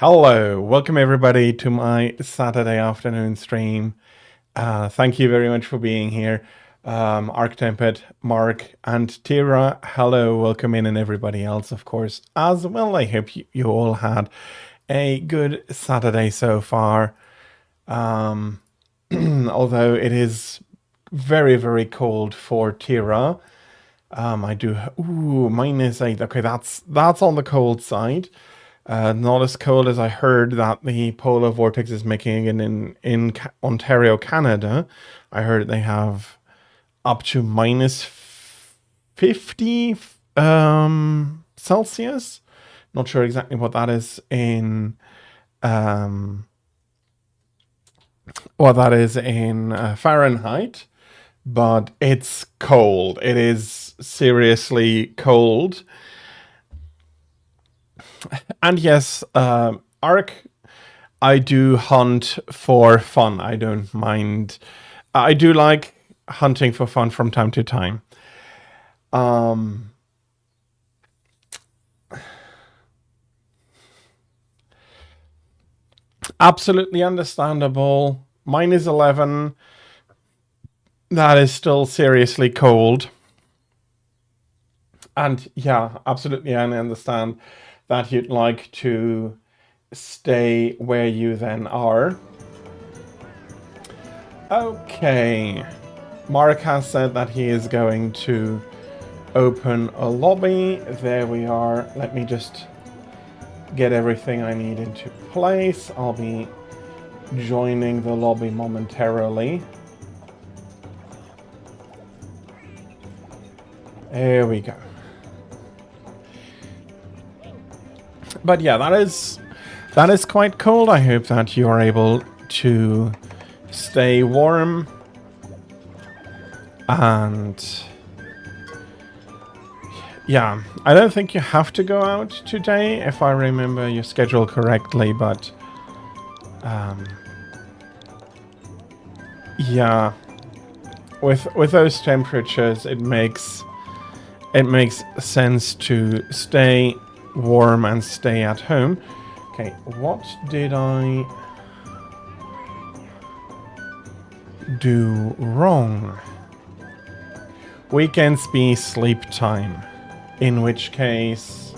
Hello, welcome everybody to my Saturday afternoon stream. Thank you very much for being here. Arctempet, Mark, and Tira, hello, welcome in, and everybody else, of course, as well. I hope you all had a good Saturday so far. Although it is very, very cold for Tira. I do. Ooh, -8. Okay, that's on the cold side. Not as cold as I heard that the polar vortex is making in Ontario, Canada. I heard they have up to -50 Celsius. Not sure exactly what that is in Fahrenheit, but it's cold. It is seriously cold. And yes, Ark, I do hunt for fun. I don't mind. I do like hunting for fun from time to time. Absolutely understandable. -11. That is still seriously cold. And yeah, absolutely, I understand that you'd like to stay where you then are. Okay. Mark has said that he is going to open a lobby. There we are. Let me just get everything I need into place. I'll be joining the lobby momentarily. There we go. But yeah, that is quite cold. I hope that you are able to stay warm. And yeah, I don't think you have to go out today, if I remember your schedule correctly, but yeah, with those temperatures, it makes sense to stay warm and stay at home. Okay, what did I do wrong? Weekends be sleep time, in which case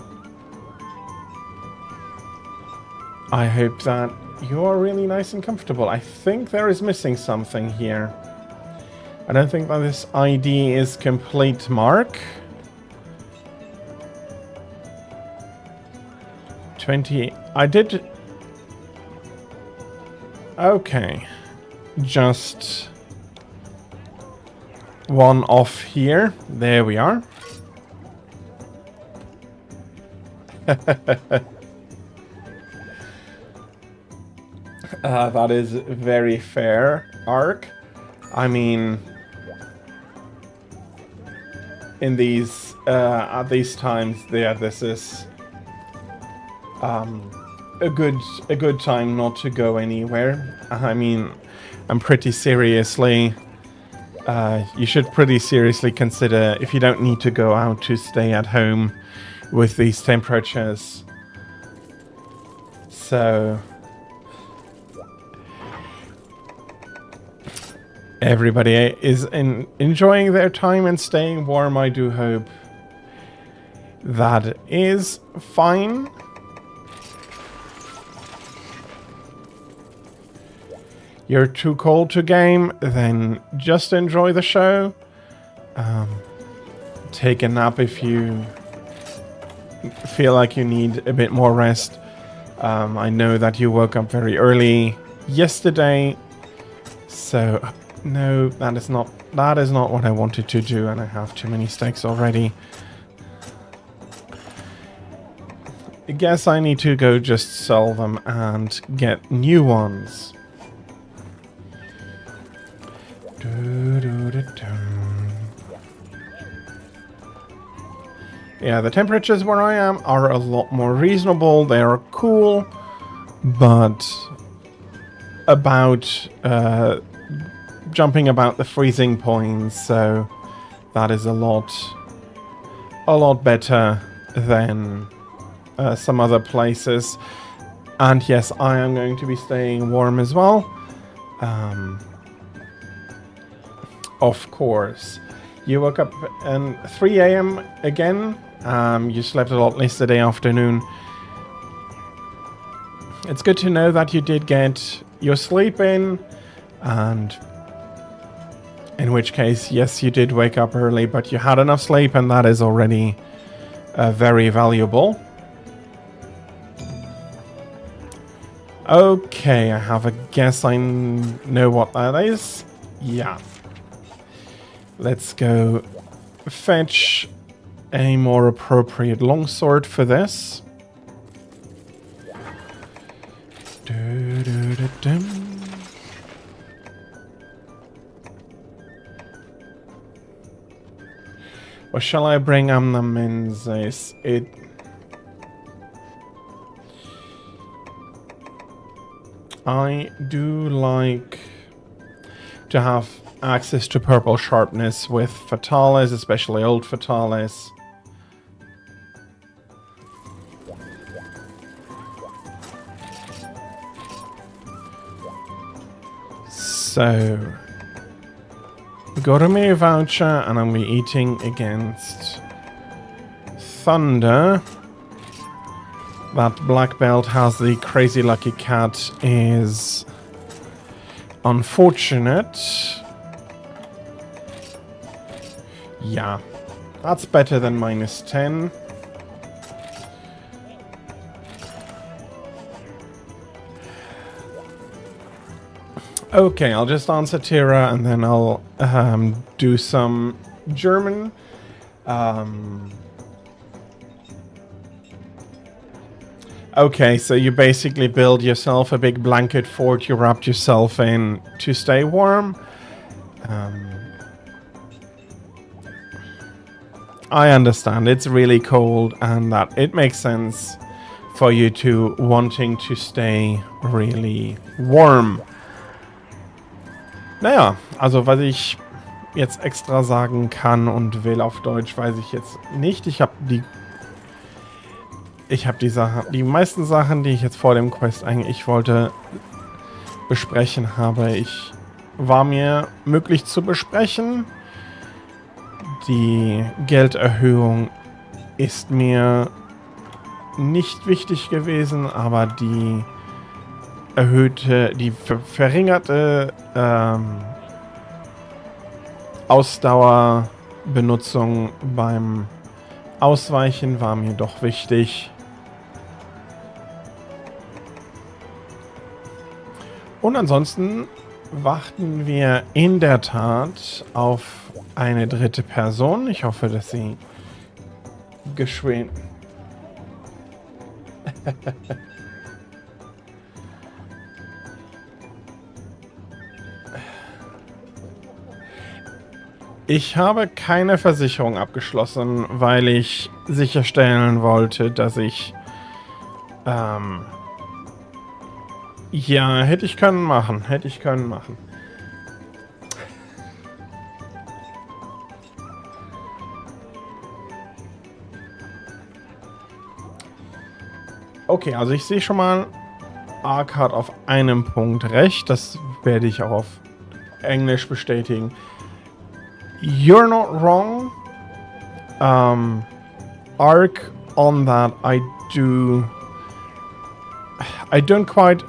I hope that you are really nice and comfortable. I think there is missing something here. I don't think that this ID is complete, Mark. 20. I did. Okay. Just one off here. There we are. That is very fair, Ark. I mean, in these at these times, yeah, this is a good time not to go anywhere. I mean, I'm pretty seriously. You should pretty seriously consider, if you don't need to go out, to stay at home with these temperatures. So everybody is enjoying their time and staying warm. I do hope that is fine. You're too cold to game, then just enjoy the show. Take a nap if you feel like you need a bit more rest. I know that you woke up very early yesterday, so no, that is not what I wanted to do, and I have too many steaks already. I guess I need to go just sell them and get new ones. Yeah, the temperatures where I am are a lot more reasonable. They are cool, but about jumping about the freezing points, so that is a lot better than some other places. And yes, I am going to be staying warm as well. Of course. You woke up at 3 a.m. again. You slept a lot yesterday afternoon. It's good to know that you did get your sleep in, and in which case, yes, you did wake up early, but you had enough sleep, and that is already very valuable. Okay, I have a guess. I know what that is. Yeah. Let's go fetch a more appropriate longsword for this. What shall I bring the Menzies? I do like to have access to purple sharpness with Fatalis, especially old Fatalis. So, gourmet voucher, and I'm going to be eating against Thunder. That black belt has the crazy lucky cat is unfortunate. Yeah, that's better than -10. Okay, I'll just answer Tira and then I'll do some German. Okay, so you basically build yourself a big blanket fort you wrapped yourself in to stay warm. I understand, it's really cold and that it makes sense for you to wanting to stay really warm. Naja, also was ich jetzt extra sagen kann und will auf Deutsch, weiß ich jetzt nicht. Ich habe die meisten Sachen, die ich jetzt vor dem Quest eigentlich wollte besprechen war mir möglich zu besprechen. Die Gelderhöhung ist mir nicht wichtig gewesen, aber die verringerte Ausdauerbenutzung beim Ausweichen war mir doch wichtig. Und ansonsten warten wir in der Tat auf eine dritte Person. Ich hoffe, dass sie geschwind... Ich habe keine Versicherung abgeschlossen, weil ich sicherstellen wollte, dass ich... ja, hätte ich können machen. Okay, also ich sehe schon mal, Ark hat auf einem Punkt recht. Das werde ich auch auf Englisch bestätigen. You're not wrong. Ark, on that, I don't quite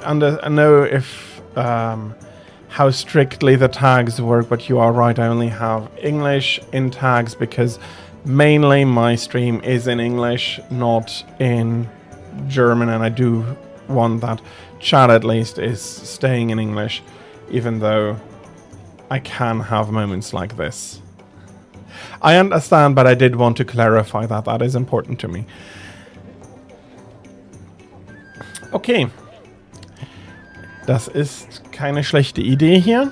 know if how strictly the tags work, but you are right. I only have English in tags because mainly my stream is in English, not in German, and I do want that chat at least is staying in English, even though I can have moments like this. I understand, but I did want to clarify that. That is important to me. Okay. Das ist keine schlechte Idee hier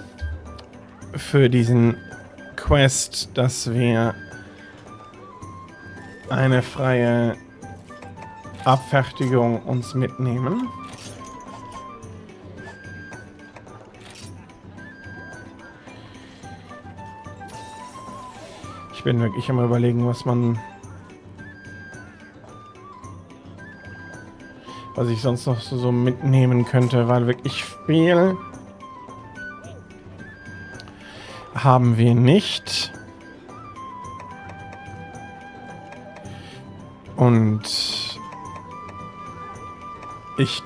für diesen Quest, dass wir eine freie Abfertigung uns mitnehmen. Ich bin wirklich am Überlegen, was ich sonst noch so mitnehmen könnte, weil wirklich viel haben wir nicht. Und ich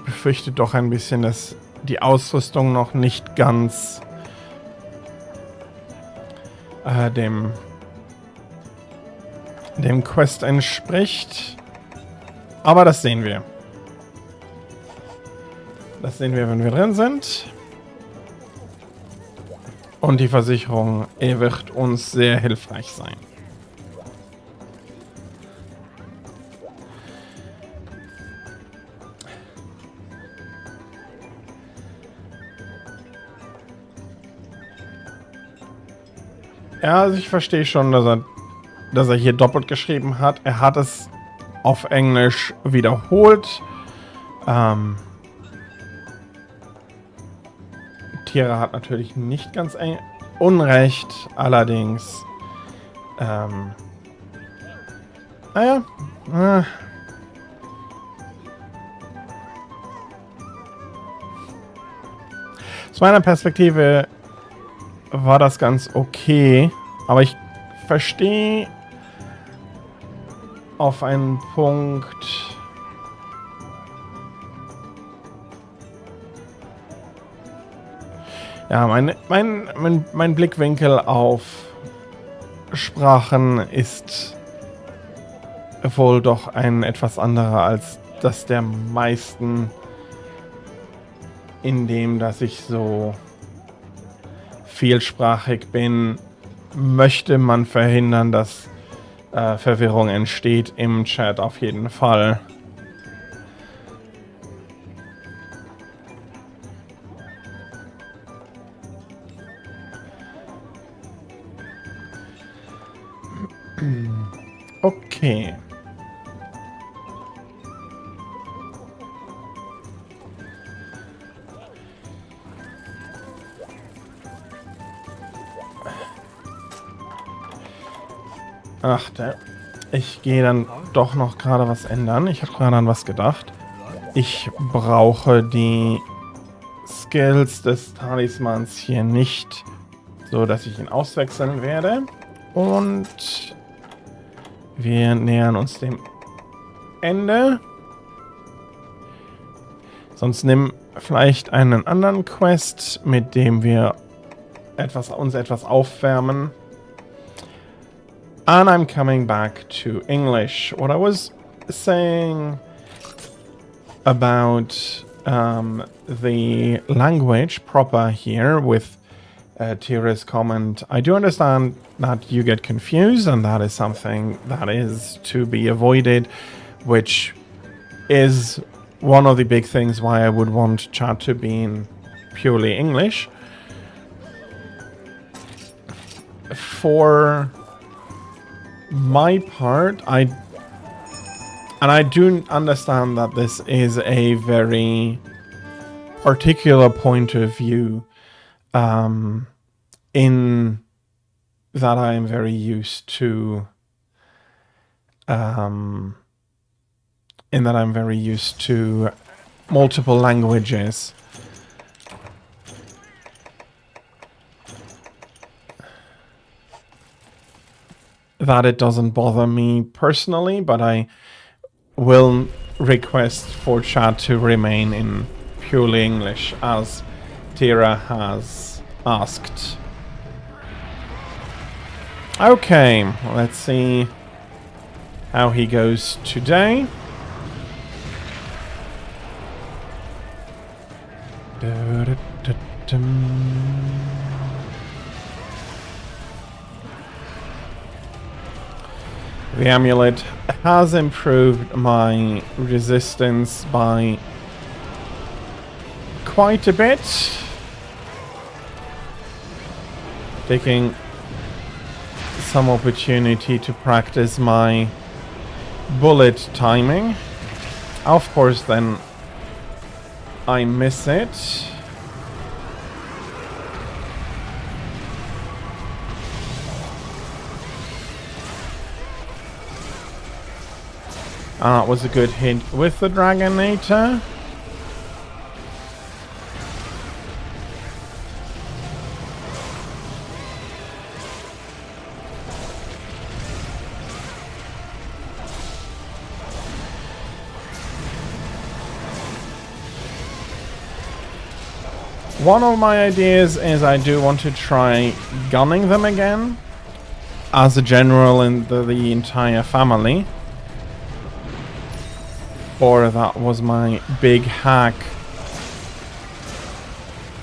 befürchte doch ein bisschen, dass die Ausrüstung noch nicht ganz dem Quest entspricht. Aber das sehen wir. Das sehen wir, wenn wir drin sind. Und die Versicherung wird uns sehr hilfreich sein. Ja, also ich verstehe schon, dass er hier doppelt geschrieben hat. Er hat es auf Englisch wiederholt. Tira hat natürlich nicht ganz Unrecht, allerdings. Naja. Aus meiner Perspektive war das ganz okay, aber ich verstehe auf einen Punkt. Ja, mein Blickwinkel auf Sprachen ist wohl doch ein etwas anderer als das der meisten, indem dass ich so vielsprachig bin, möchte man verhindern, dass Verwirrung entsteht im Chat auf jeden Fall. Okay. Ach, ich gehe dann doch noch gerade was ändern. Ich habe gerade an was gedacht. Ich brauche die Skills des Talismans hier nicht, so dass ich ihn auswechseln werde. Und wir nähern uns dem Ende. Sonst nimm vielleicht einen anderen Quest, mit dem wir uns etwas aufwärmen. And I'm coming back to English. What I was saying about the language proper here with Tira's comment, I do understand that you get confused, and that is something that is to be avoided, which is one of the big things why I would want chat to be in purely English. For my part, I do understand that this is a very particular point of view, in that I am very used to multiple languages. That it doesn't bother me personally, but I will request for chat to remain in purely English, as Tira has asked. Okay, let's see how he goes today. The amulet has improved my resistance by quite a bit. Taking some opportunity to practice my bullet timing. Of course, then I miss it. That was a good hit with the Dragonator. One of my ideas is I do want to try gunning them again as a general in the entire family. Or that was my big hack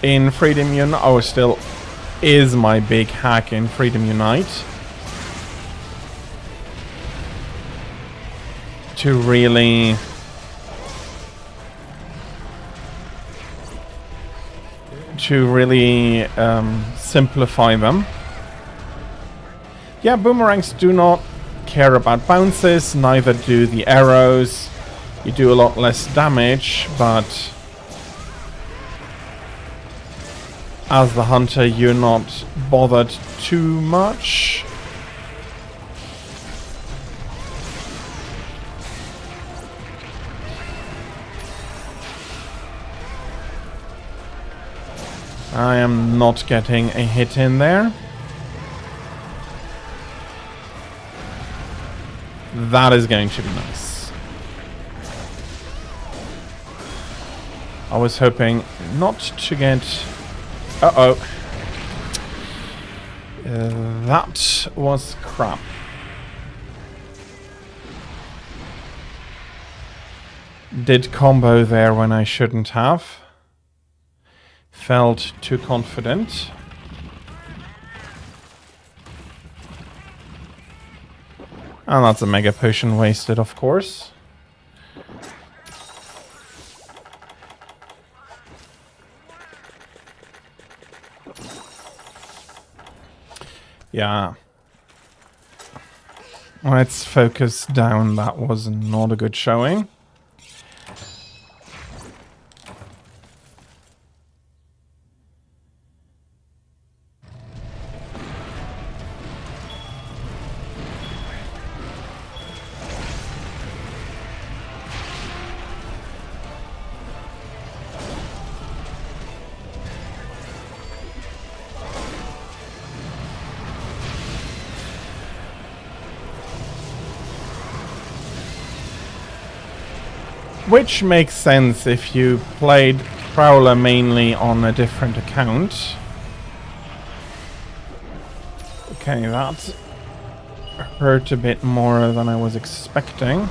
in Freedom Unite, or still is my big hack in Freedom Unite. To really simplify them. Yeah, boomerangs do not care about bounces, neither do the arrows. You do a lot less damage, but as the hunter you're not bothered too much. I am not getting a hit in there. That is going to be nice. I was hoping not to get... Uh-oh. That was crap. Did combo there when I shouldn't have. Felt too confident. And that's a mega potion wasted, of course. Yeah. Let's focus down. That was not a good showing. Which makes sense if you played Prowler mainly on a different account. Okay, that hurt a bit more than I was expecting.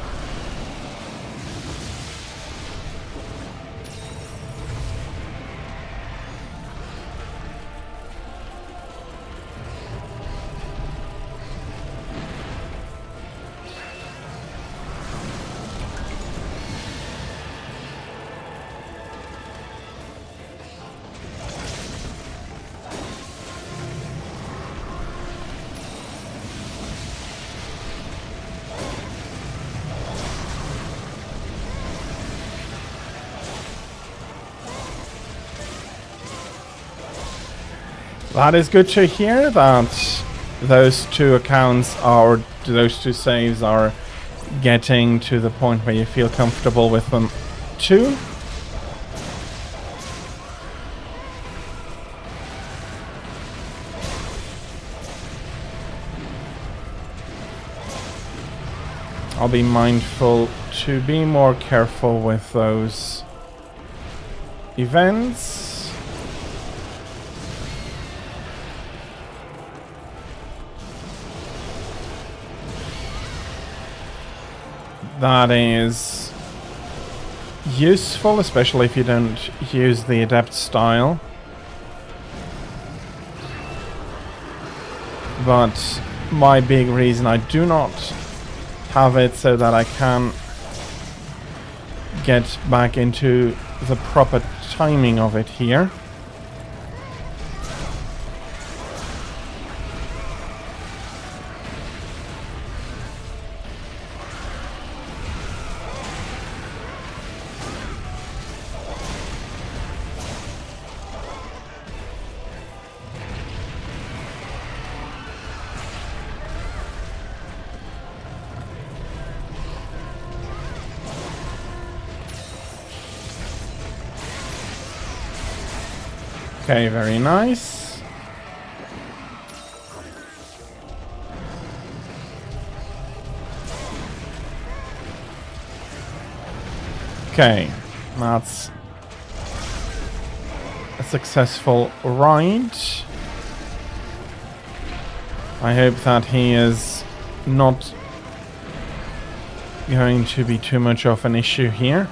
That is good to hear that those two accounts are, those two saves are getting to the point where you feel comfortable with them too. I'll be mindful to be more careful with those events. That is useful, especially if you don't use the adept style. But my big reason I do not have it so that I can get back into the proper timing of it here. Okay, very nice. Okay, that's a successful ride. I hope that he is not going to be too much of an issue here.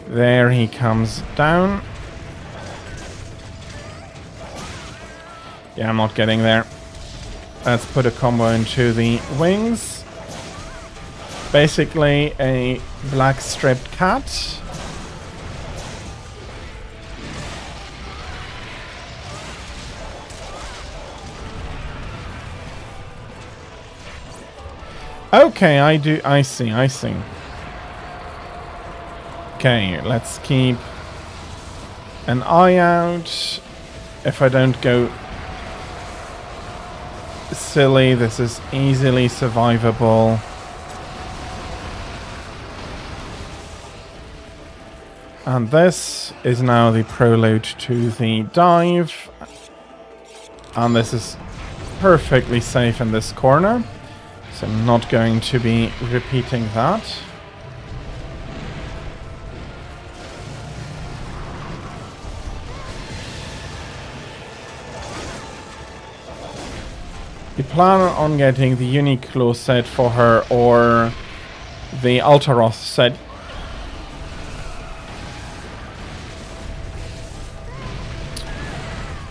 There he comes down. Yeah, I'm not getting there. Let's put a combo into the wings. Basically a black striped cat. Okay, I see. Okay, let's keep an eye out. If I don't go silly, this is easily survivable. And this is now the prelude to the dive. And this is perfectly safe in this corner. So I'm not going to be repeating that. You plan on getting the Uniqlo set for her or the Altaroth set?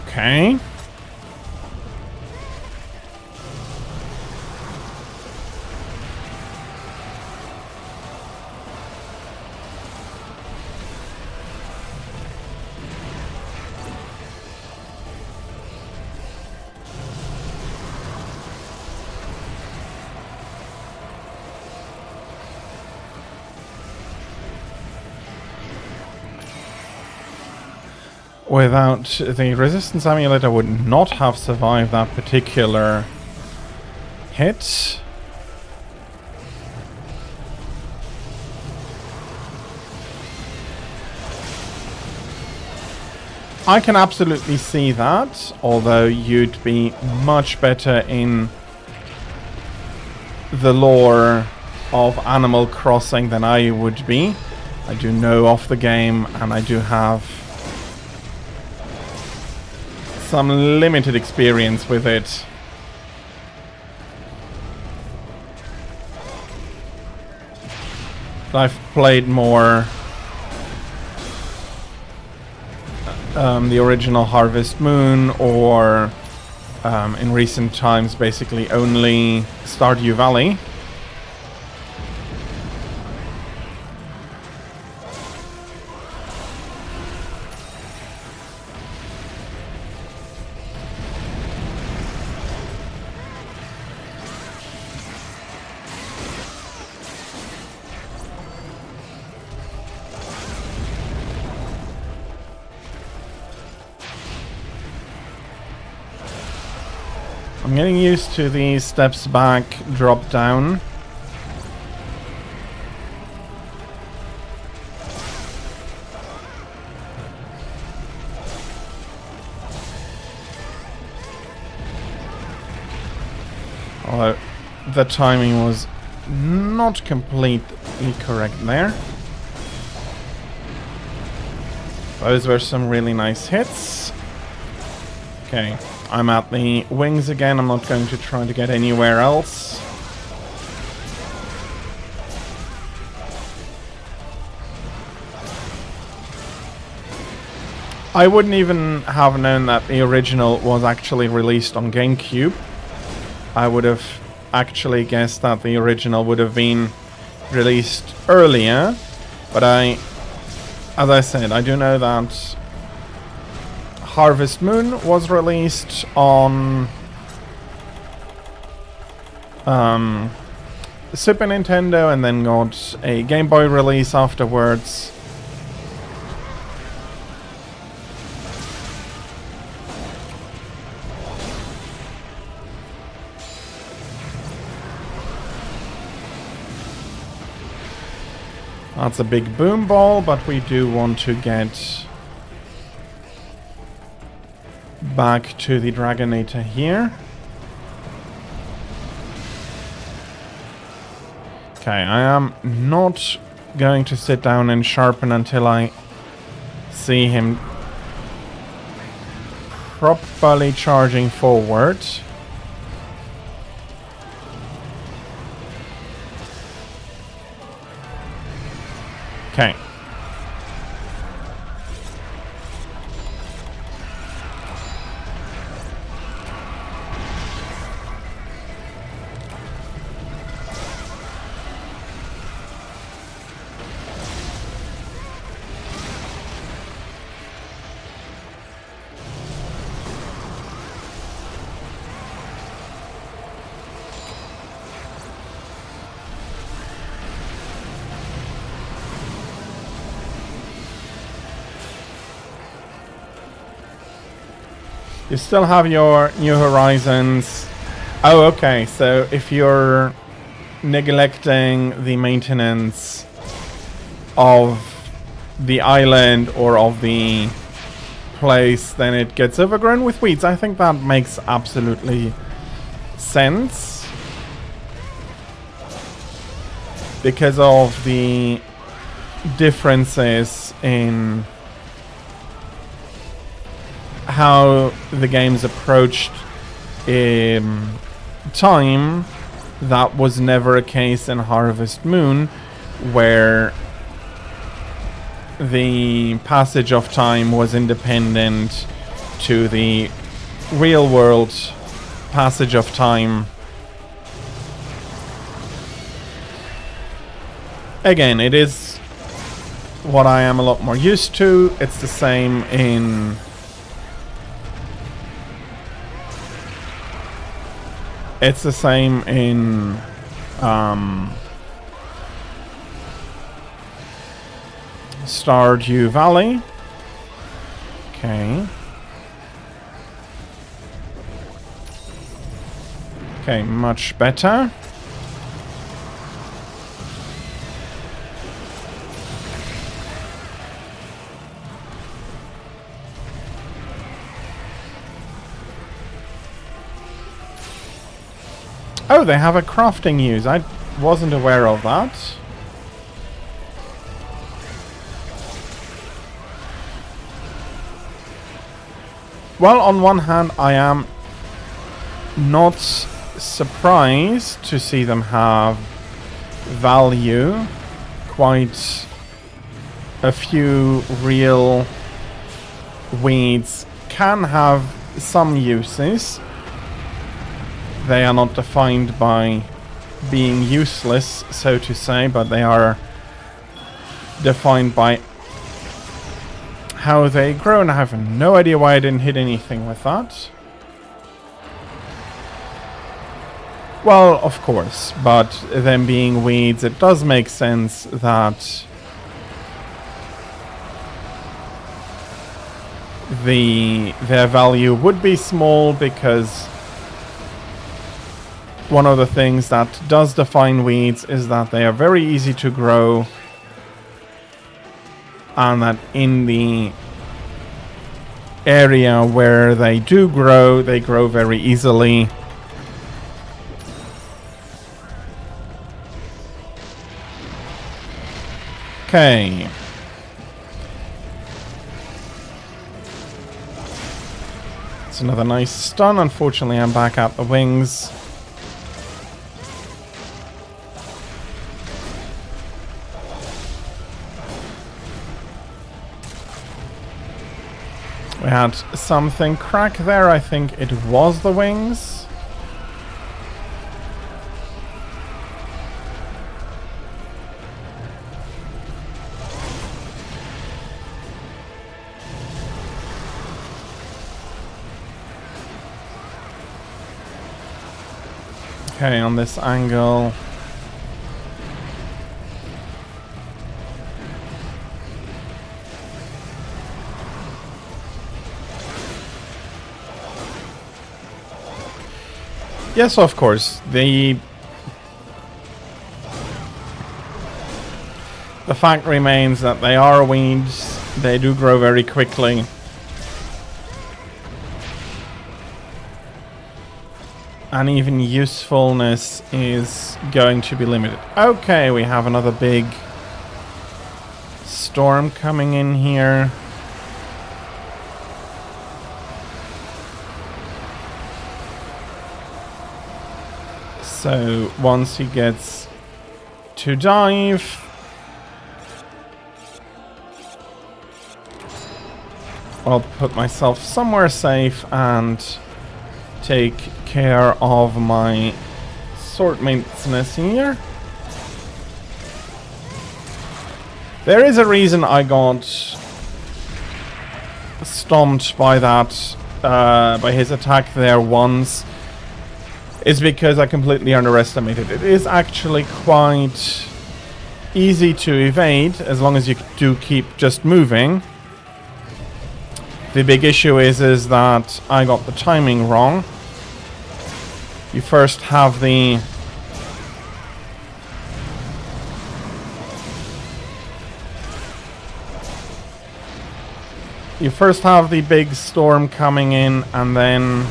Okay. Without the resistance amulet, I would not have survived that particular hit. I can absolutely see that, although you'd be much better in the lore of Animal Crossing than I would be. I do know of the game, and I do have some limited experience with it. I've played more the original Harvest Moon, or in recent times basically only Stardew Valley. I'm getting used to these steps back, drop down. Although the timing was not completely correct there. Those were some really nice hits. Okay. I'm at the wings again. I'm not going to try to get anywhere else. I wouldn't even have known that the original was actually released on GameCube. I would have actually guessed that the original would have been released earlier. But as I said, I do know that Harvest Moon was released on Super Nintendo and then got a Game Boy release afterwards. That's a big boom ball, but we do want to get back to the Dragonator here. Okay, I am not going to sit down and sharpen until I see him properly charging forward. Okay. You still have your New Horizons. Oh, okay. So if you're neglecting the maintenance of the island or of the place, then it gets overgrown with weeds. I think that makes absolutely sense. Because of the differences in how the game's approached time, that was never a case in Harvest Moon, where the passage of time was independent to the real world passage of time. Again, it is what I am a lot more used to. It's the same in Stardew Valley. Okay. Okay, much better. Oh, they have a crafting use. I wasn't aware of that. Well, on one hand, I am not surprised to see them have value. Quite a few real weeds can have some uses. They are not defined by being useless, so to say, but they are defined by how they grow, and I have no idea why I didn't hit anything with that. Well, of course, but them being weeds, it does make sense that their value would be small, because one of the things that does define weeds is that they are very easy to grow, and that in the area where they do grow, they grow very easily. Okay. It's another nice stun. Unfortunately, I'm back at the wings. We had something crack there. I think it was the wings. Okay, on this angle. Yes, of course. The The fact remains that they are weeds. They do grow very quickly. And even usefulness is going to be limited. Okay, we have another big storm coming in here. So once he gets to dive, I'll put myself somewhere safe and take care of my sword maintenance here. There is a reason I got stomped by that, by his attack there once. It's because I completely underestimated it. It is actually quite easy to evade as long as you do keep just moving. The big issue is that I got the timing wrong. You first have the big storm coming in, and then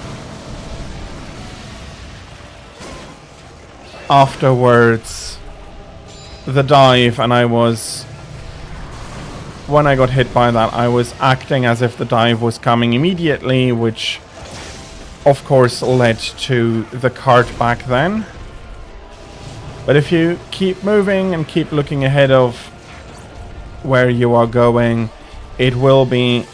afterwards the dive, and when I got hit by that, I was acting as if the dive was coming immediately, which of course led to the cart back then. But if you keep moving and keep looking ahead of where you are going, it will be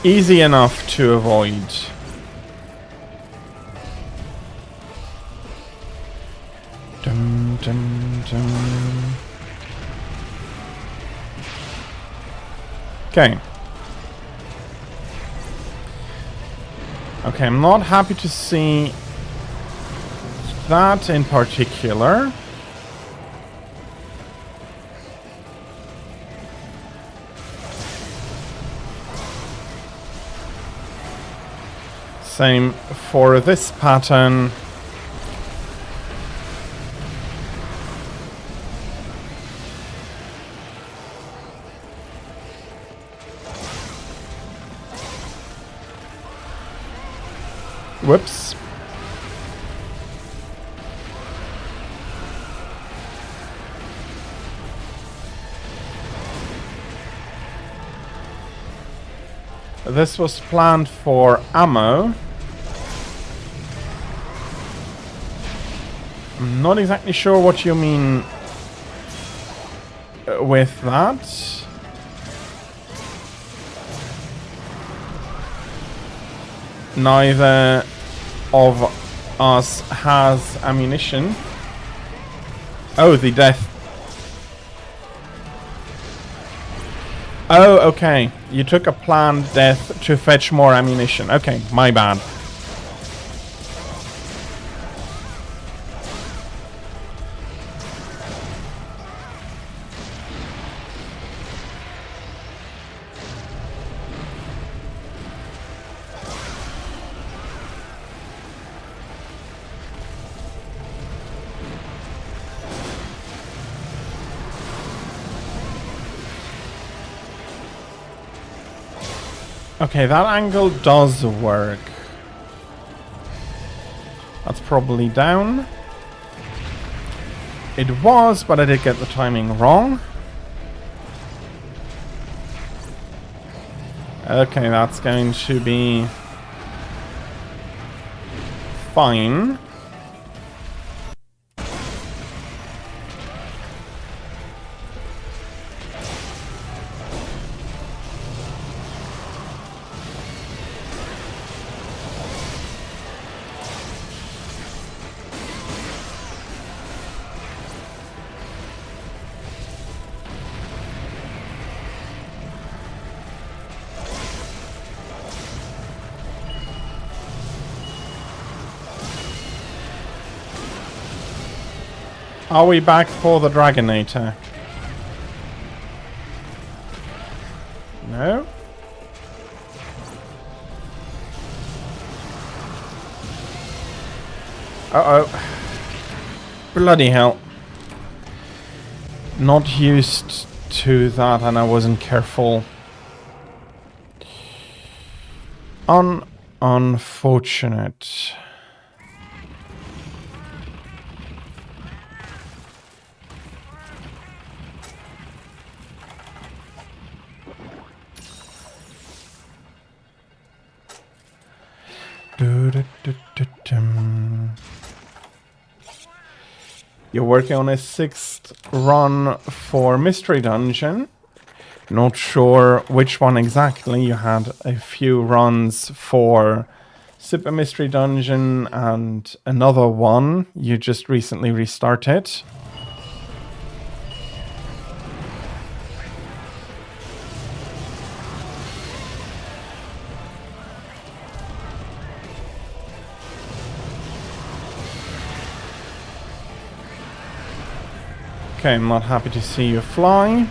easy enough to avoid. Dum, dum, dum. Okay. Okay, I'm not happy to see that in particular. Same for this pattern. Whoops. This was planned for ammo. I'm not exactly sure what you mean with that. Neither of us has ammunition. Oh, the death. Oh, okay. You took a planned death to fetch more ammunition. Okay, my bad. Okay, that angle does work. That's probably down. It was, but I did get the timing wrong. Okay, that's going to be fine. Are we back for the Dragonator? No? Uh-oh. Bloody hell. Not used to that and I wasn't careful. Unfortunate. You're working on a 6th run for Mystery Dungeon. Not sure which one exactly. You had a few runs for Super Mystery Dungeon and another one you just recently restarted. Okay, I'm not happy to see you fly.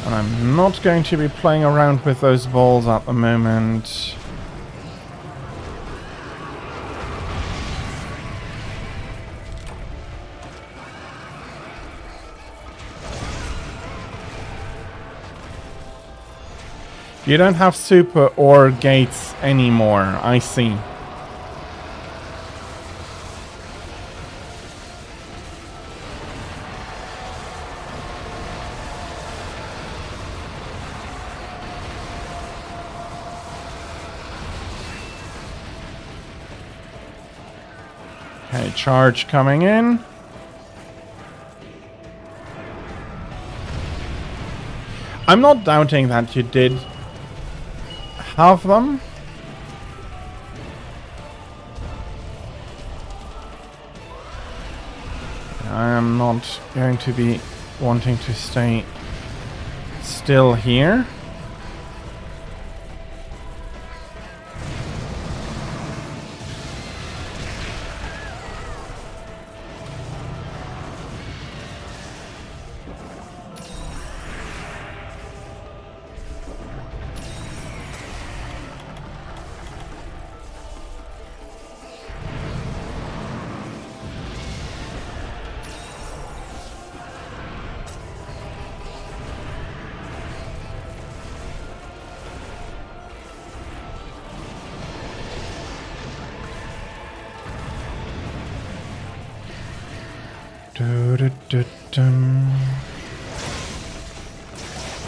And I'm not going to be playing around with those balls at the moment. You don't have super or gates anymore, I see. Okay, charge coming in. I'm not doubting that you did have them. I am not going to be wanting to stay still here.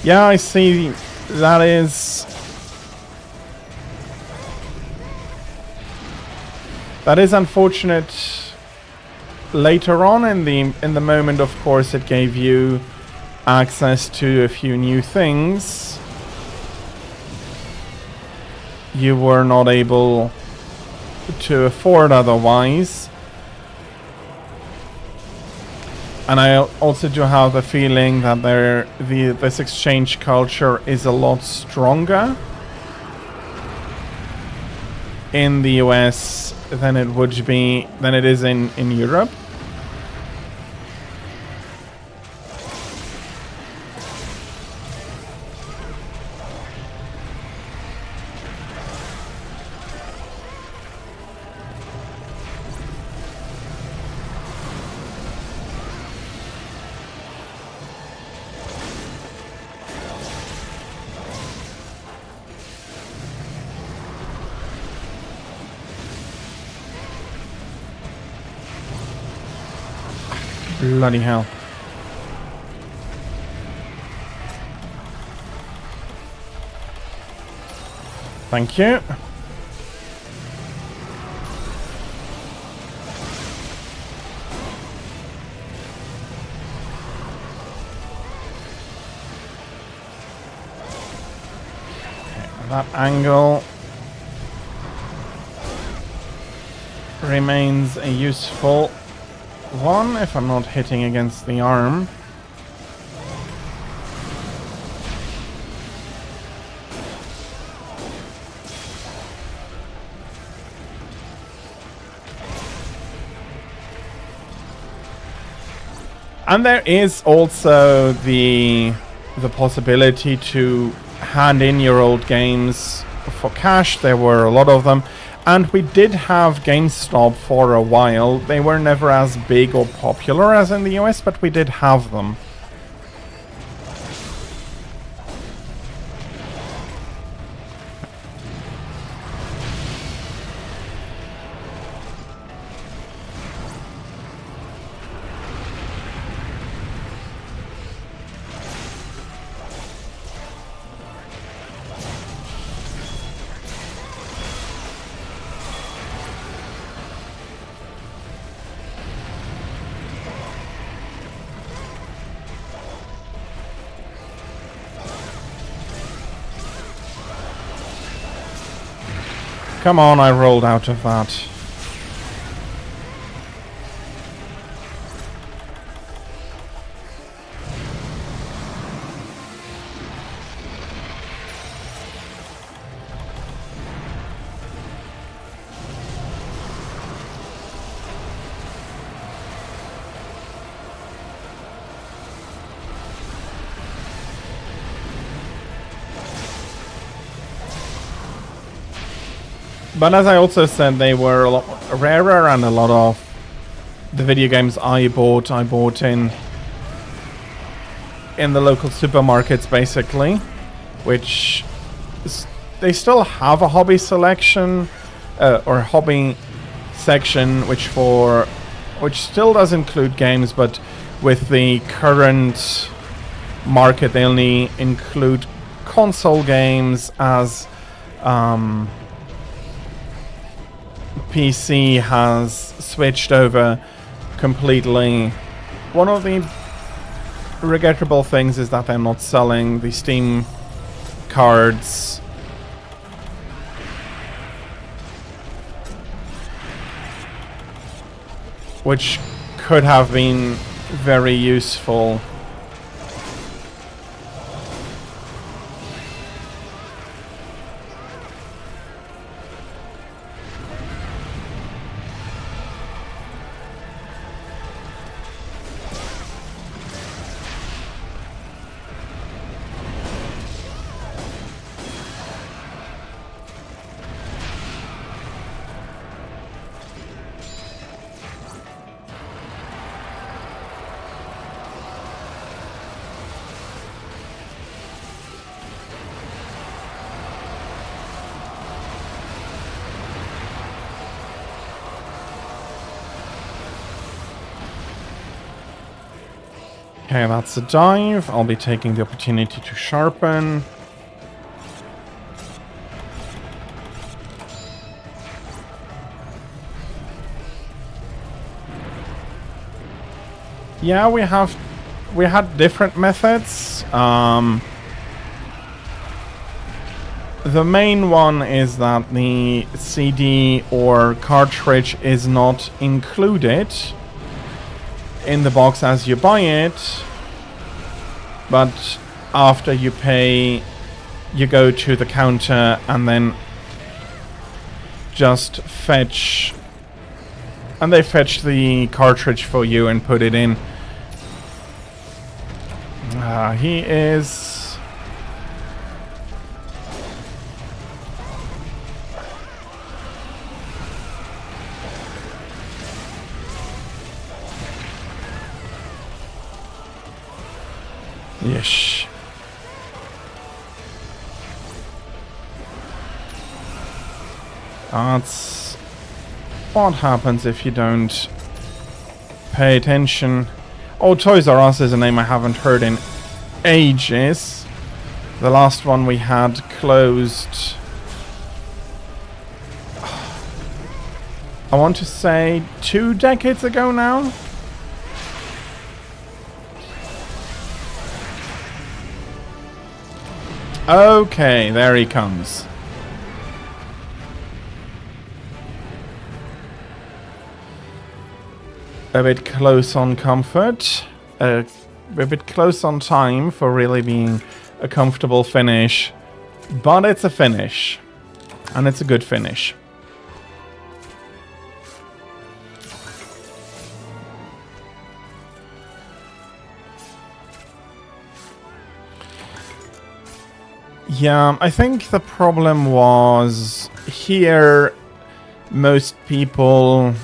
Yeah, I see. That is unfortunate. Later on in the moment, of course, it gave you access to a few new things you were not able to afford otherwise. And I also do have the feeling that this exchange culture is a lot stronger in the US than it is in Europe. Bloody hell. Thank you. Okay, that angle remains a useful one if I'm not hitting against the arm. And there is also the possibility to hand in your old games for cash. There were a lot of them. And we did have GameStop for a while. They were never as big or popular as in the US, but we did have them. Come on, I rolled out of that. But as I also said, they were a lot rarer, and a lot of the video games I bought in the local supermarkets, basically, which they still have a hobby selection or hobby section, which still does include games, but with the current market, they only include console games, as PC has switched over completely. One of the regrettable things is that they're not selling the Steam cards. Which could have been very useful. Okay, that's a dive. I'll be taking the opportunity to sharpen. Yeah, we had different methods. The main one is that the CD or cartridge is not included in the box as you buy it, but after you pay, you go to the counter and then just fetch, and they fetch the cartridge for you and put it in. He is... Yes. That's what happens if you don't pay attention. Oh, Toys R Us is a name I haven't heard in ages. The last one we had closed, I want to say 2 decades ago now. Okay, there he comes. A bit close on comfort. A bit close on time for really being a comfortable finish. But it's a finish. And it's a good finish. Yeah, I think the problem was here most people...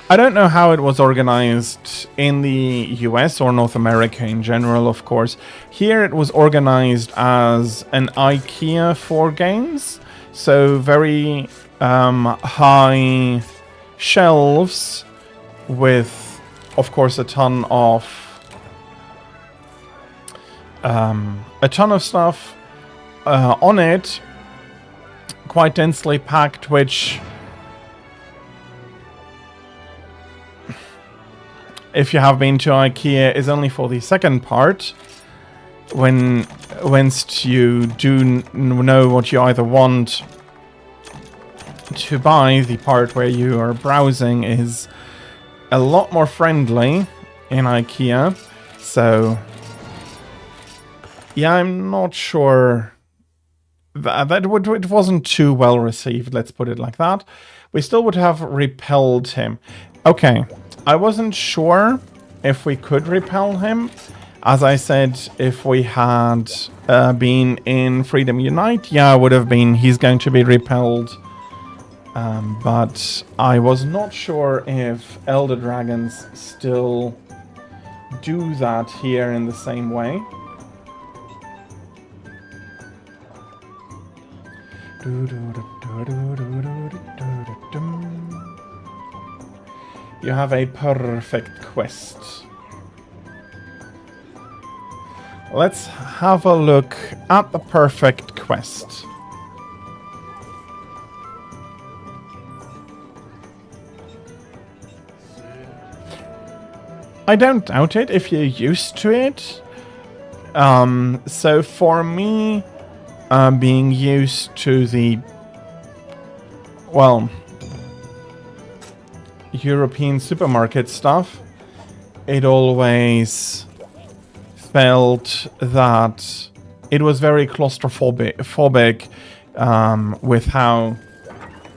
I don't know how it was organized in the US or North America in general, of course. Here it was organized as an IKEA for games. So very high shelves with, of course, a ton of stuff on it, quite densely packed, which, if you have been to IKEA, is only for the second part, whence you do know what you either want to buy. The part where you are browsing is a lot more friendly in IKEA, so yeah, I'm not sure that it wasn't too well received, let's put it like that. We still would have repelled him. Okay, I wasn't sure if we could repel him. As I said, if we had been in Freedom Unite, yeah, I would have been, he's going to be repelled. But I was not sure if Elder Dragons still do that here in the same way. You have a perfect quest. Let's have a look at the perfect quest. I don't doubt it if you're used to it. So for me, being used to the, well, European supermarket stuff, it always felt that it was very claustrophobic with how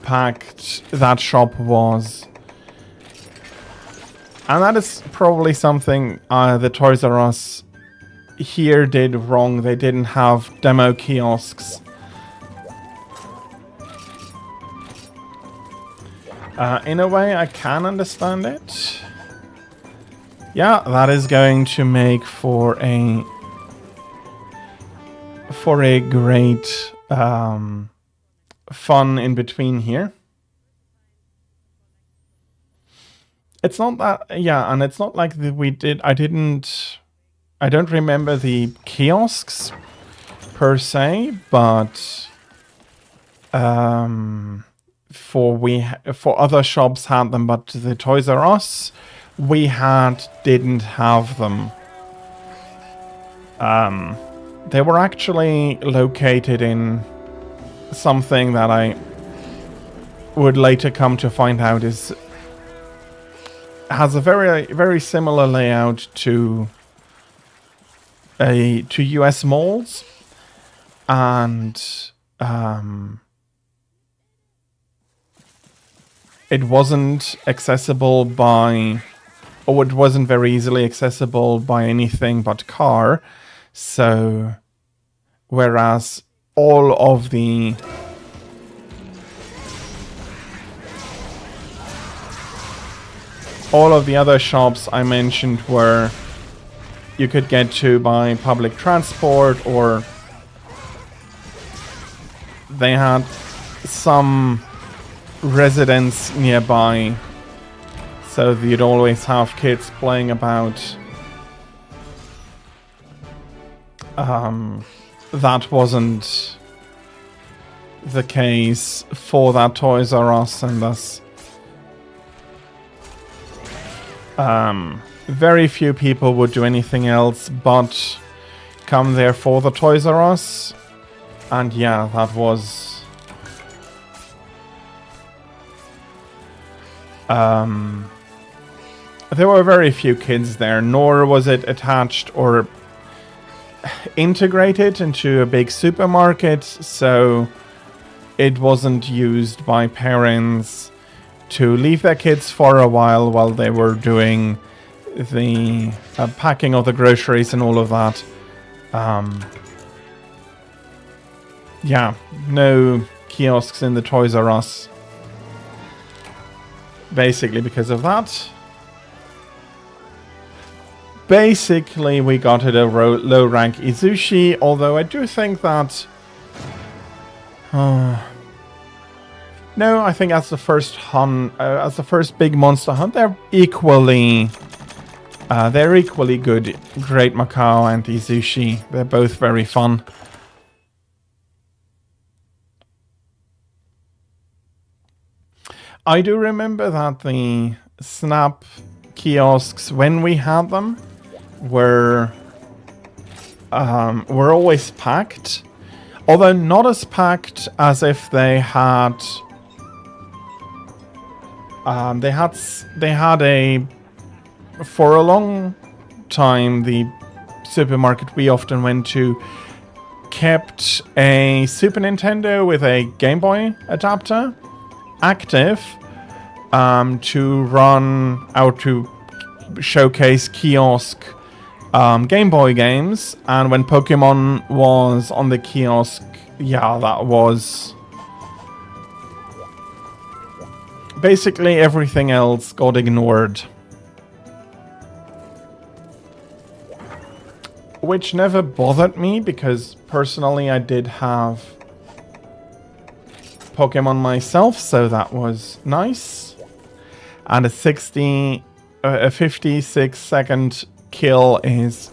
packed that shop was. And that is probably something the Toys R Us here did wrong. They didn't have demo kiosks. In a way, I can understand it. Yeah, that is going to make for a great fun in between here. It's not that, yeah, and it's not like that we did, I don't remember the kiosks per se, but for other shops had them, but the Toys R Us we didn't have them. They were actually located in something that I would later come to find out has a very, very similar layout to US malls, and it wasn't accessible by, or it wasn't very easily accessible by anything but car. So whereas all of the other shops I mentioned were you could get to by public transport, or they had some residents nearby, so you'd always have kids playing about. That wasn't the case for that Toys R Us, and thus very few people would do anything else but come there for the Toys R Us. And yeah, that was there were very few kids there, nor was it attached or integrated into a big supermarket, so it wasn't used by parents to leave their kids for a while they were doing the packing of the groceries and all of that. Yeah, no kiosks in the Toys R Us. Basically because of that. Basically, we got it a low rank Izushi, although I do think that... no, I think as the first big monster hunt, they're equally good. Great Macau and Izushi, they're both very fun. I do remember that the Snap kiosks, when we had them, were always packed, although not as packed as if they had for a long time the supermarket we often went to kept a Super Nintendo with a Game Boy adapter active to showcase kiosk Game Boy games, and when Pokemon was on the kiosk, yeah, that was basically everything else got ignored, which never bothered me because personally I did have Pokemon myself, so that was nice. And a 56-second kill is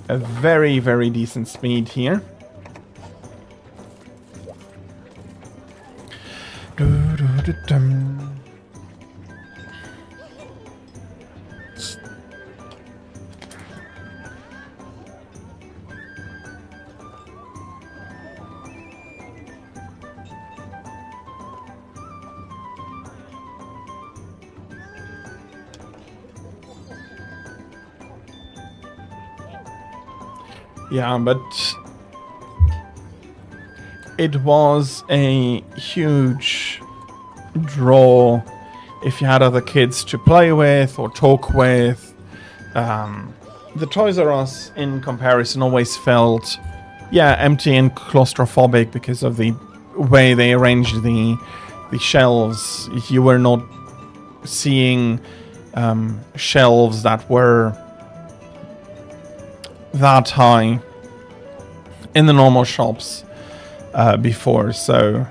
a very, very decent speed here. Yeah, but it was a huge draw if you had other kids to play with or talk with. The Toys R Us, in comparison, always felt, yeah, empty and claustrophobic because of the way they arranged the shelves. You were not seeing shelves that were that high in the normal shops before, so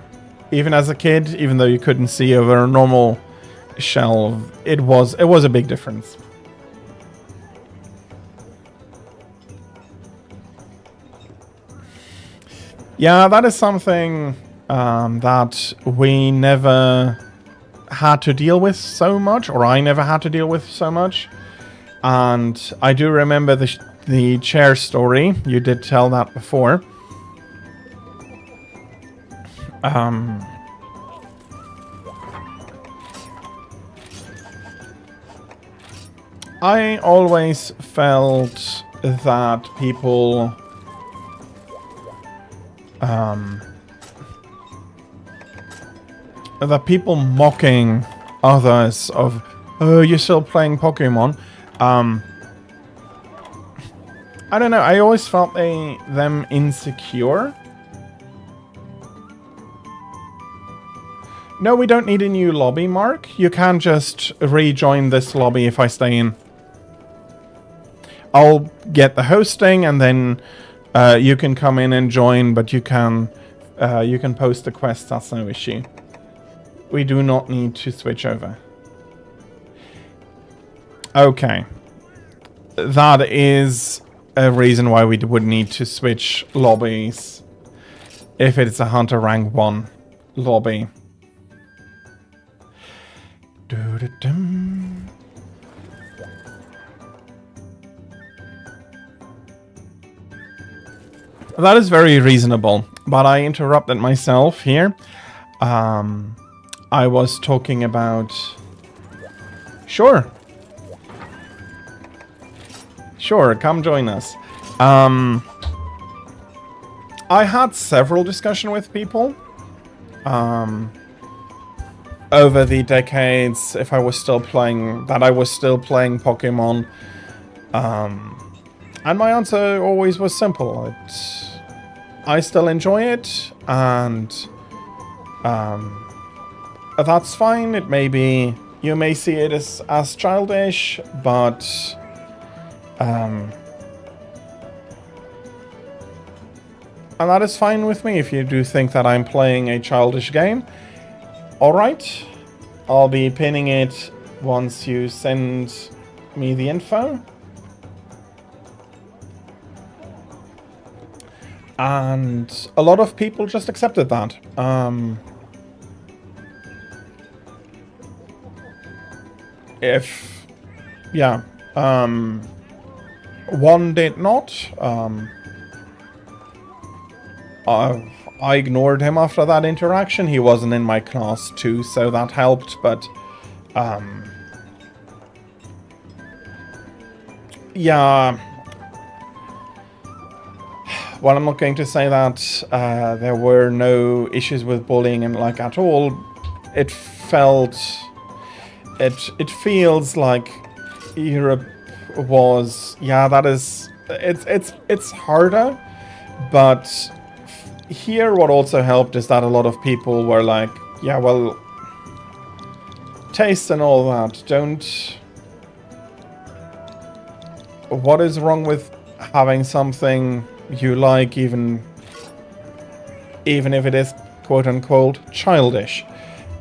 even as a kid, even though you couldn't see over a normal shelf, it was a big difference. Yeah, that is something that we never had to deal with so much, or I never had to deal with so much. And I do remember the chair story. You did tell that before. I always felt that people mocking others of, oh, you're still playing Pokemon. I don't know, I always felt them insecure. No, we don't need a new lobby, Mark. You can just rejoin this lobby if I stay in. I'll get the hosting and then you can come in and join, but you can post the quest, that's no issue. We do not need to switch over. Okay. That is a reason why we would need to switch lobbies if it's a Hunter rank 1 lobby. That is very reasonable, but I interrupted myself here. I was talking about... Sure, come join us. I had several discussions with people. over the decades if I was still playing Pokemon. And my answer always was simple. I still enjoy it, and that's fine. It may be, you may see it as childish, but and that is fine with me. If you do think that I'm playing a childish game, alright. I'll be pinning it once you send me the info. And a lot of people just accepted that. One did not. I ignored him after that interaction. He wasn't in my class too, so that helped, but yeah. Well, I'm not going to say that there were no issues with bullying and like at all. It feels like Europe was, that is, it's harder, but here what also helped is that a lot of people were like, well, taste and all that, what is wrong with having something you like, even if it is quote-unquote childish.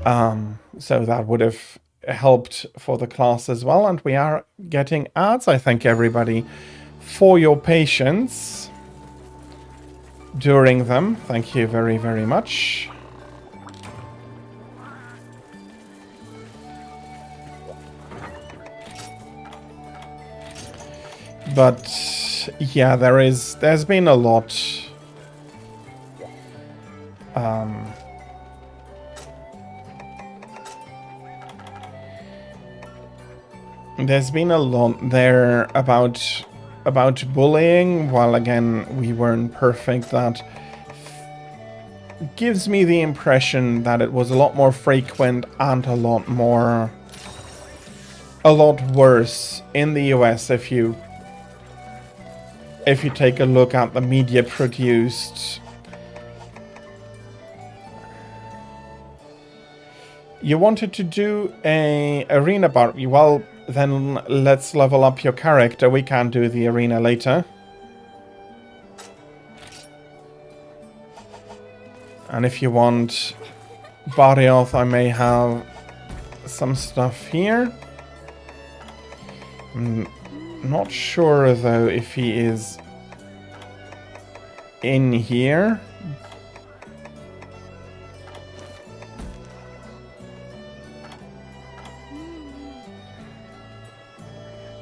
So that would have helped for the class as well. And we are getting ads. I thank everybody for your patience during them. Thank you very, very much. But yeah, there's been a lot. There's been a lot there about bullying. While again, we weren't perfect, that gives me the impression that it was a lot more frequent and a lot worse in the US if you take a look at the media produced. You wanted to do a arena bar. Well, then let's level up your character. We can do the arena later. And if you want Barioth, I may have some stuff here. I'm not sure though if he is in here.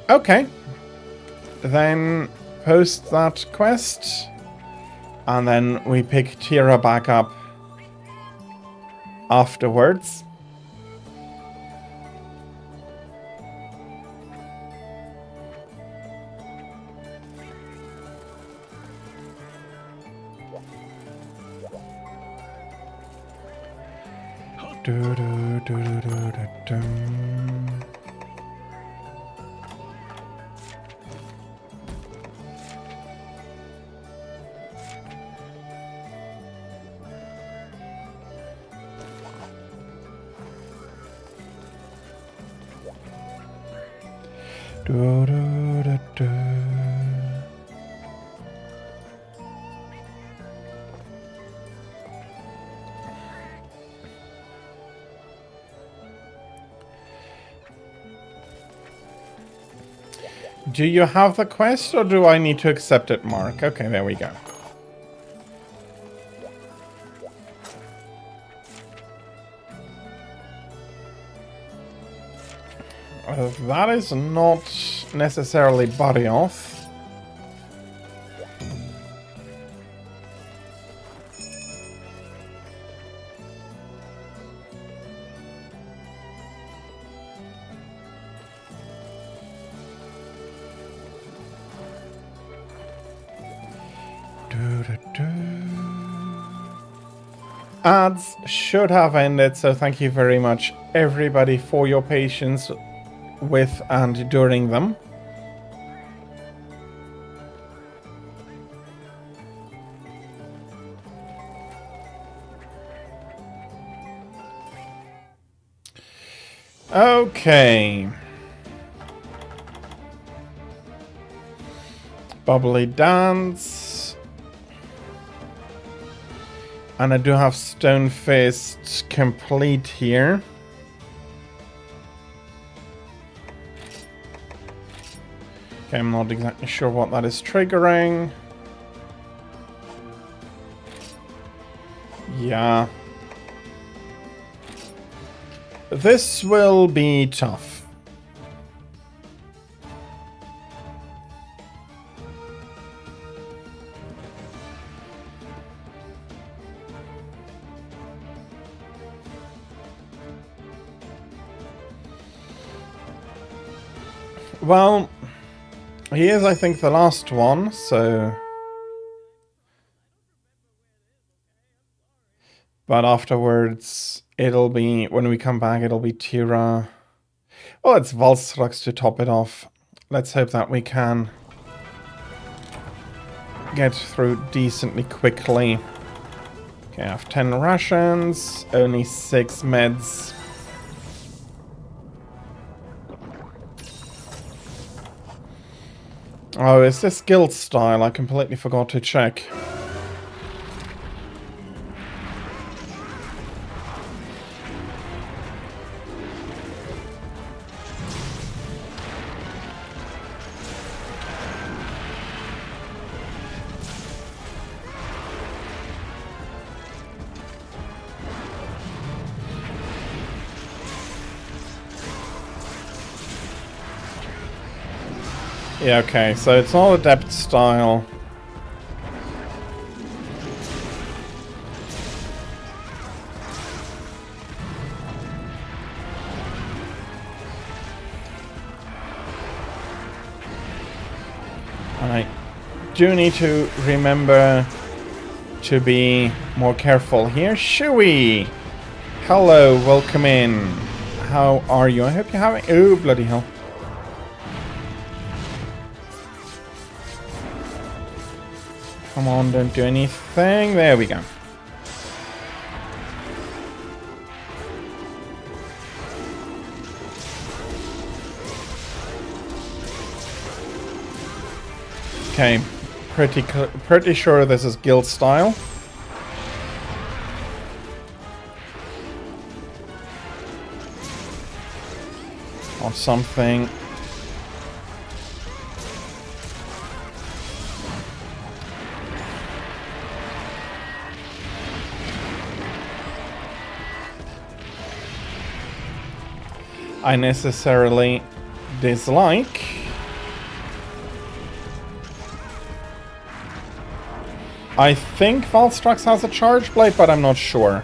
Okay. Then post that quest. And then we pick Tira back up afterwards. Do you have the quest, or do I need to accept it, Mark? Okay, there we go. That is not necessarily Barioth. ads should have ended, so thank you very much, everybody, for your patience with and during them. Okay. Bubbly Dance. And I do have Stone Fist complete here. Okay, I'm not exactly sure what that is triggering. Yeah. This will be tough. Well, he is, I think, the last one, so... But afterwards, it'll be... When we come back, it'll be Tira. Well, it's Valstrax to top it off. Let's hope that we can get through decently quickly. Okay, I have 10 rations, only 6 meds. Oh, is this guild style? I completely forgot to check. Yeah, okay, so it's all adept style. And I do need to remember to be more careful here. Shui! Hello, welcome in. How are you? I hope you're having... Oh, bloody hell. Come on, don't do anything. There we go. Okay, pretty sure this is guild style. Or something. I necessarily dislike. I think Valstrax has a charge blade, but I'm not sure.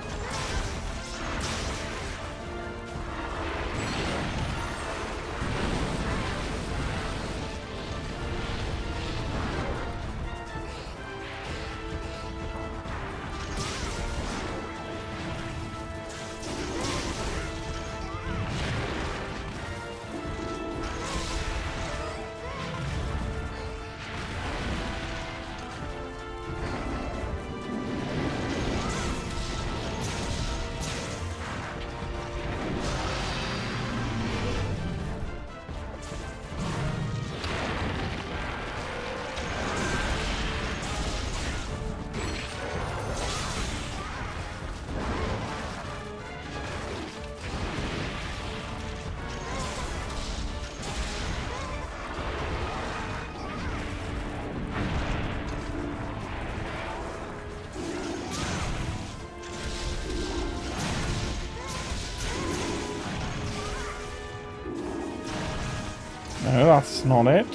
No, that's not it.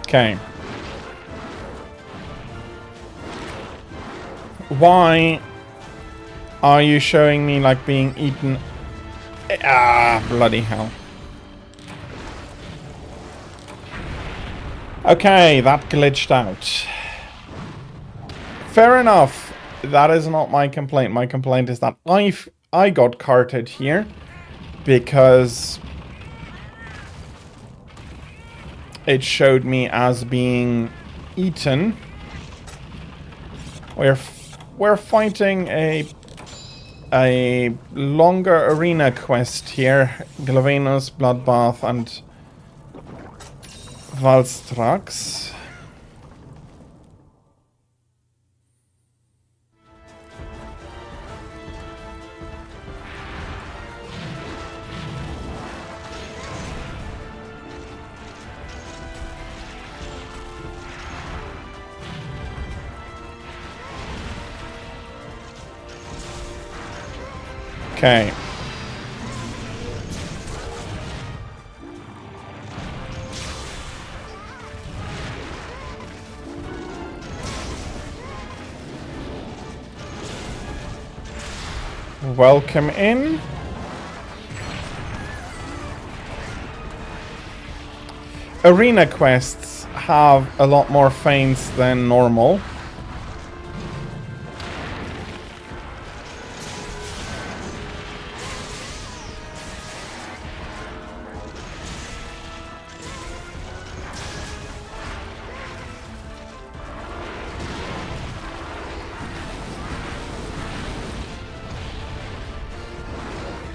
Okay. Why are you showing me like being eaten? Ah, bloody hell. Okay, that glitched out. Fair enough. That is not my complaint. My complaint is that I got carted here because it showed me as being eaten. We're fighting a longer arena quest here. Glavenus, Bloodbath, and Valstrax. Okay. Welcome in. Arena quests have a lot more feints than normal.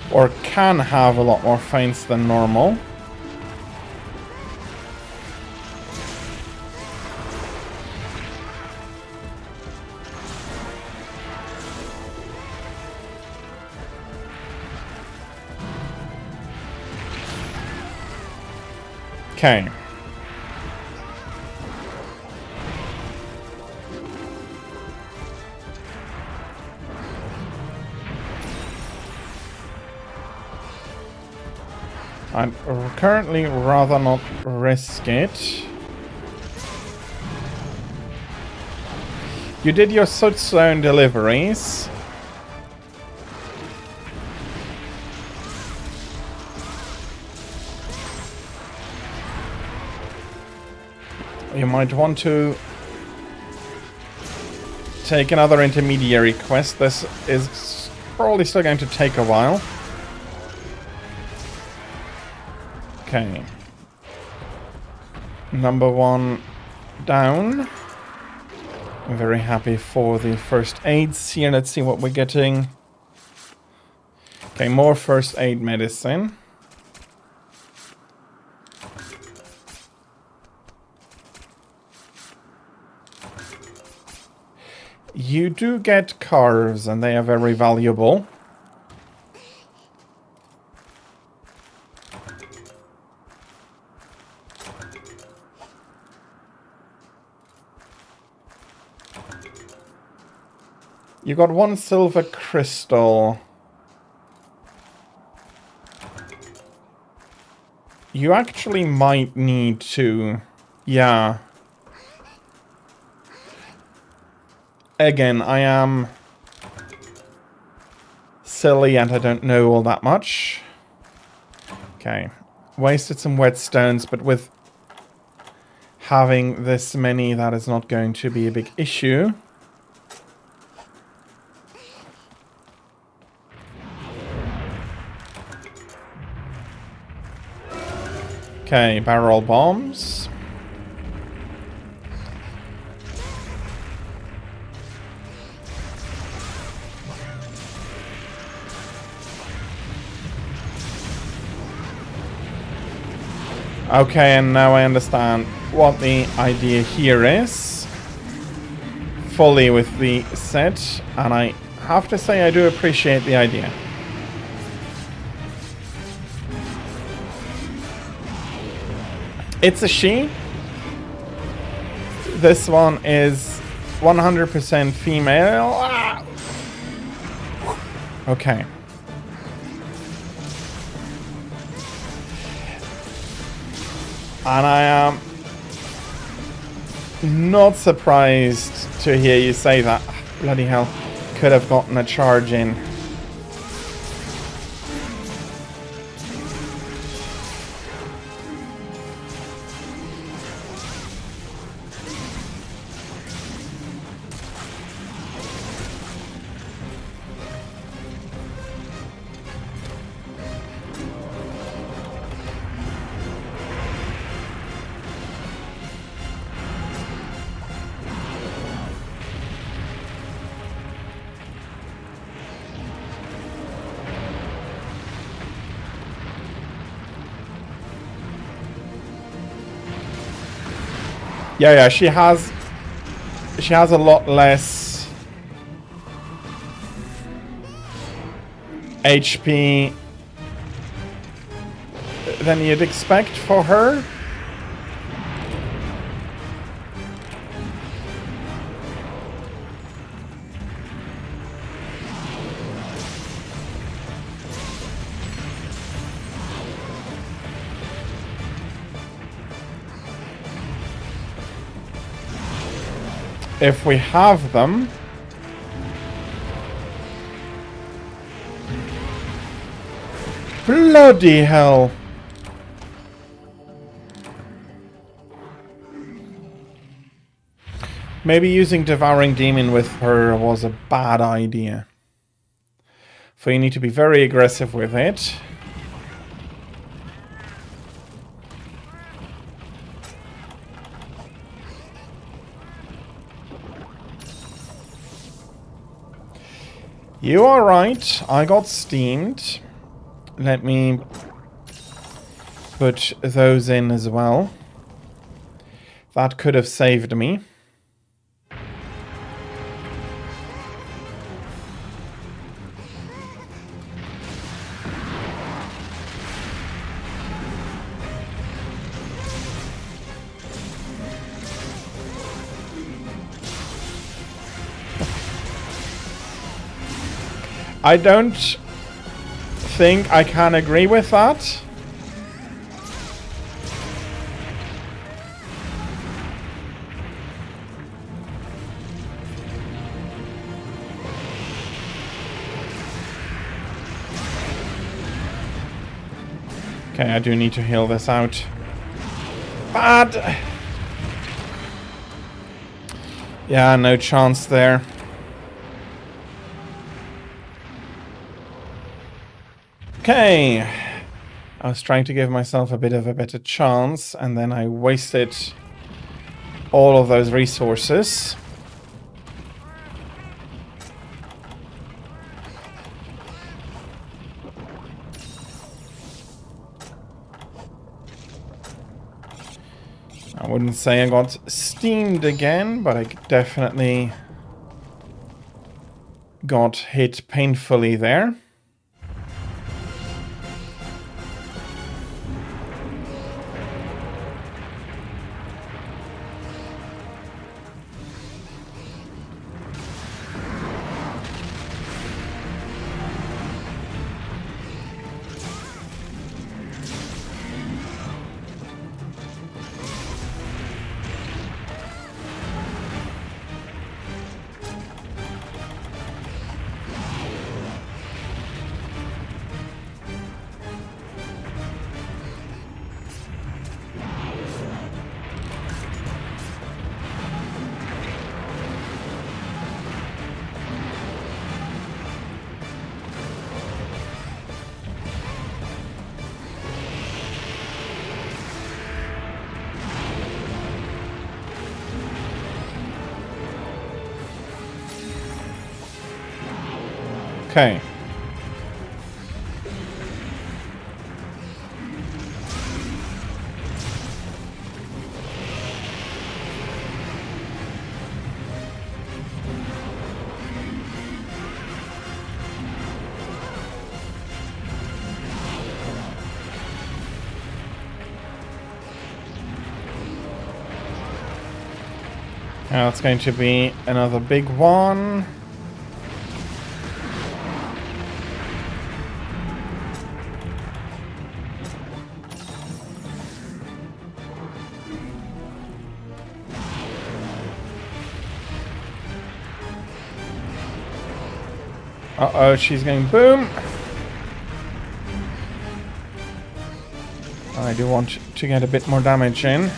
Or can have a lot more feints than normal. Okay. I'd currently rather not risk it. You did your Soothstone deliveries. You might want to take another intermediary quest. This is probably still going to take a while. Okay. Number 1 down. I'm very happy for the first aids here. Let's see what we're getting. Okay, more first aid medicine. You do get carves, and they are very valuable. You got 1 silver crystal. You actually might need to... Yeah. Again, I am silly and I don't know all that much. Okay. Wasted some whetstones, but with having this many, that is not going to be a big issue. Okay, barrel bombs. Okay, and now I understand what the idea here is. Fully with the set, and I have to say I do appreciate the idea. It's a she. This one is 100% female. Ah! Okay. And I am not surprised to hear you say that. Bloody hell. Could have gotten a charge in. Yeah, she has a lot less HP than you'd expect for her. If we have them. Bloody hell. Maybe using Devouring Demon with her was a bad idea. So you need to be very aggressive with it. You are right. I got steamed. Let me put those in as well. That could have saved me. I don't think I can agree with that. Okay, I do need to heal this out. Bad! Yeah, no chance there. Okay, I was trying to give myself a bit of a better chance, and then I wasted all of those resources. I wouldn't say I got steamed again, but I definitely got hit painfully there. Okay. Now it's going to be another big one. Uh-oh, she's going boom. I do want to get a bit more damage in.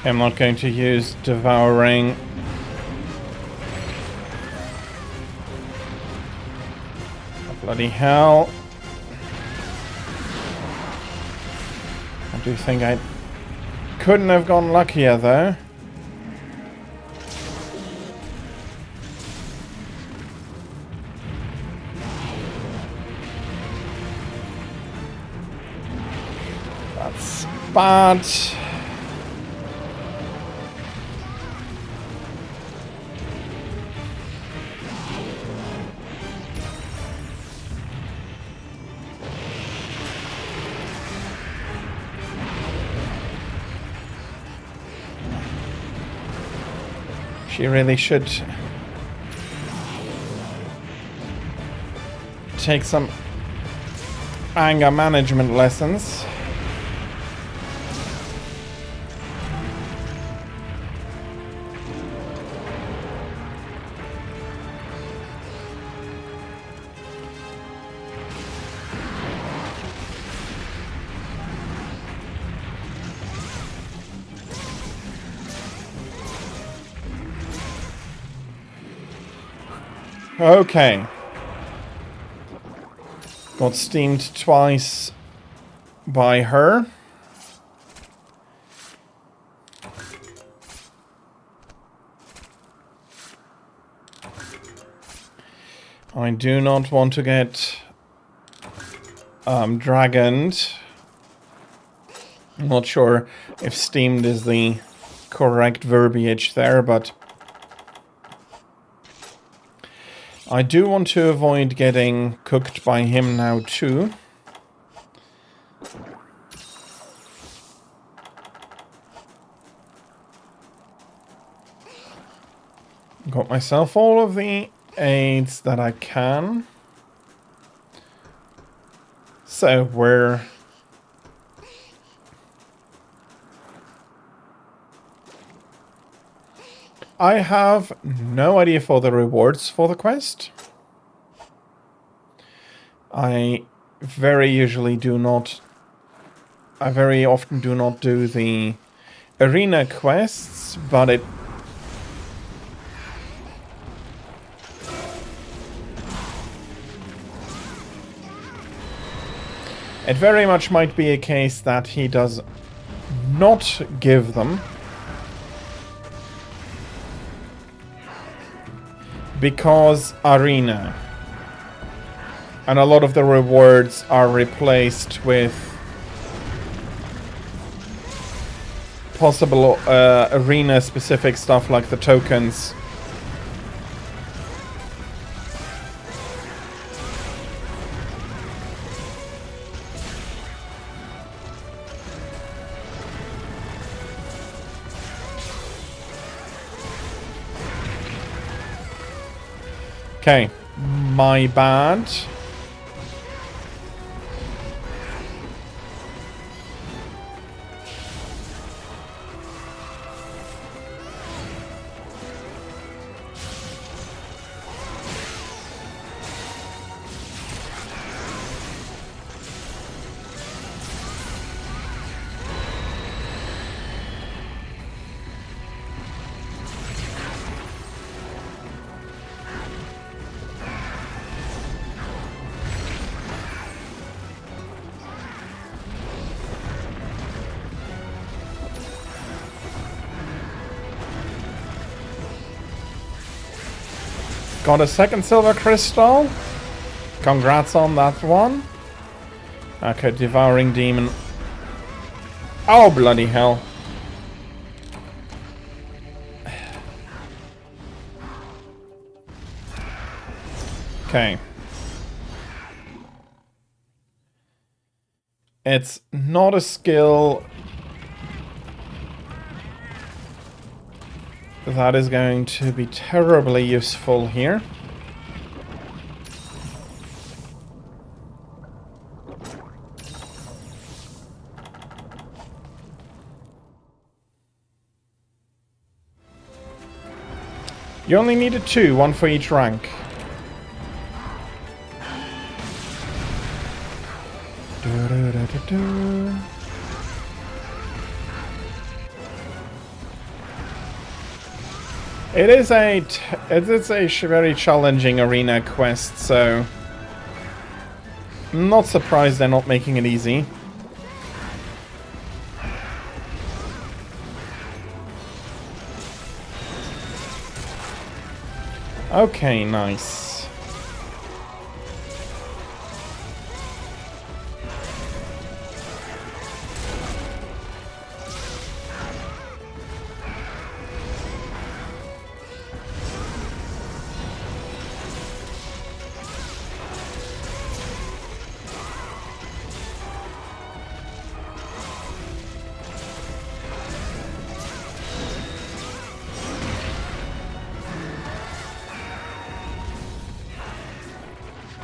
I'm not going to use Devouring. Oh, bloody hell. I do think I couldn't have gone luckier though. That's bad. She really should take some anger management lessons. Okay. Got steamed twice by her. I do not want to get dragoned. I'm not sure if steamed is the correct verbiage there, but I do want to avoid getting cooked by him now too. Got myself all of the aids that I can. So we're... I have no idea for the rewards for the quest. I very often do not do the arena quests, but it very much might be a case that he does not give them. Because arena. And a lot of the rewards are replaced with possible arena specific stuff like the tokens. Okay, my bad. Got a second silver crystal. Congrats on that one. Okay, devouring demon. Oh, bloody hell. Okay. It's not a skill that is going to be terribly useful here. You only needed 2, 1 for each rank. It is a very challenging arena quest, so I'm not surprised they're not making it easy. Okay, nice.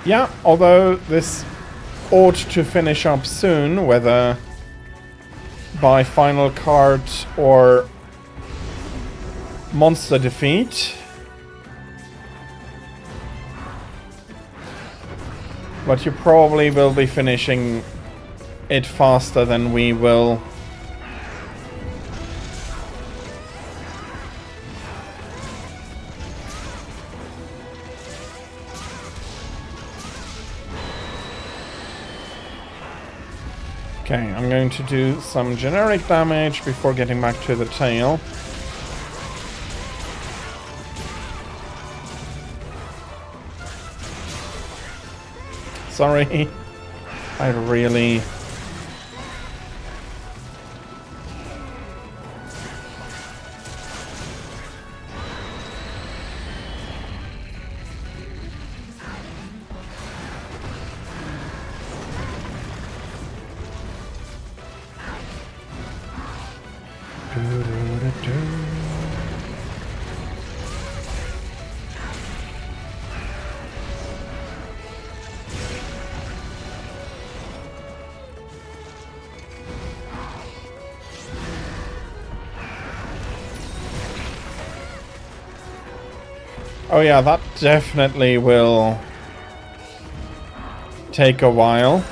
Yeah, although this ought to finish up soon, whether by final card or monster defeat. But you probably will be finishing it faster than we will. Okay, I'm going to do some generic damage before getting back to the tail. Sorry, I really... Oh yeah, that definitely will take a while.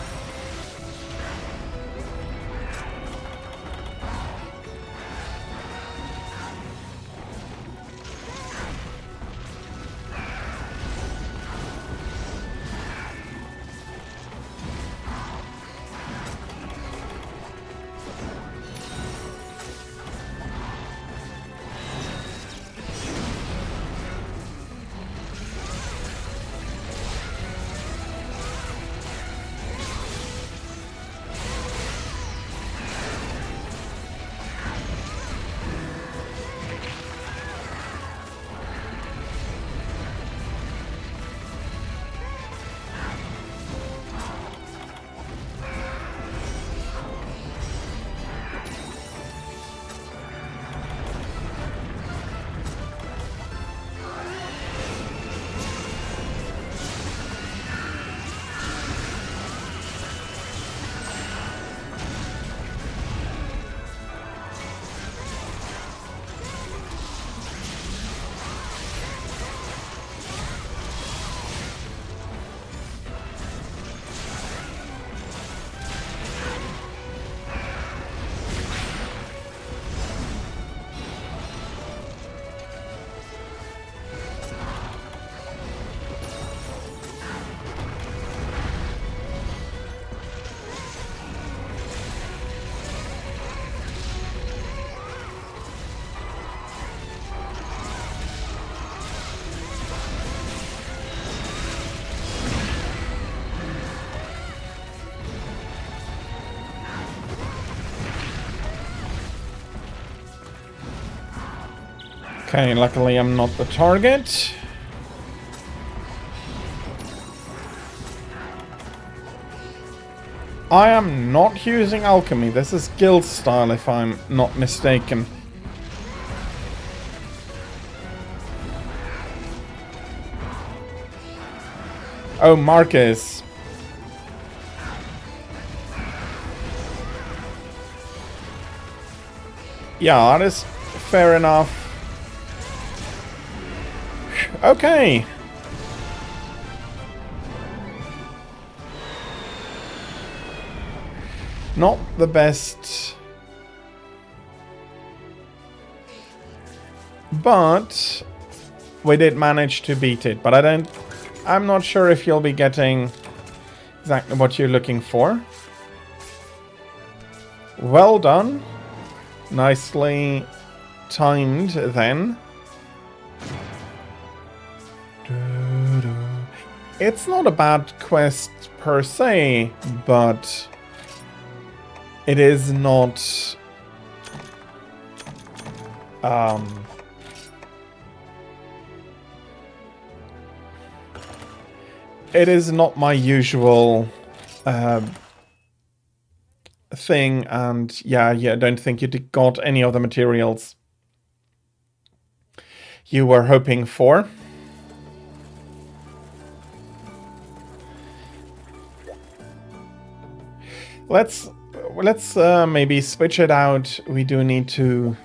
Okay, luckily I'm not the target. I am not using alchemy. This is guild style if I'm not mistaken. Oh, Marcus. Yeah, that is fair enough. Okay. Not the best But we did manage to beat it. But I'm not sure if you'll be getting exactly what you're looking for. Well done. Nicely timed then. It's not a bad quest per se, but it is not it is not my usual thing, and yeah, I don't think you got any of the materials you were hoping for. Let's maybe switch it out. We do need to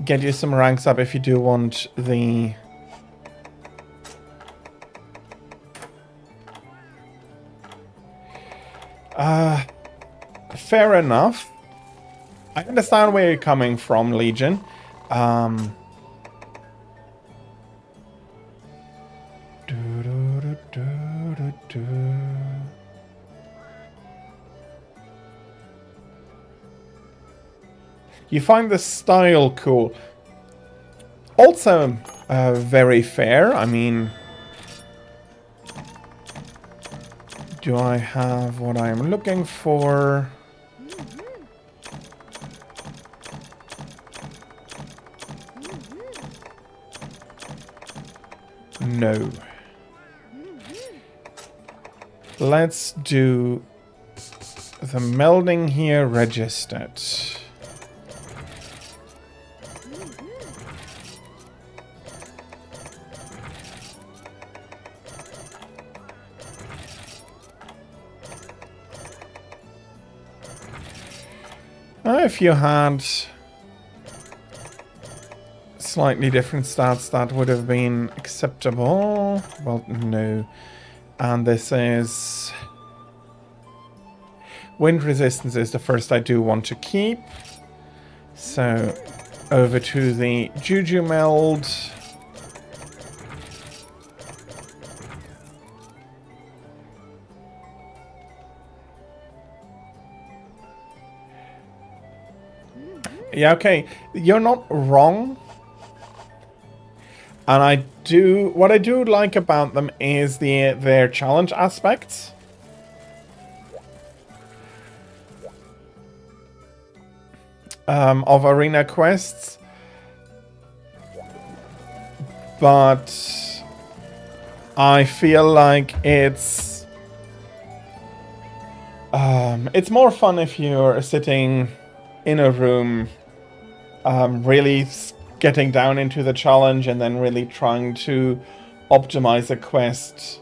get you some ranks up if you do want the fair enough. I understand where you're coming from, Legion. You find the style cool. Also, very fair. I mean, do I have what I'm looking for? No. Let's do the melding here registered. If you had slightly different stats, that would have been acceptable. Well, no. And this is... Wind resistance is the first I do want to keep. So, over to the Juju meld. Yeah, okay. You're not wrong. And what I do like about them is their challenge aspects. Of arena quests. But I feel like it's more fun if you're sitting in a room really getting down into the challenge and then really trying to optimize a quest.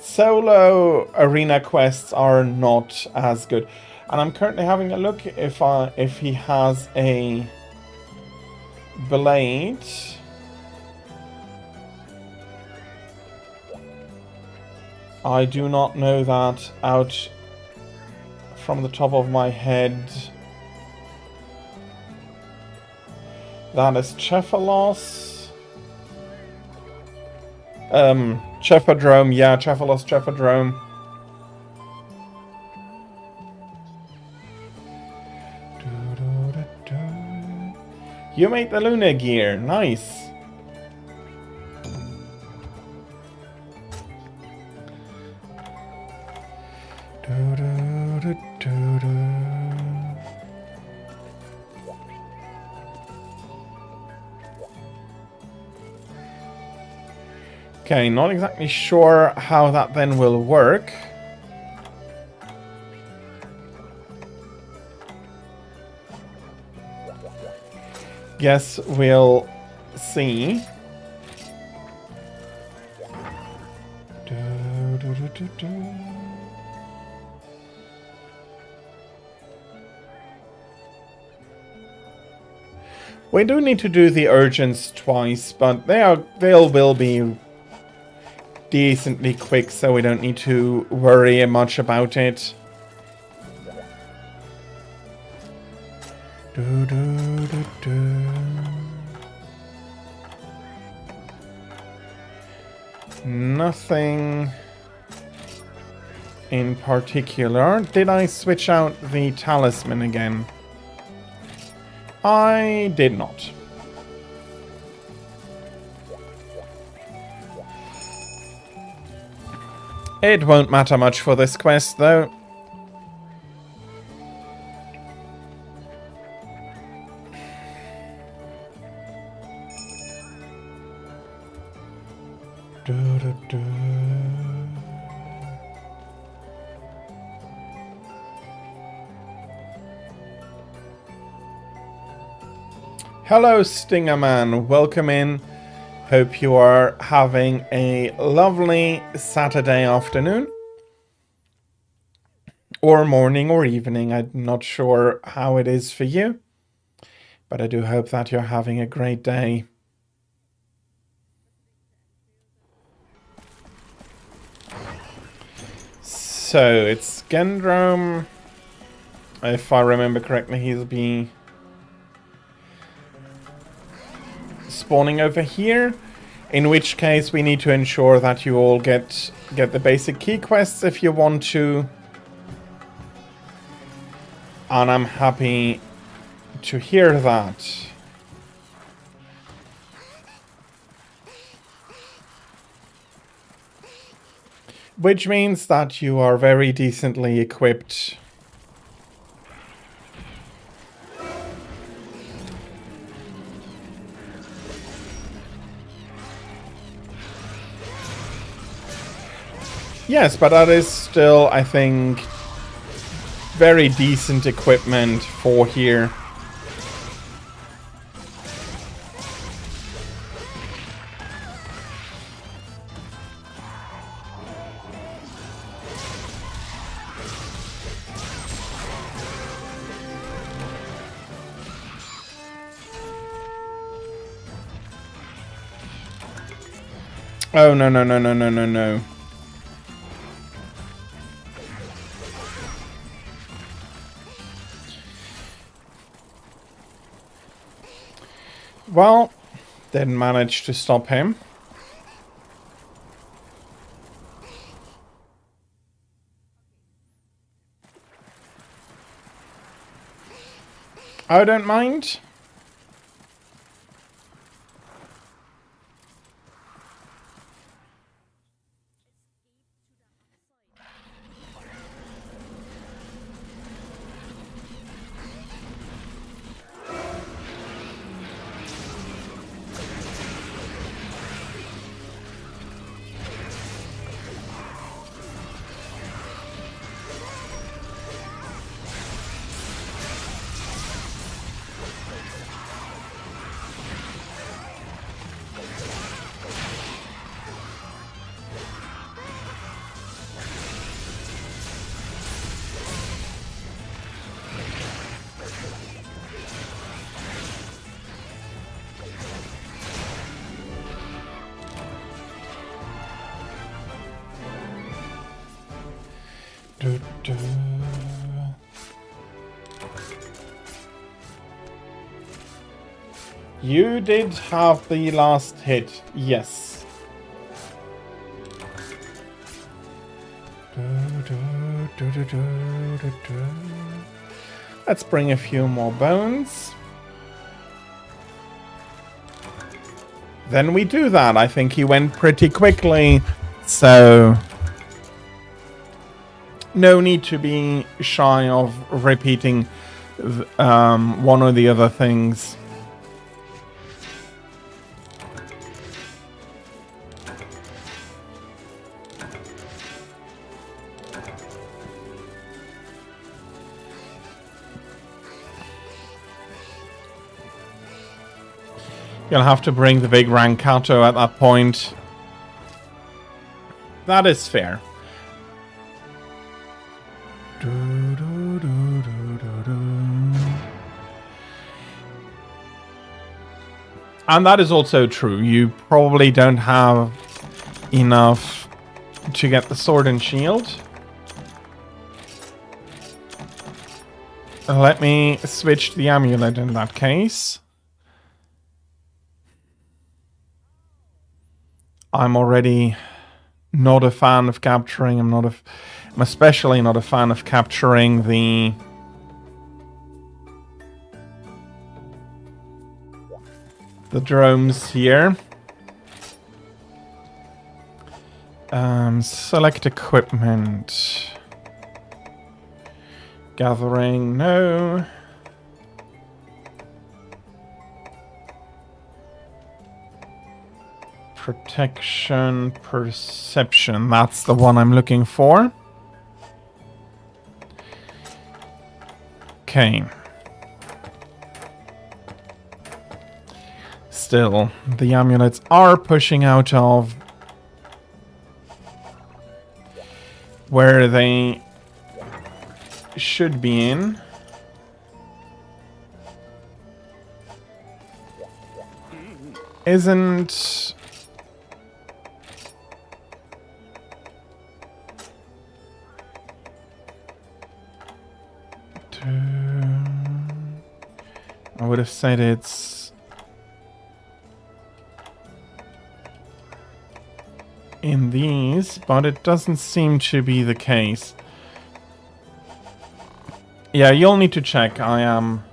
Solo arena quests are not as good. And I'm currently having a look if he has a blade. I do not know that out from the top of my head. That is Cephalos. Cephadrome, yeah, Cephalos, Cephadrome. You made the Luna gear, nice. Okay, not exactly sure how that then will work. Guess we'll see. We do need to do the urgents twice, but they will be decently quick, so we don't need to worry much about it. Nothing in particular. Did I switch out the talisman again? I did not. It won't matter much for this quest, though. Hello, Stingerman. Welcome in. Hope you are having a lovely Saturday afternoon. Or morning or evening. I'm not sure how it is for you. But I do hope that you're having a great day. So, it's Gendrome. If I remember correctly, he'll be spawning over here, in which case we need to ensure that you all get the basic key quests if you want to, and I'm happy to hear that. Which means that you are very decently equipped. Yes, but that is still, I think, very decent equipment for here. Oh, no, no, no, no, no, no, no. Well, didn't manage to stop him. I don't mind. You did have the last hit, yes. Let's bring a few more bones. Then we do that. I think he went pretty quickly, so no need to be shy of repeating one or the other things. You'll have to bring the big Rankato at that point. That is fair. And that is also true. You probably don't have enough to get the sword and shield. Let me switch the amulet in that case. I'm already not a fan of capturing. I'm especially not a fan of capturing the drones here. Select equipment. Gathering, no. Protection, perception. That's the one I'm looking for. Okay. Still, the amulets are pushing out of where they should be in. Isn't... I would have said it's in these, but it doesn't seem to be the case. Yeah, you'll need to check. I am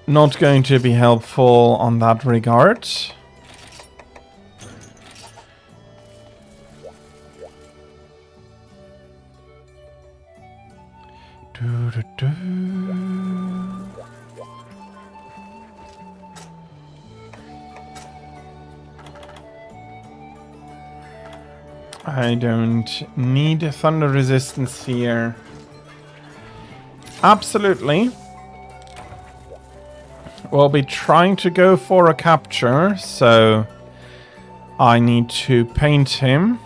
not going to be helpful on that regard. I don't need thunder resistance here. Absolutely. We'll be trying to go for a capture, so I need to paint him.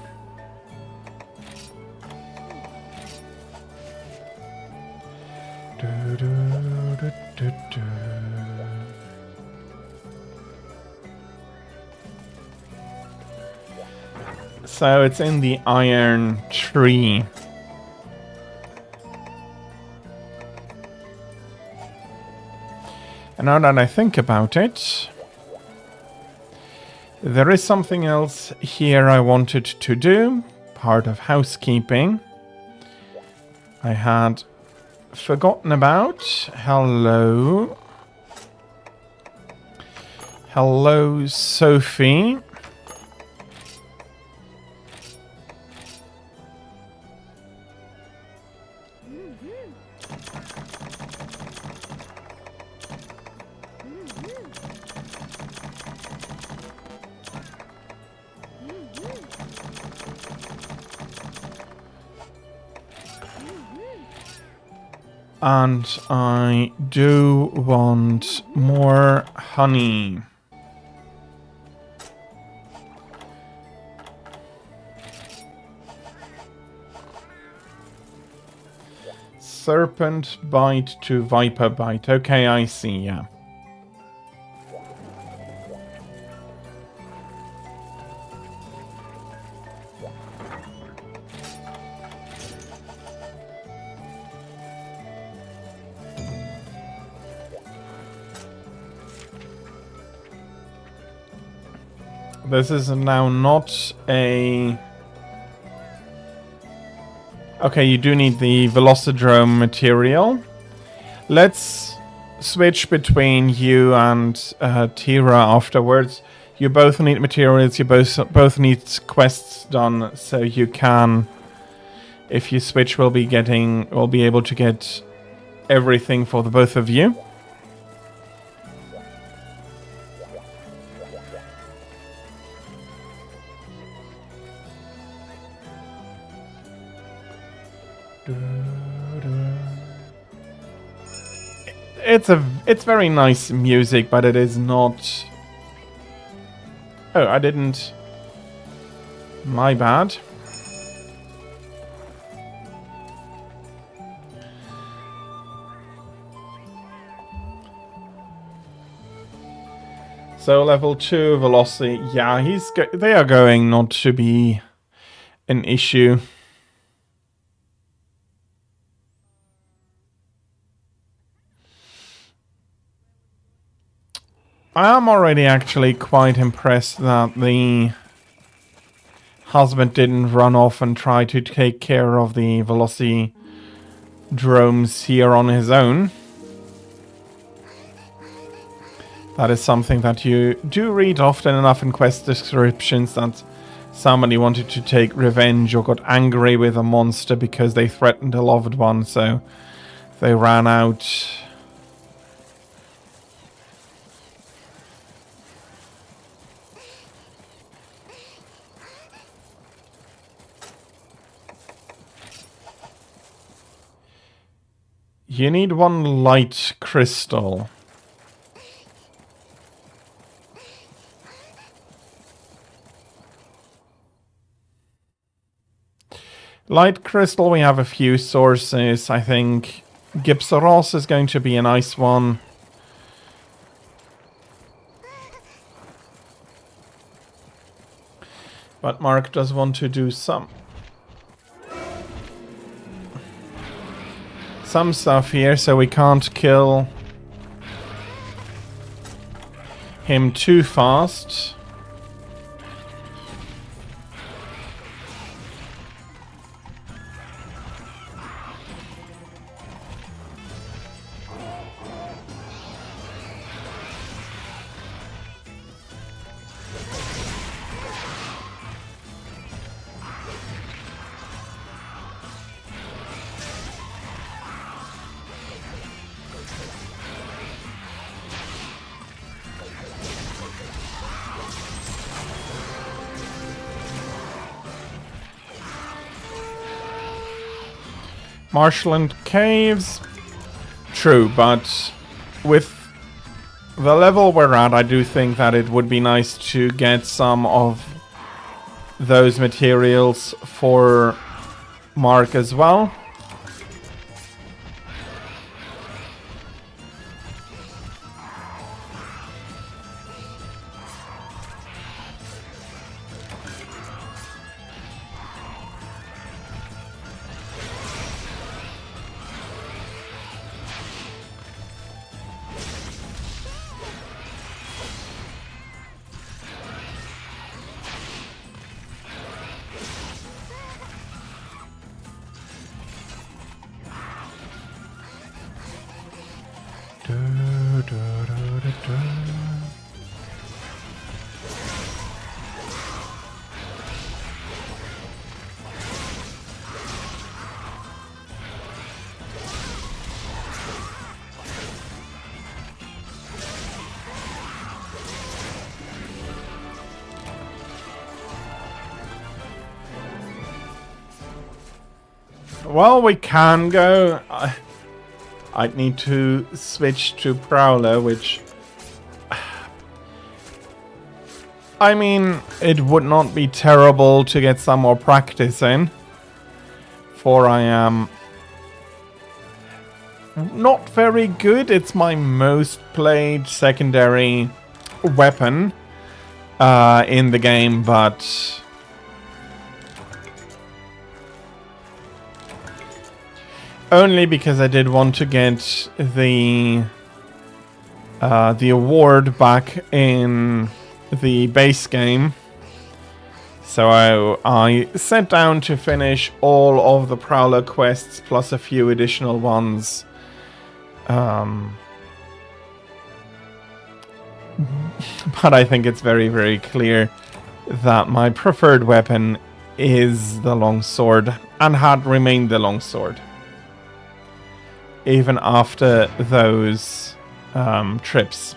So it's in the iron tree. And now that I think about it, there is something else here I wanted to do, part of housekeeping. I had forgotten about. Hello. Hello, Sophie. And I do want more honey. Serpent bite to viper bite. Okay, I see, yeah. This is now not a... Okay, you do need the Velocidrome material. Let's switch between you and Tira afterwards. You both need materials, you both need quests done, so you can... If you switch, we'll be able to get everything for the both of you. It's very nice music, but it is not... Oh, I didn't... My bad. So level 2 velocity, yeah, they are going not to be an issue. I am already actually quite impressed that the husband didn't run off and try to take care of the velocity drones here on his own. That is something that you do read often enough in quest descriptions, that somebody wanted to take revenge or got angry with a monster because they threatened a loved one, so they ran out. You need one light crystal. Light crystal, we have a few sources. I think Gypsaros is going to be a nice one. But Mark does want to do some stuff here, so we can't kill him too fast. Marshland Caves. True, but with the level we're at, I do think that it would be nice to get some of those materials for Mark as well. Well, we can go. I'd need to switch to Prowler, which... I mean, it would not be terrible to get some more practice in. For I am not very good. It's my most played secondary weapon in the game, but... only because I did want to get the award back in the base game. So I sat down to finish all of the Prowler quests plus a few additional ones. But I think it's very, very clear that my preferred weapon is the longsword, and had remained the longsword even after those trips.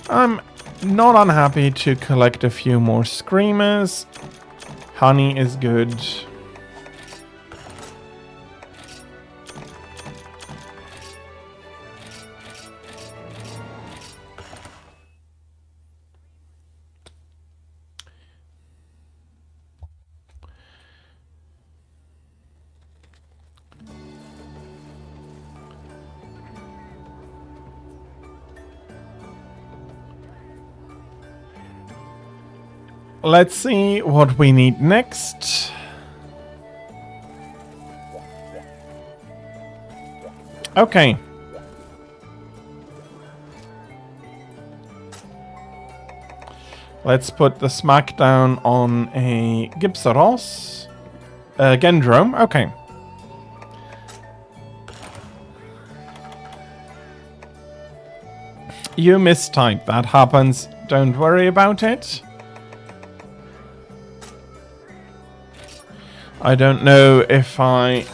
I'm not unhappy to collect a few more screamers. Honey is good. Let's see what we need next. Okay. Let's put the smackdown on a Gypsaros. Gendrome, okay. You mistyped, that happens. Don't worry about it. I don't know if I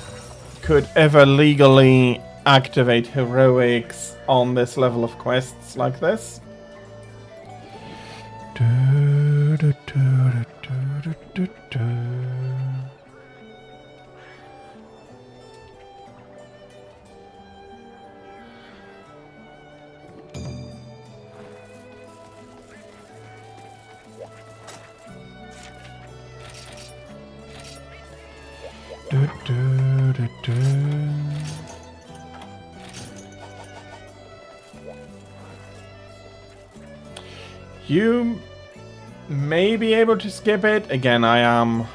could ever legally activate heroics on this level of quests like this. You may be able to skip it. Again, I am...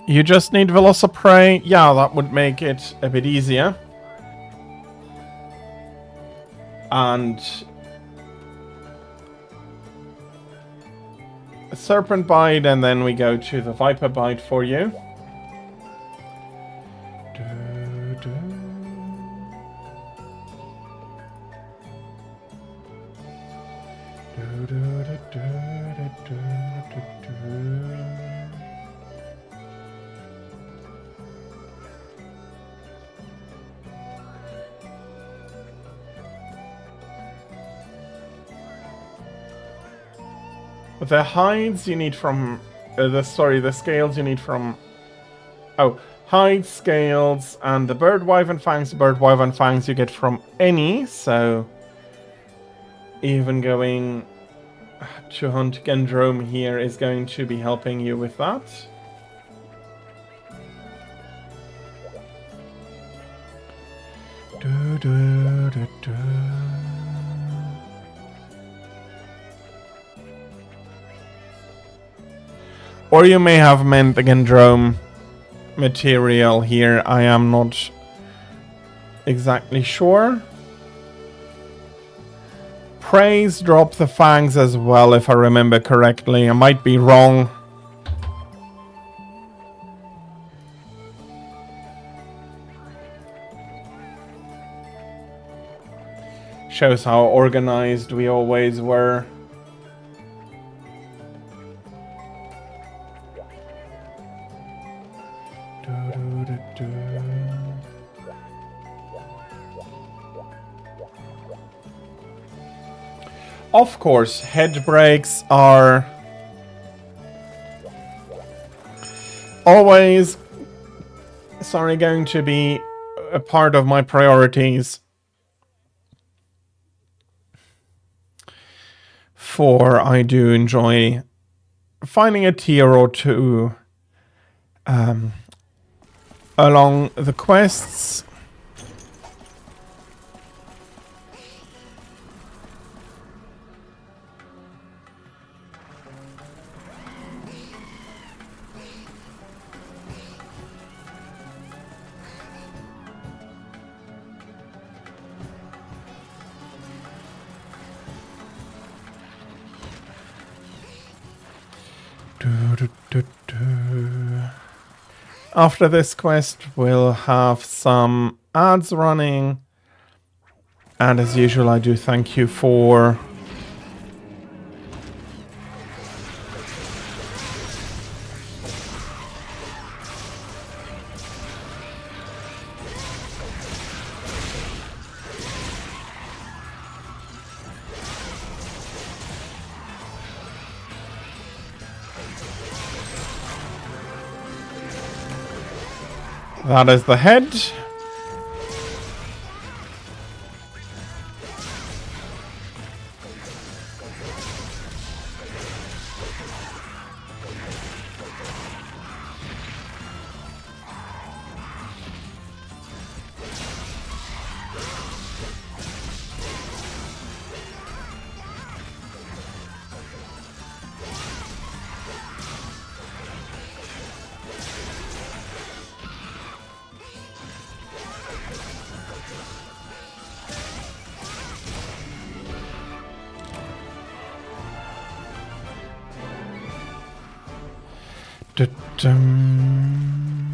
You just need Velociprey. Yeah, that would make it a bit easier. And... a Serpent Bite, and then we go to the Viper Bite for you. The hides you need from... the scales you need from... Oh, hides, scales, and the bird wyvern fangs. The bird wyvern fangs you get from any, so... even going to hunt Gendrome here is going to be helping you with that. Or you may have meant the Gendrome material here. I am not exactly sure. Praise drop the fangs as well, if I remember correctly. I might be wrong. Shows how organized we always were. Of course, head breaks are always, going to be a part of my priorities. For I do enjoy finding a tier or two along the quests. After this quest, we'll have some ads running. And as usual, I do thank you for that is the head. Du-dum.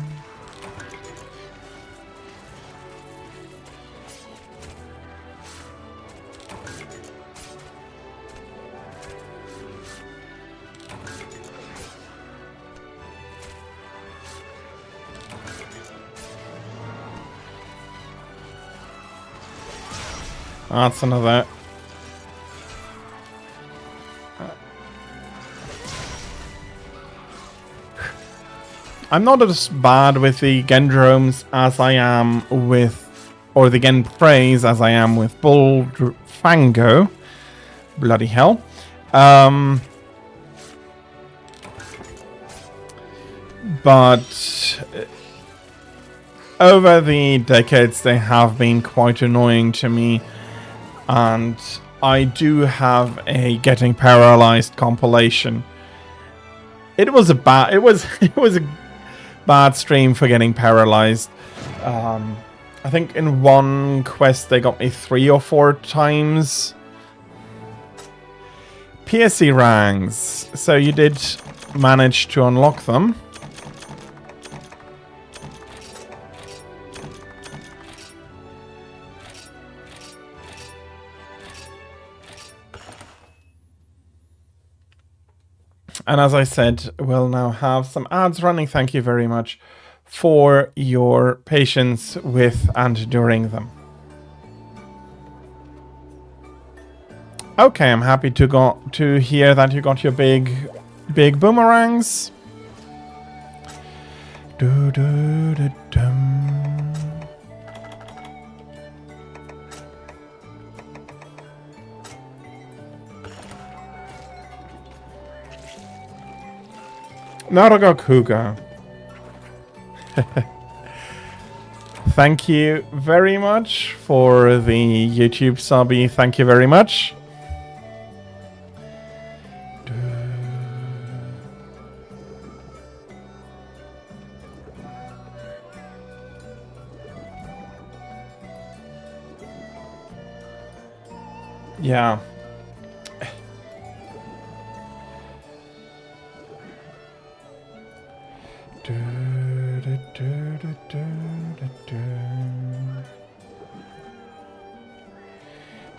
That's another. I'm not as bad with the Gendromes as I am with, or the Genpreys as I am with Bullfango. Bloody hell. But over the decades, they have been quite annoying to me. And I do have a Getting Paralyzed compilation. It was a bad stream for getting paralyzed. I think in one quest they got me 3 or 4 times. PSC ranks. So you did manage to unlock them. And as I said, we'll now have some ads running. Thank you very much for your patience with and during them. Okay, I'm happy to hear that you got your big boomerangs. Naragokuga. Thank you very much for the YouTube subby. Thank you very much. Yeah.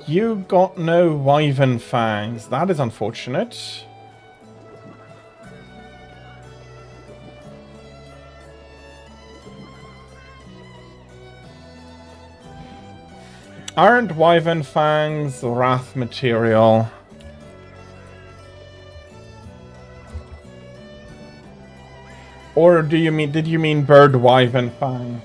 You got no Wyvern fangs. That is unfortunate. Aren't Wyvern fangs wrath material? Or did you mean bird Wyvern fang?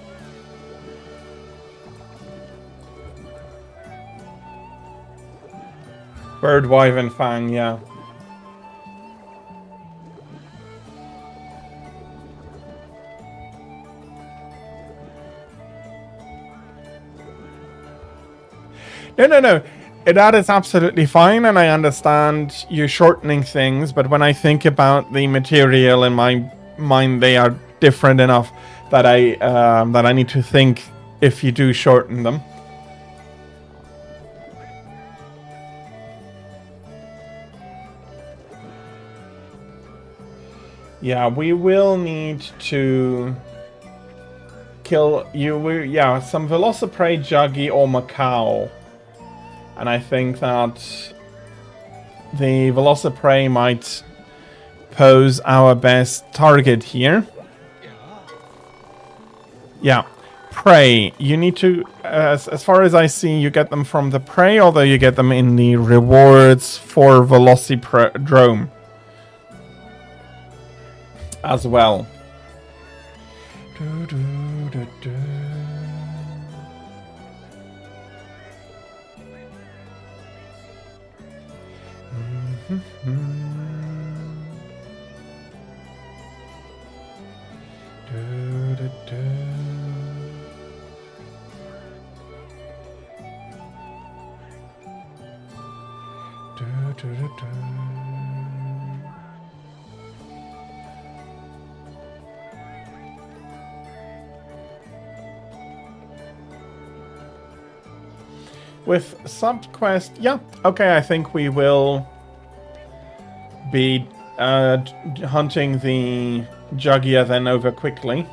Bird Wyvern fang, yeah. No. That is absolutely fine, and I understand you shortening things, but when I think about the material in my mind, they are different enough that I need to think if you do shorten them. Yeah, we will need to kill you. Yeah, some Velociprey, Juggy, or Macau. And I think that the Velociprey might pose our best target here. Yeah, Prey. You need to, as far as I see, you get them from the Prey, although you get them in the rewards for Velocipredrome as well. With subquest, yeah, okay, I think we will be hunting the Jugia then over quickly.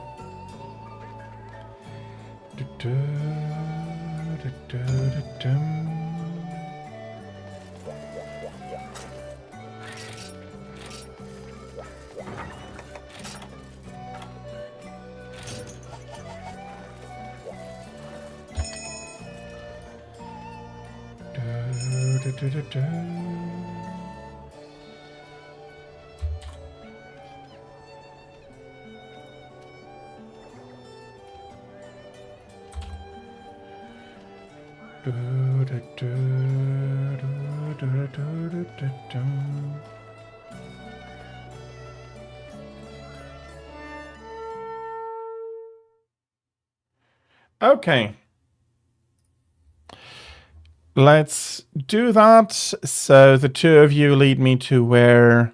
Okay. Let's do that. So the two of you lead me to where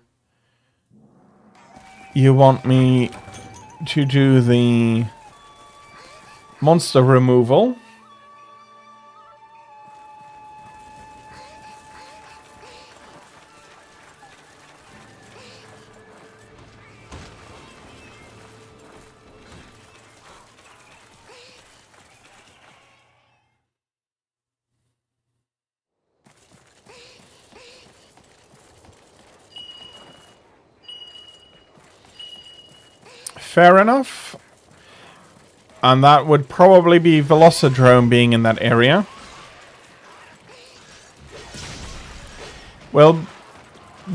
you want me to do the monster removal. Fair enough. And that would probably be Velocidrome being in that area. We'll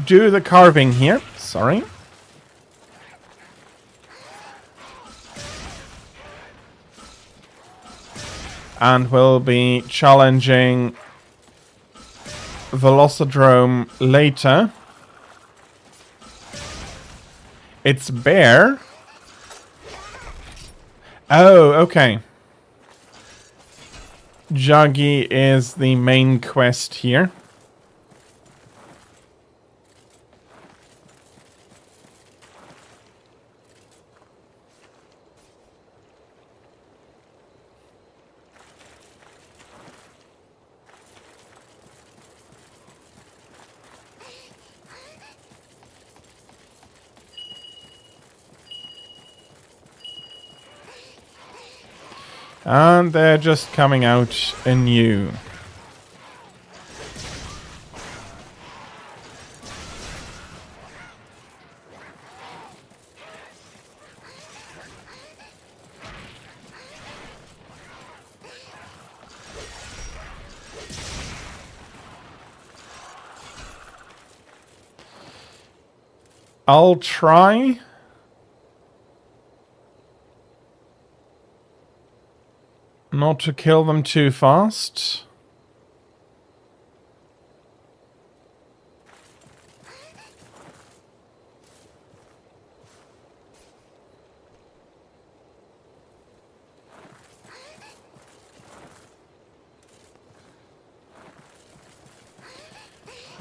do the carving here. Sorry. And we'll be challenging Velocidrome later. It's Bear. Oh, okay. Juggy is the main quest here. And they're just coming out anew. I'll try. Not to kill them too fast.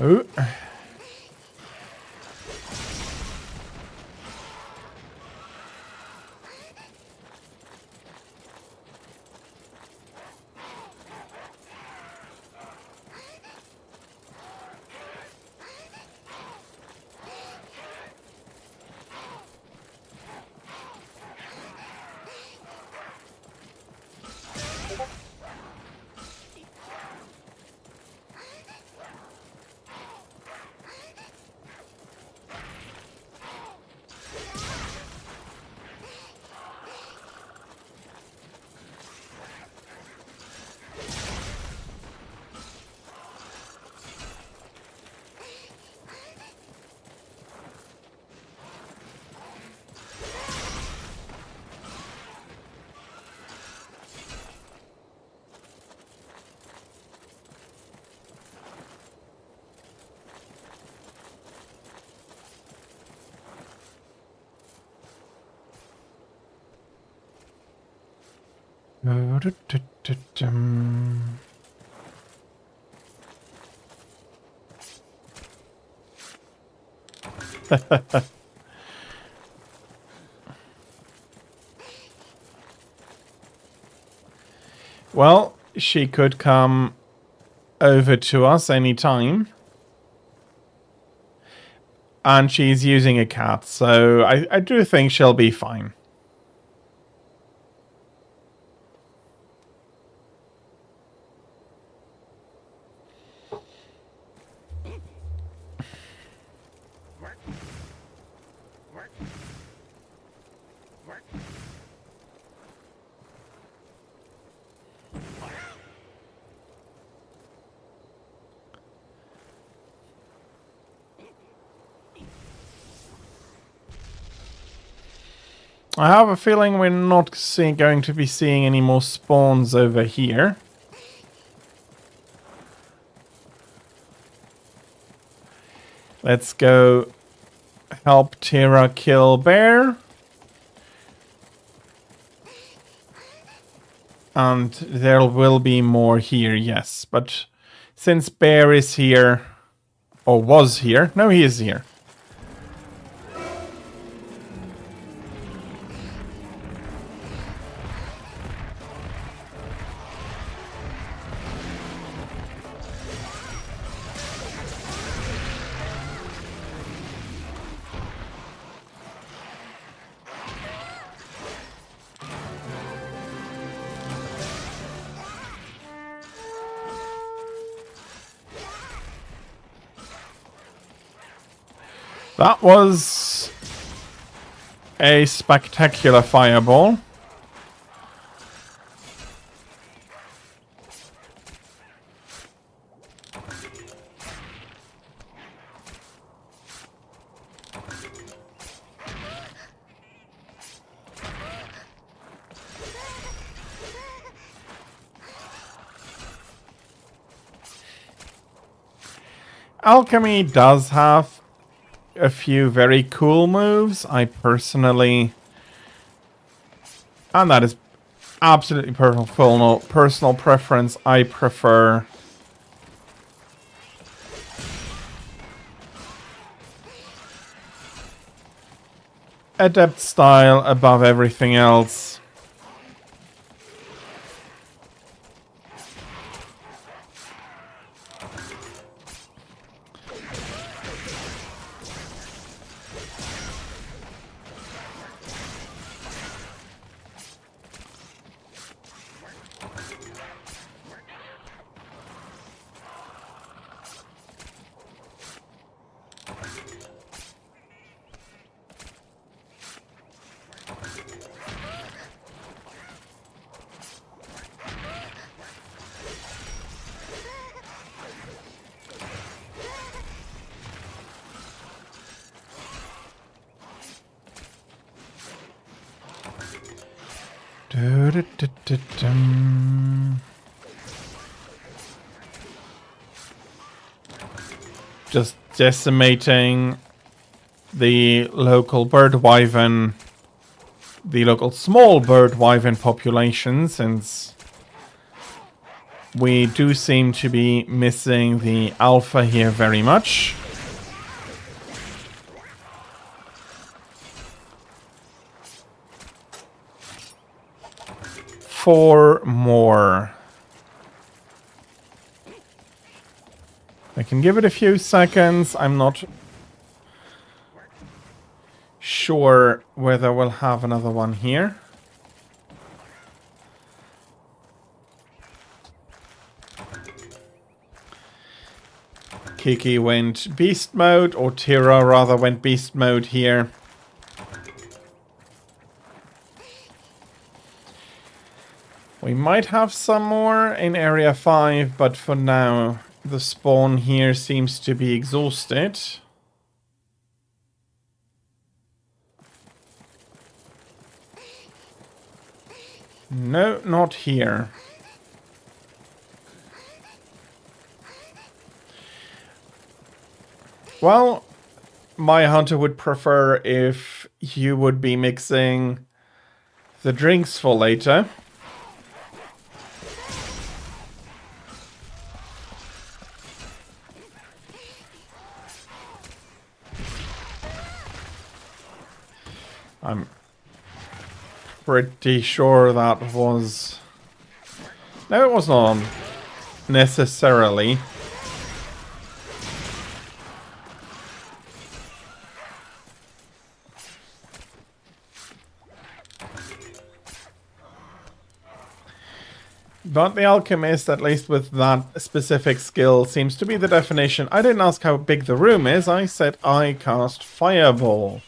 Ooh. Well, she could come over to us anytime. And she's using a cat, so I do think she'll be fine. I have a feeling we're not going to be seeing any more spawns over here. Let's go help Tira kill bear. And there will be more here, yes. But since bear is here, or was here, no, he is here. That was a spectacular fireball. Alchemy does have a few very cool moves. I personally, and that is absolutely personal preference, I prefer Adept style above everything else. Just decimating the local bird wyvern, the local small bird wyvern population, since we do seem to be missing the alpha here very much. Four more. I can give it a few seconds. I'm not sure whether we'll have another one here. Kiki went beast mode, or Tira rather went beast mode here. We might have some more in Area 5, but for now, the spawn here seems to be exhausted. No, not here. Well, my hunter would prefer if you would be mixing the drinks for later. I'm pretty sure that was... No, it was not necessarily. But the alchemist, at least with that specific skill, seems to be the definition. I didn't ask how big the room is. I said I cast Fireball.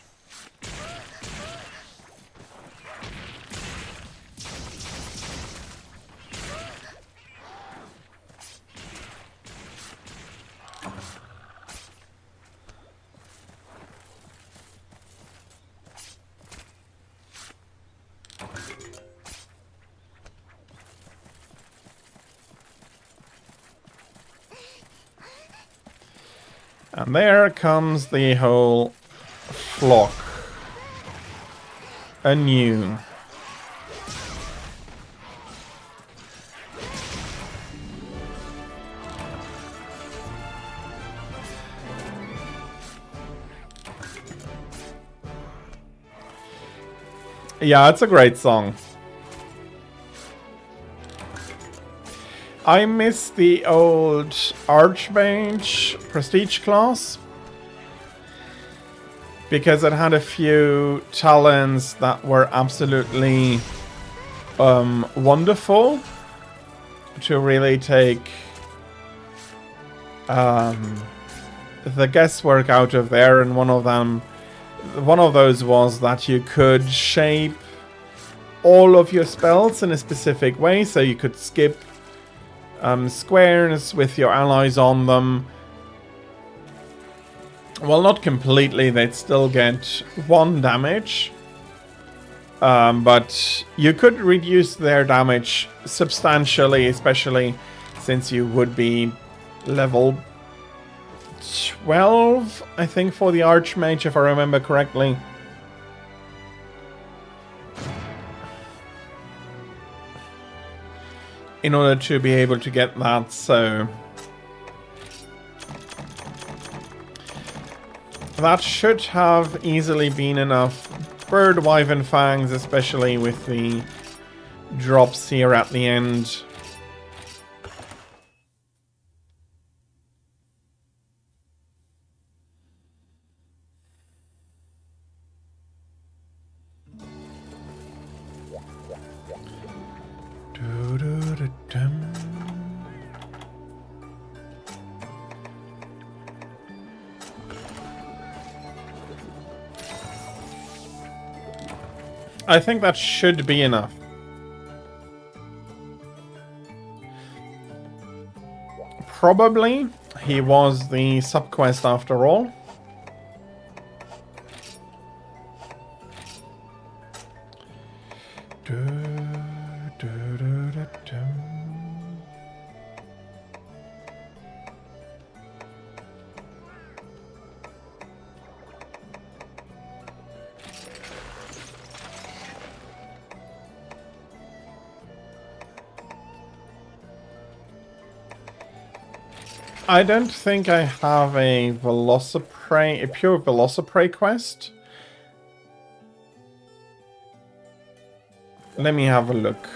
And there comes the whole flock anew. Yeah, it's a great song. I miss the old Archmage Prestige class because it had a few talents that were absolutely wonderful to really take the guesswork out of there, and one of those was that you could shape all of your spells in a specific way, so you could skip squares with your allies on them. Well, not completely, they'd still get 1 damage. But you could reduce their damage substantially, especially since you would be level 12, I think, for the Archmage, if I remember correctly. In order to be able to get that, so that should have easily been enough. Bird Wyvern Fangs, especially with the drops here at the end. I think that should be enough. Probably he was the subquest after all. I don't think I have a Velociprey, a pure Velociprey quest. Let me have a look.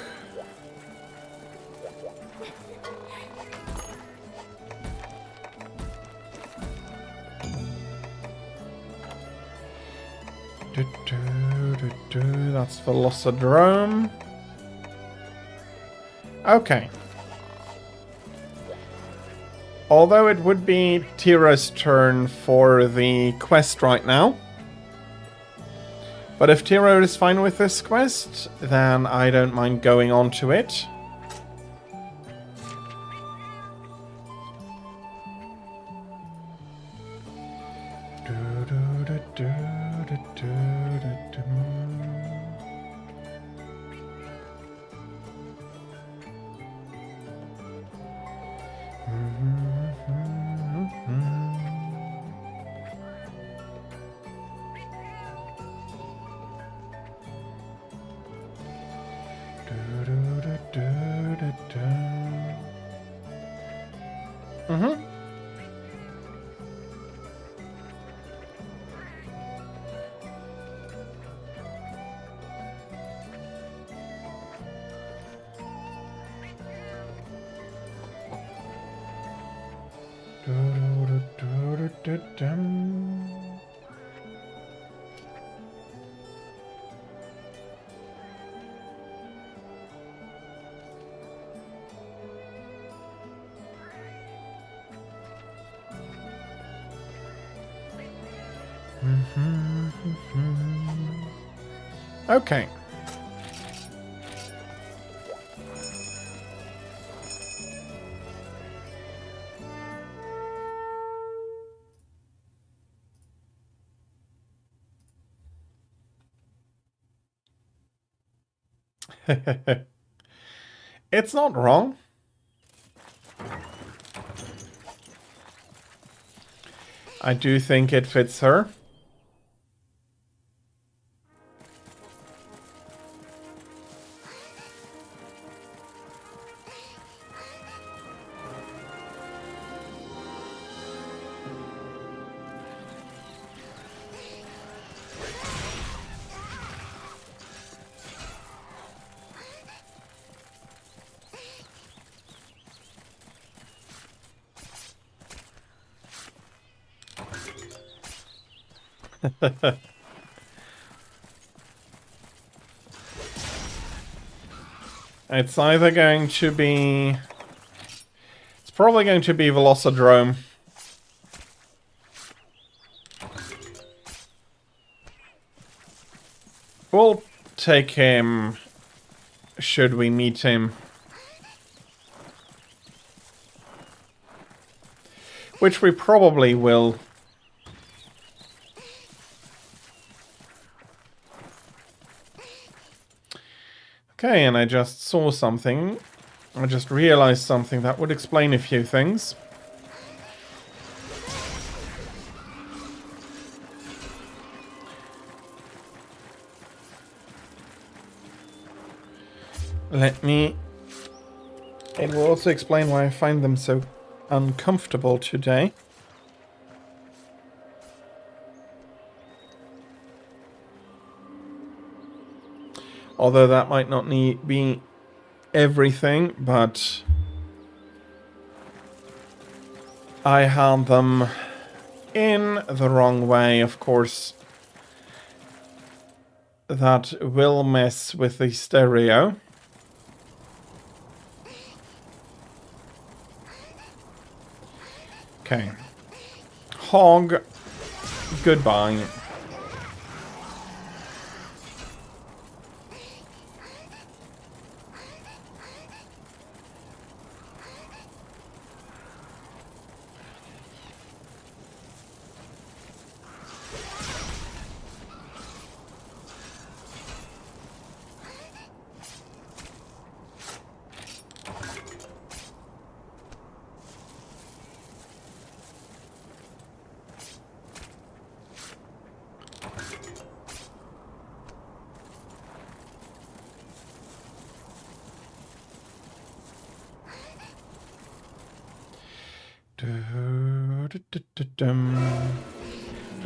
That's Velocidrome. Okay. Although it would be Tira's turn for the quest right now. But if Tira is fine with this quest, then I don't mind going on to it. Okay. It's not wrong. I do think it fits her. It's either going to be... It's probably going to be Velocidrome. We'll take him, should we meet him. Which we probably will. Okay, and I just saw something. I just realized something that would explain a few things. Let me... It will also explain why I find them so uncomfortable today. Although that might not be everything, but I had them in the wrong way, of course. That will mess with the stereo. Okay. Hog, goodbye.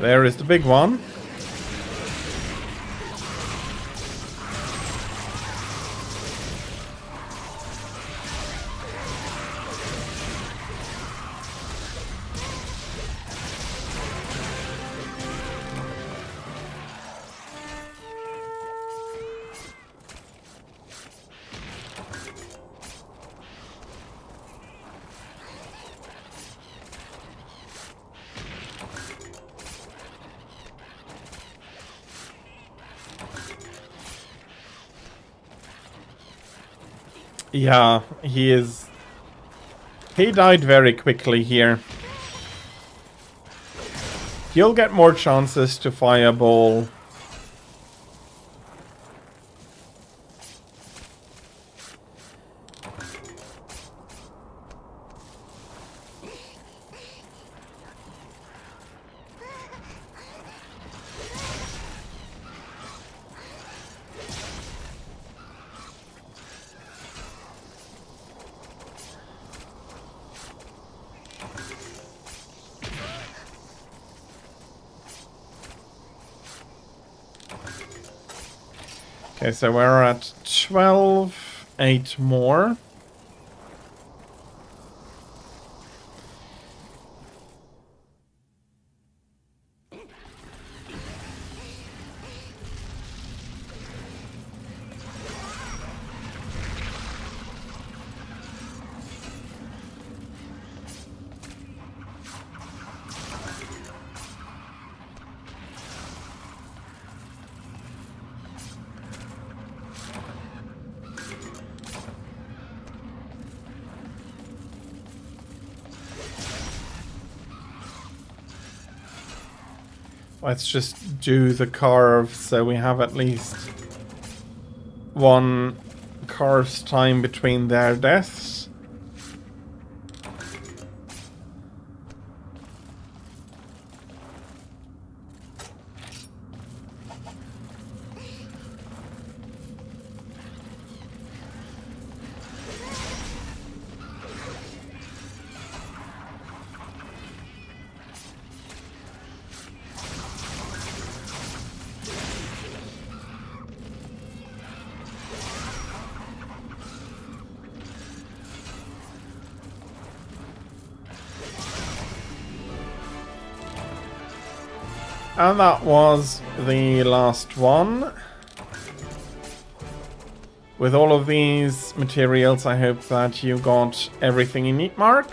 There is the big one. Yeah, he is... He died very quickly here. You'll get more chances to fireball. Okay, so we're at 12, 8 more. Let's just do the carve so we have at least one carve's time between their deaths. And that was the last one. With all of these materials, I hope that you got everything you need, Mark.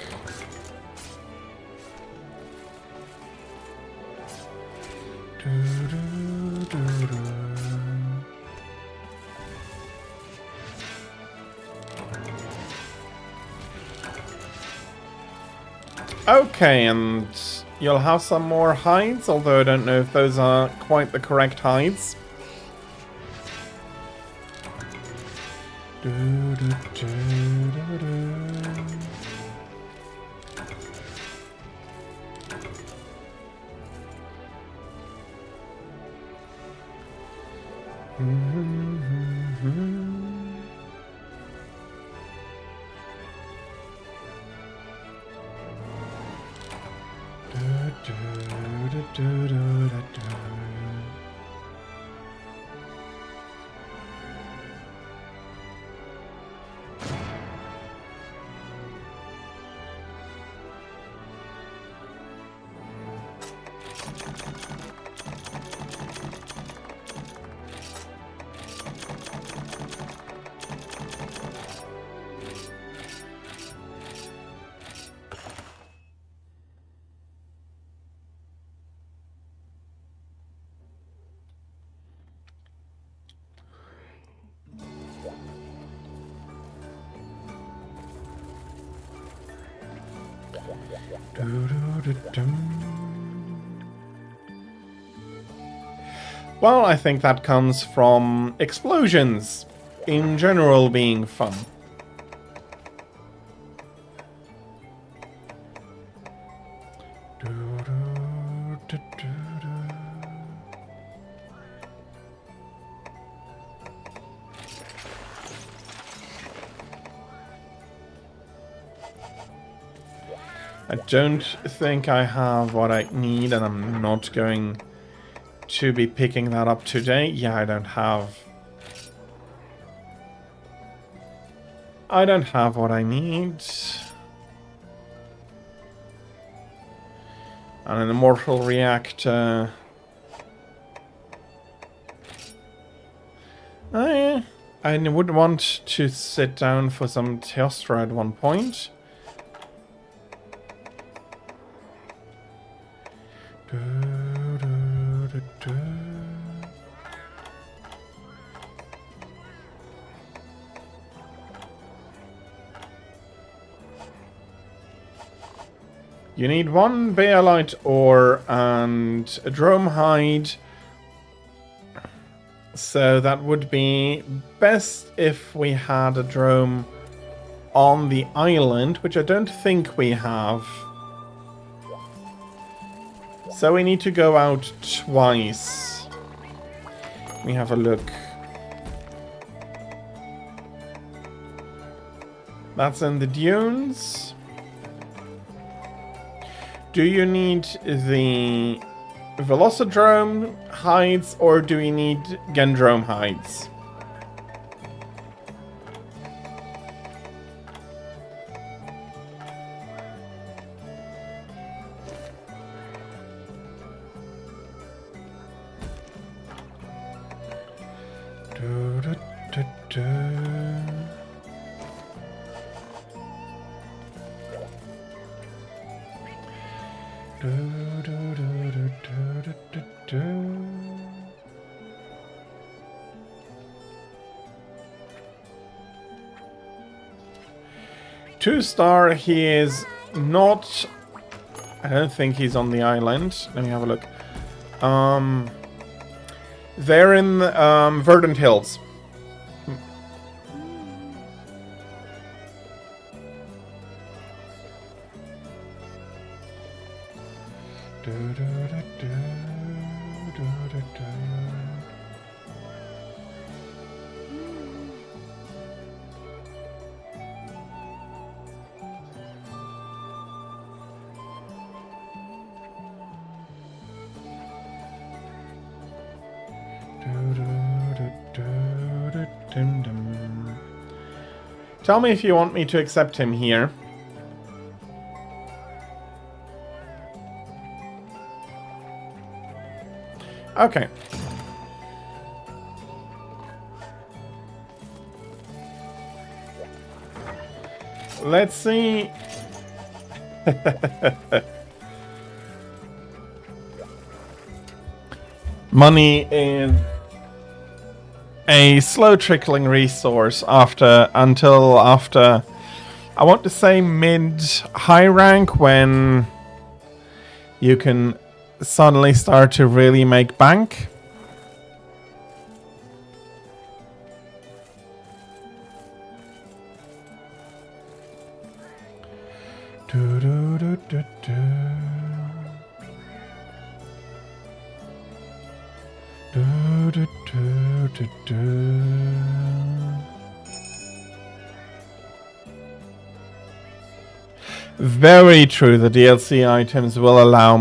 Okay, and you'll have some more hides, although I don't know if those are quite the correct hides. Well, I think that comes from explosions in general being fun. I don't think I have what I need, and I'm not going to be picking that up today. Yeah, I don't have what I need. And an immortal reactor. I would want to sit down for some Teostra at one point. You need one Beolite ore and a Drome hide. So that would be best if we had a Drome on the island, which I don't think we have. So we need to go out twice. Let me have a look. That's in the dunes. Do you need the Velocidrome hides or do we need Gendrome hides? Two-star, he is not... I don't think he's on the island. Let me have a look. They're in Verdant Hills. Tell me if you want me to accept him here. Okay. Let's see. Money is a slow trickling resource until after, I want to say, mid high rank, when you can suddenly start to really make bank. Very true. The DLC items will allow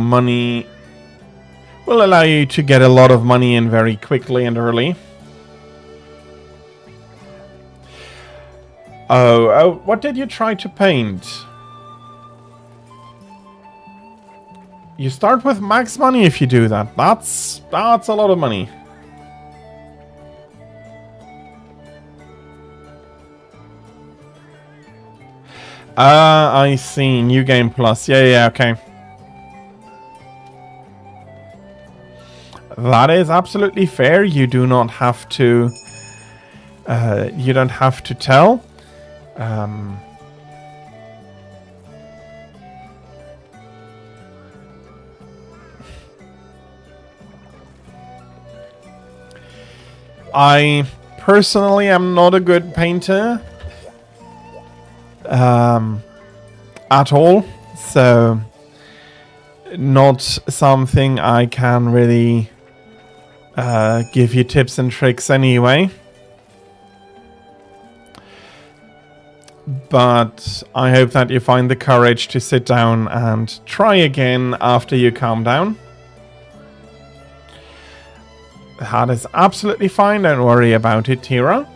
you to get a lot of money in very quickly and early. Oh, what did you try to paint? You start with max money if you do that. That's a lot of money. I see. New Game Plus. Yeah, okay. That is absolutely fair. You do not have to... you don't have to tell. I personally am not a good painter. At all. So... not something I can really give you tips and tricks anyway. But I hope that you find the courage to sit down and try again after you calm down. That is absolutely fine, don't worry about it, Tira.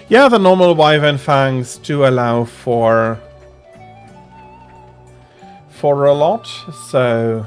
Yeah, the normal Wyvern Fangs do allow for a lot, so...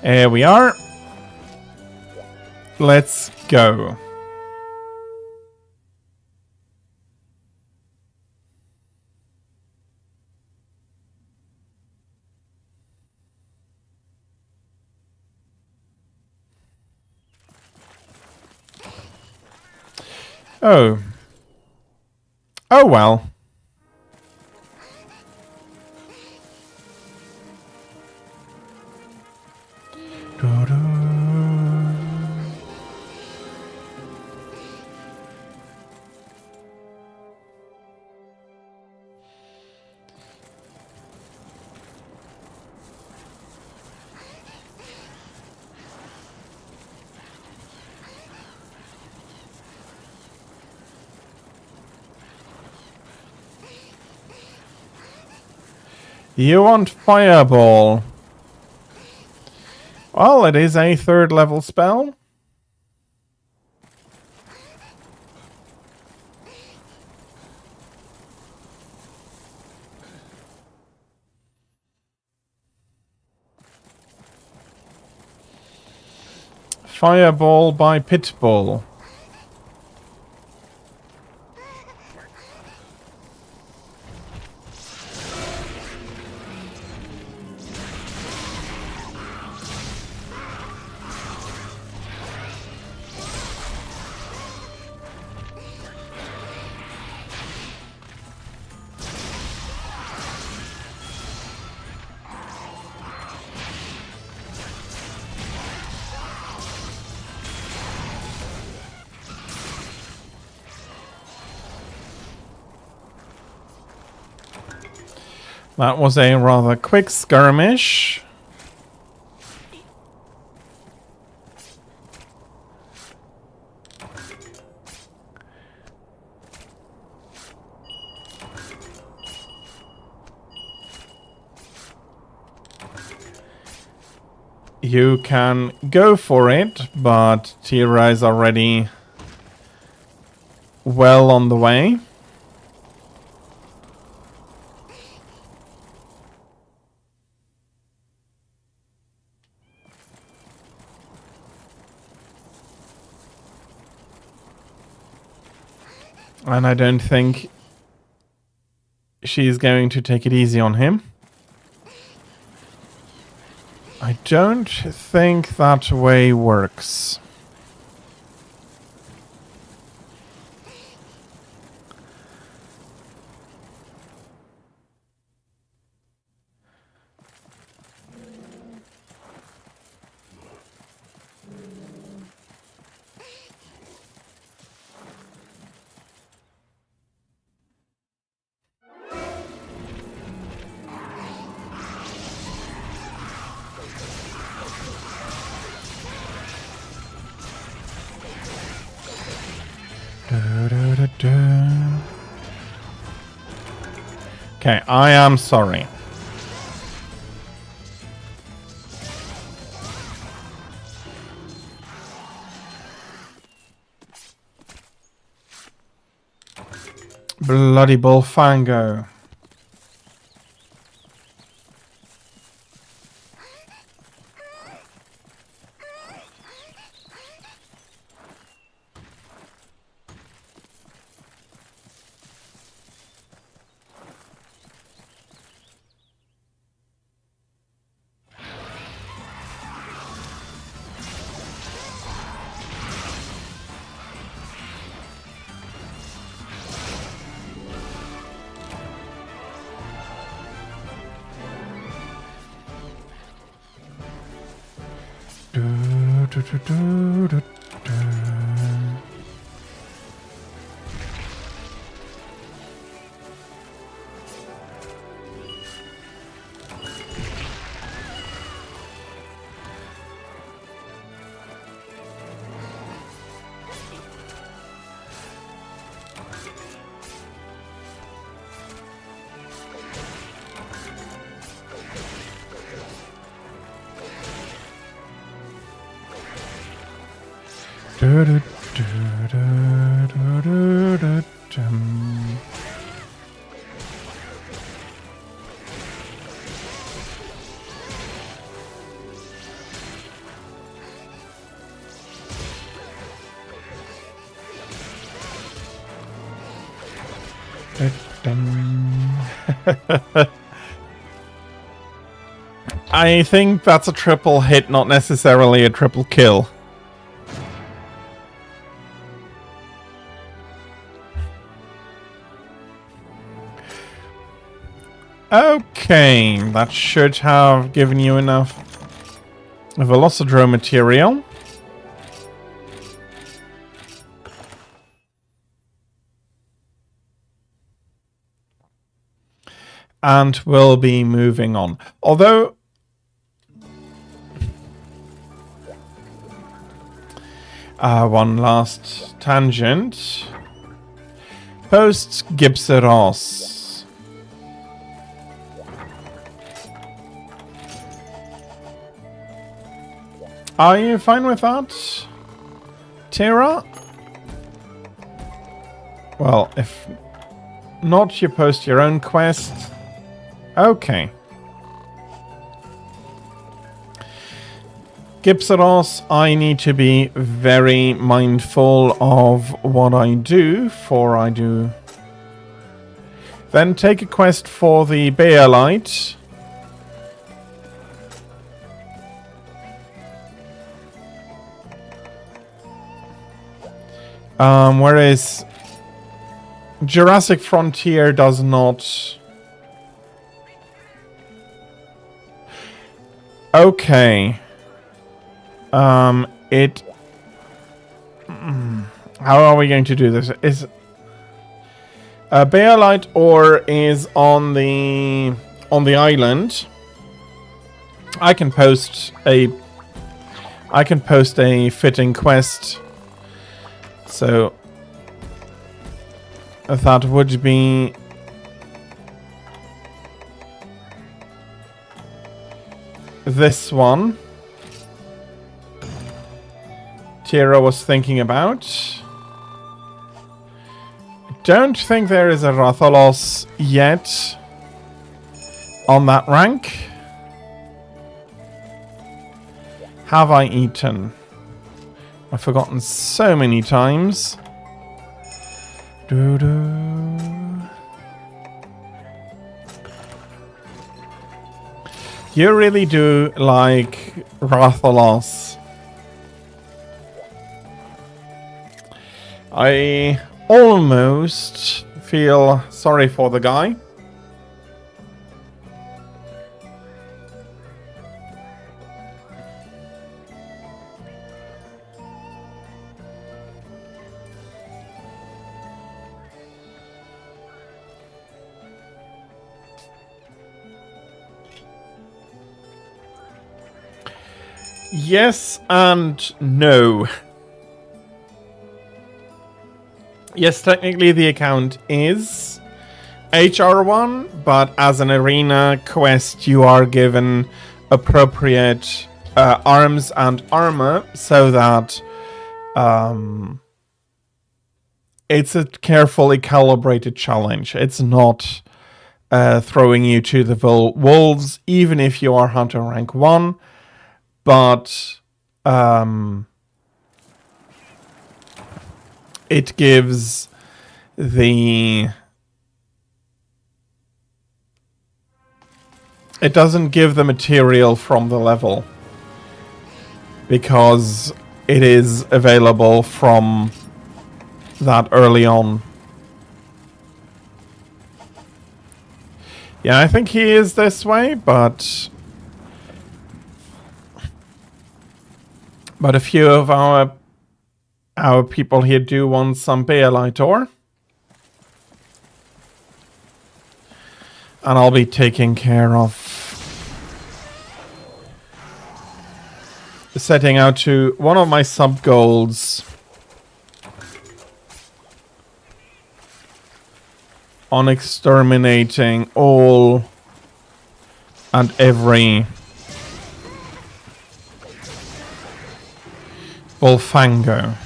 Here we are. Let's go. Oh. Oh well. You want Fireball? Well, it is a 3rd level spell. Fireball by Pitbull. That was a rather quick skirmish. You can go for it, but Tira is already well on the way. And I don't think she's going to take it easy on him. I don't think that way works. Okay, I am sorry. Bloody Bullfango. I think that's a triple hit, not necessarily a triple kill. Okay, that should have given you enough A Velocidrome material. And we'll be moving on. Although one last tangent. Post Gipsyros. Are you fine with that, Tira? Well, if not, you post your own quest. Okay. Gipsyros, I need to be very mindful of what I do, for I do. Then take a quest for the Beolite. Whereas Jurassic Frontier does not. Okay. It. How are we going to do this? Is Beolite ore is on the island. I can post a fitting quest. So that would be this one. Tira was thinking about. Don't think there is a Rathalos yet on that rank. Have I eaten? I've forgotten so many times. You really do like Rathalos. I almost feel sorry for the guy. Yes and no. Yes, technically the account is HR1, but as an arena quest you are given appropriate arms and armor so that it's a carefully calibrated challenge. It's not throwing you to the wolves, even if you are Hunter rank 1, but it gives the... It doesn't give the material from the level, because it is available from that early on. Yeah, I think he is this way, but a few of our people here do want some Beolite ore. And I'll be taking care of setting out to one of my sub goals on exterminating all and every Volfango.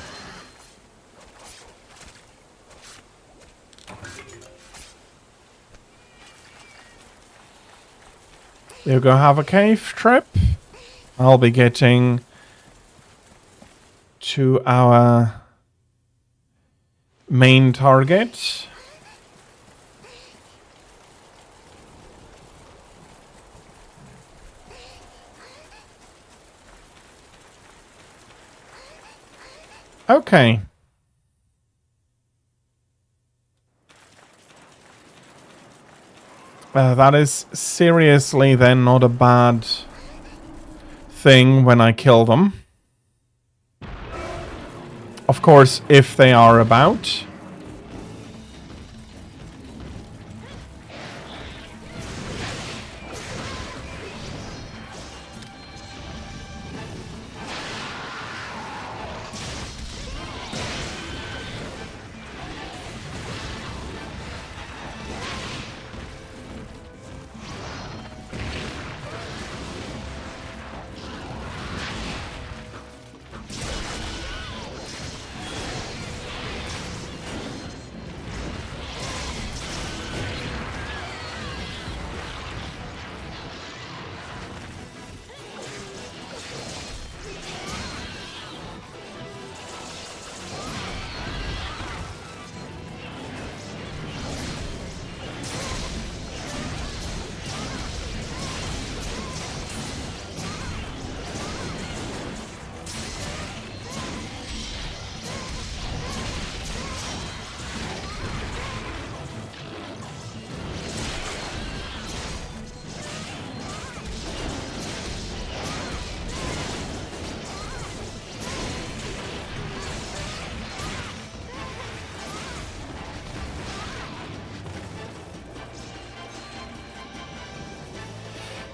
You go have a cave trip. I'll be getting to our main target. Okay. That is seriously then not a bad thing when I kill them. Of course, if they are about.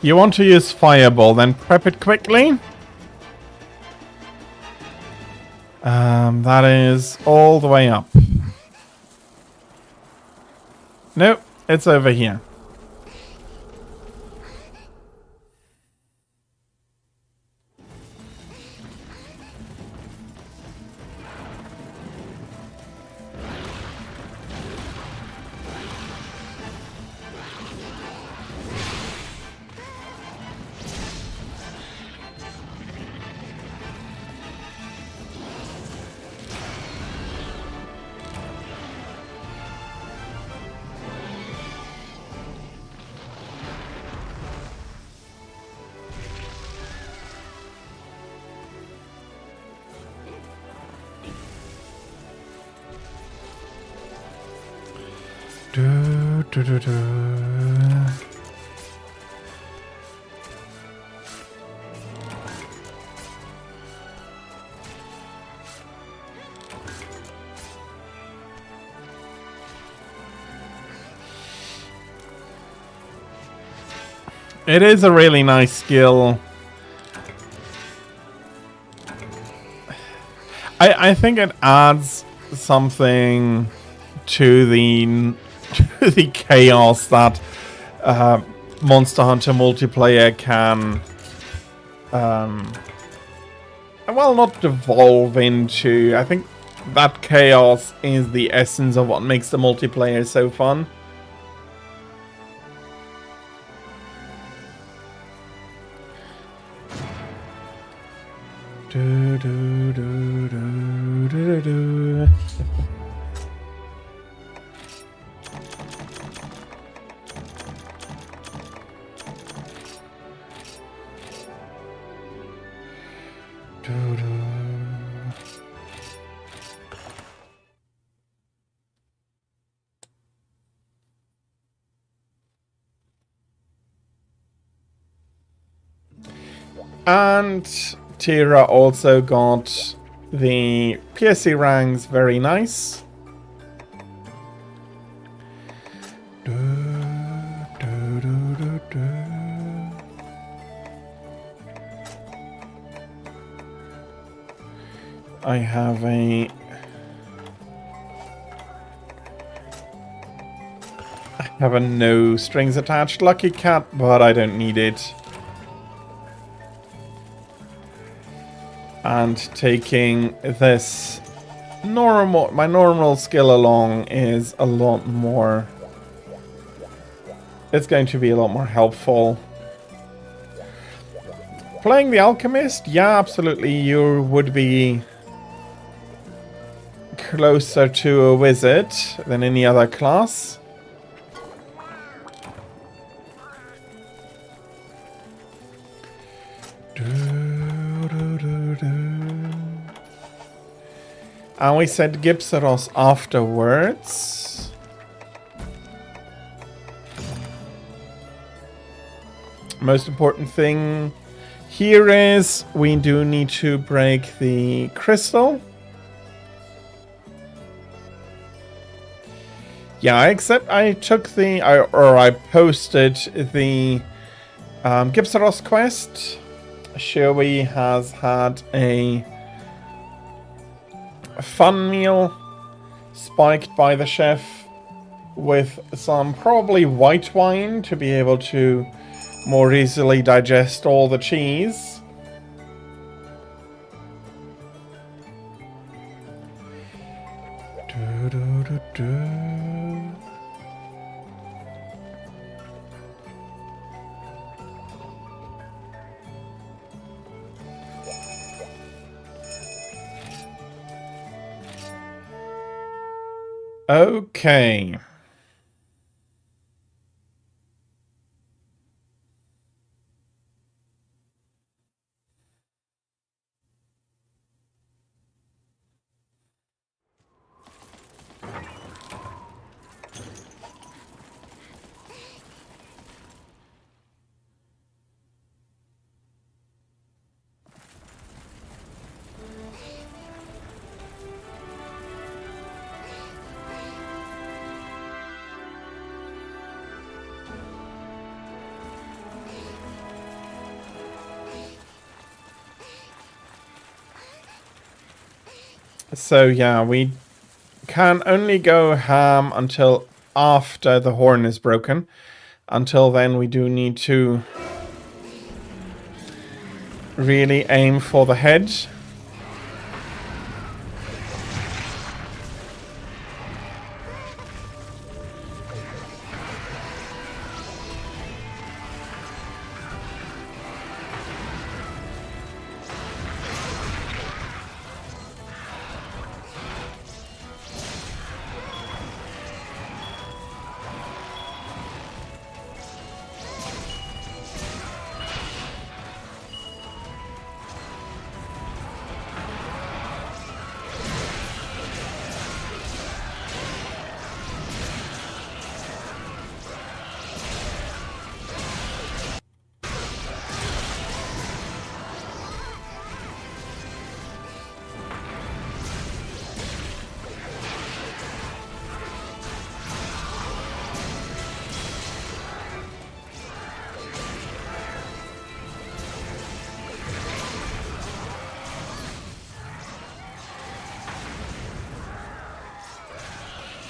You want to use Fireball, then prep it quickly. That is all the way up. Nope, it's over here. It is a really nice skill. I think it adds something to the chaos that Monster Hunter multiplayer can well, not devolve into. I think that chaos is the essence of what makes the multiplayer so fun. And Tira also got the PSC ranks, very nice. I have a no strings attached Lucky Cat, but I don't need it. And taking this my normal skill along is a lot more. It's going to be a lot more helpful. Playing the Alchemist, yeah, absolutely, you would be closer to a wizard than any other class. And we said Gypsaros afterwards. Most important thing Here is, we do need to break the crystal. Yeah, except I took the, I posted the Gipsaros quest. Sherwee has had a fun meal spiked by the chef with some probably white wine to be able to more easily digest all the cheese. Okay. So yeah, we can only go ham until after the horn is broken. Until then, we do need to really aim for the head.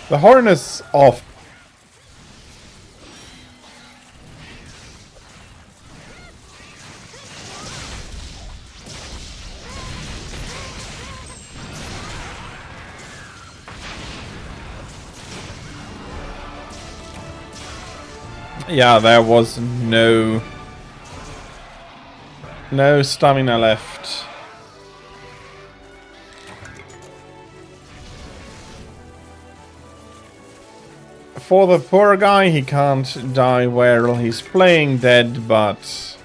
The horn is off. Yeah, there was no stamina left. For the poor guy, he can't die while he's playing dead, but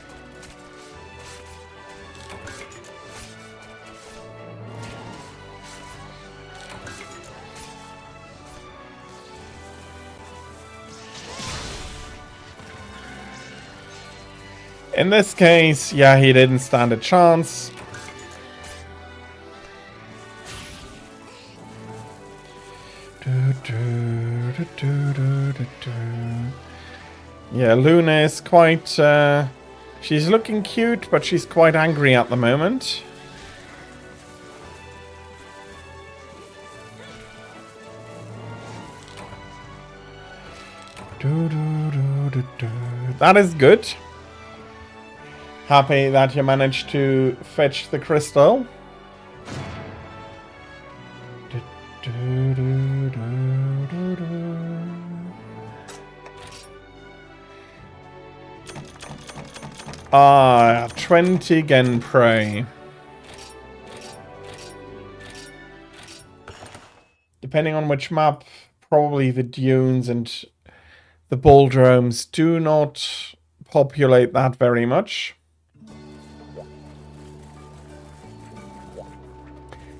in this case, yeah, he didn't stand a chance. Yeah, Luna is quite, she's looking cute, but she's quite angry at the moment. That is good. Happy that you managed to fetch the crystal. Ah, 20 Genprey. Depending on which map, probably the dunes and the Bouldromes do not populate that very much.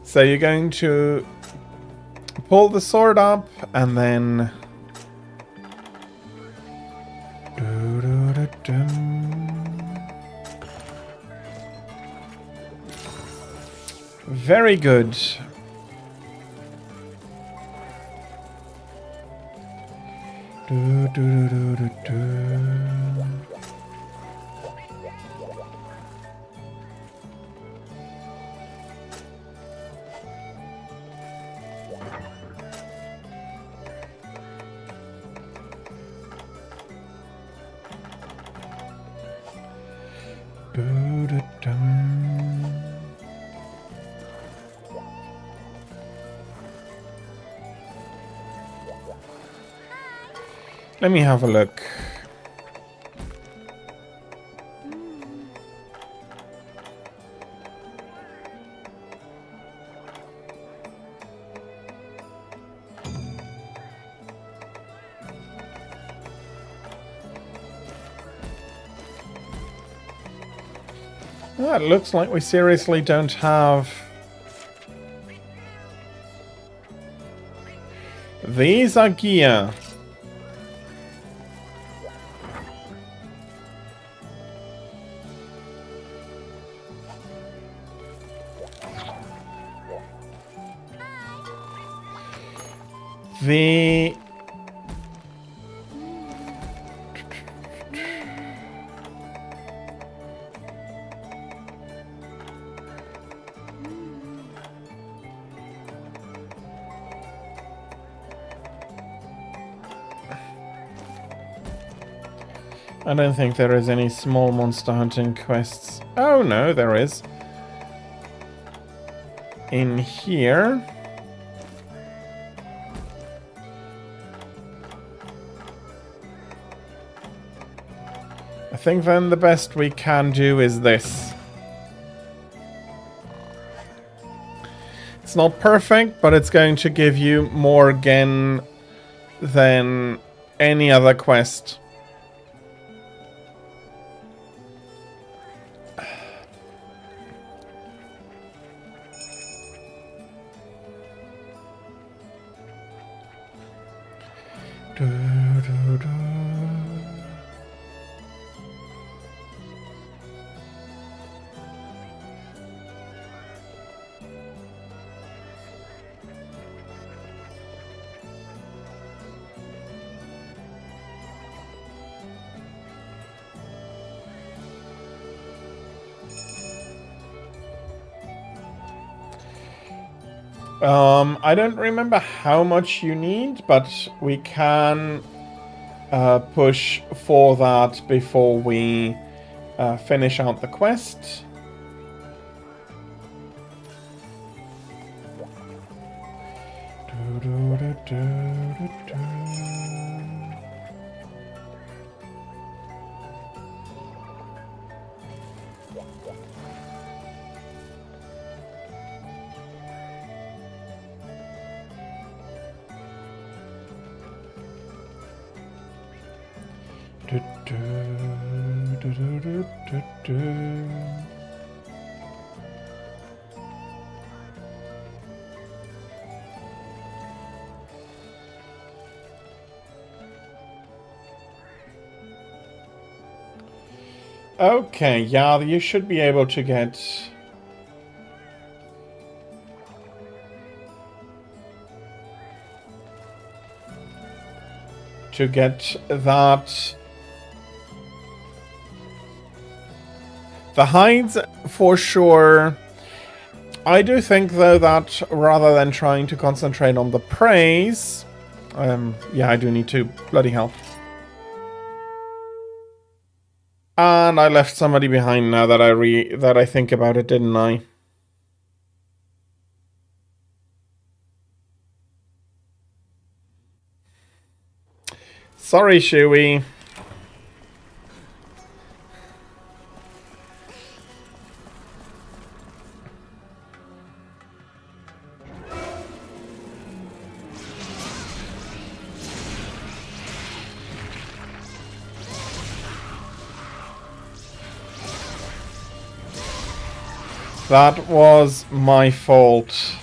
So you're going to pull the sword up and then Very good. Do, do, do, do, do. Let me have a look. Well, it looks like we seriously don't have these are gear. The I don't think there is any small monster hunting quests. Oh no, there is. In here. I think then the best we can do is this. It's not perfect, but it's going to give you more gen than any other quest. I don't remember how much you need, but we can push for that before we finish out the quest. Okay, yeah, you should be able to get that. The hides, for sure. I do think, though, that rather than trying to concentrate on the praise, yeah, I do need to. Bloody hell. And I left somebody behind now that I think about it, didn't I? Sorry, Shui. That was my fault.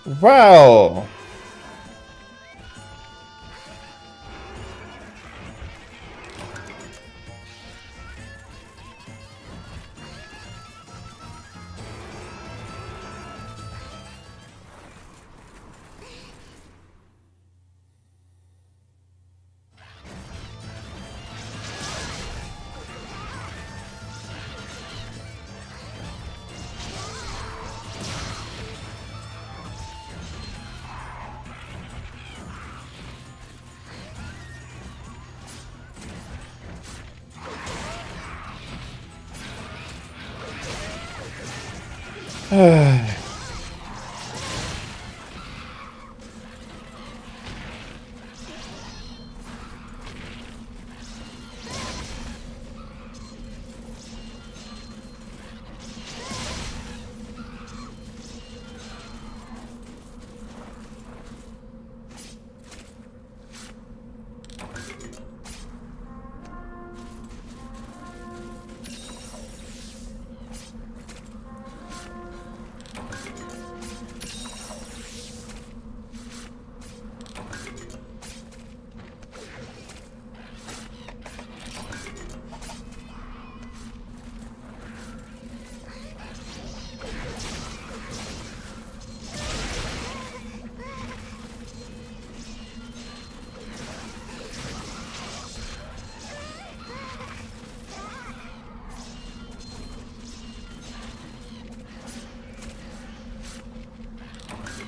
Well.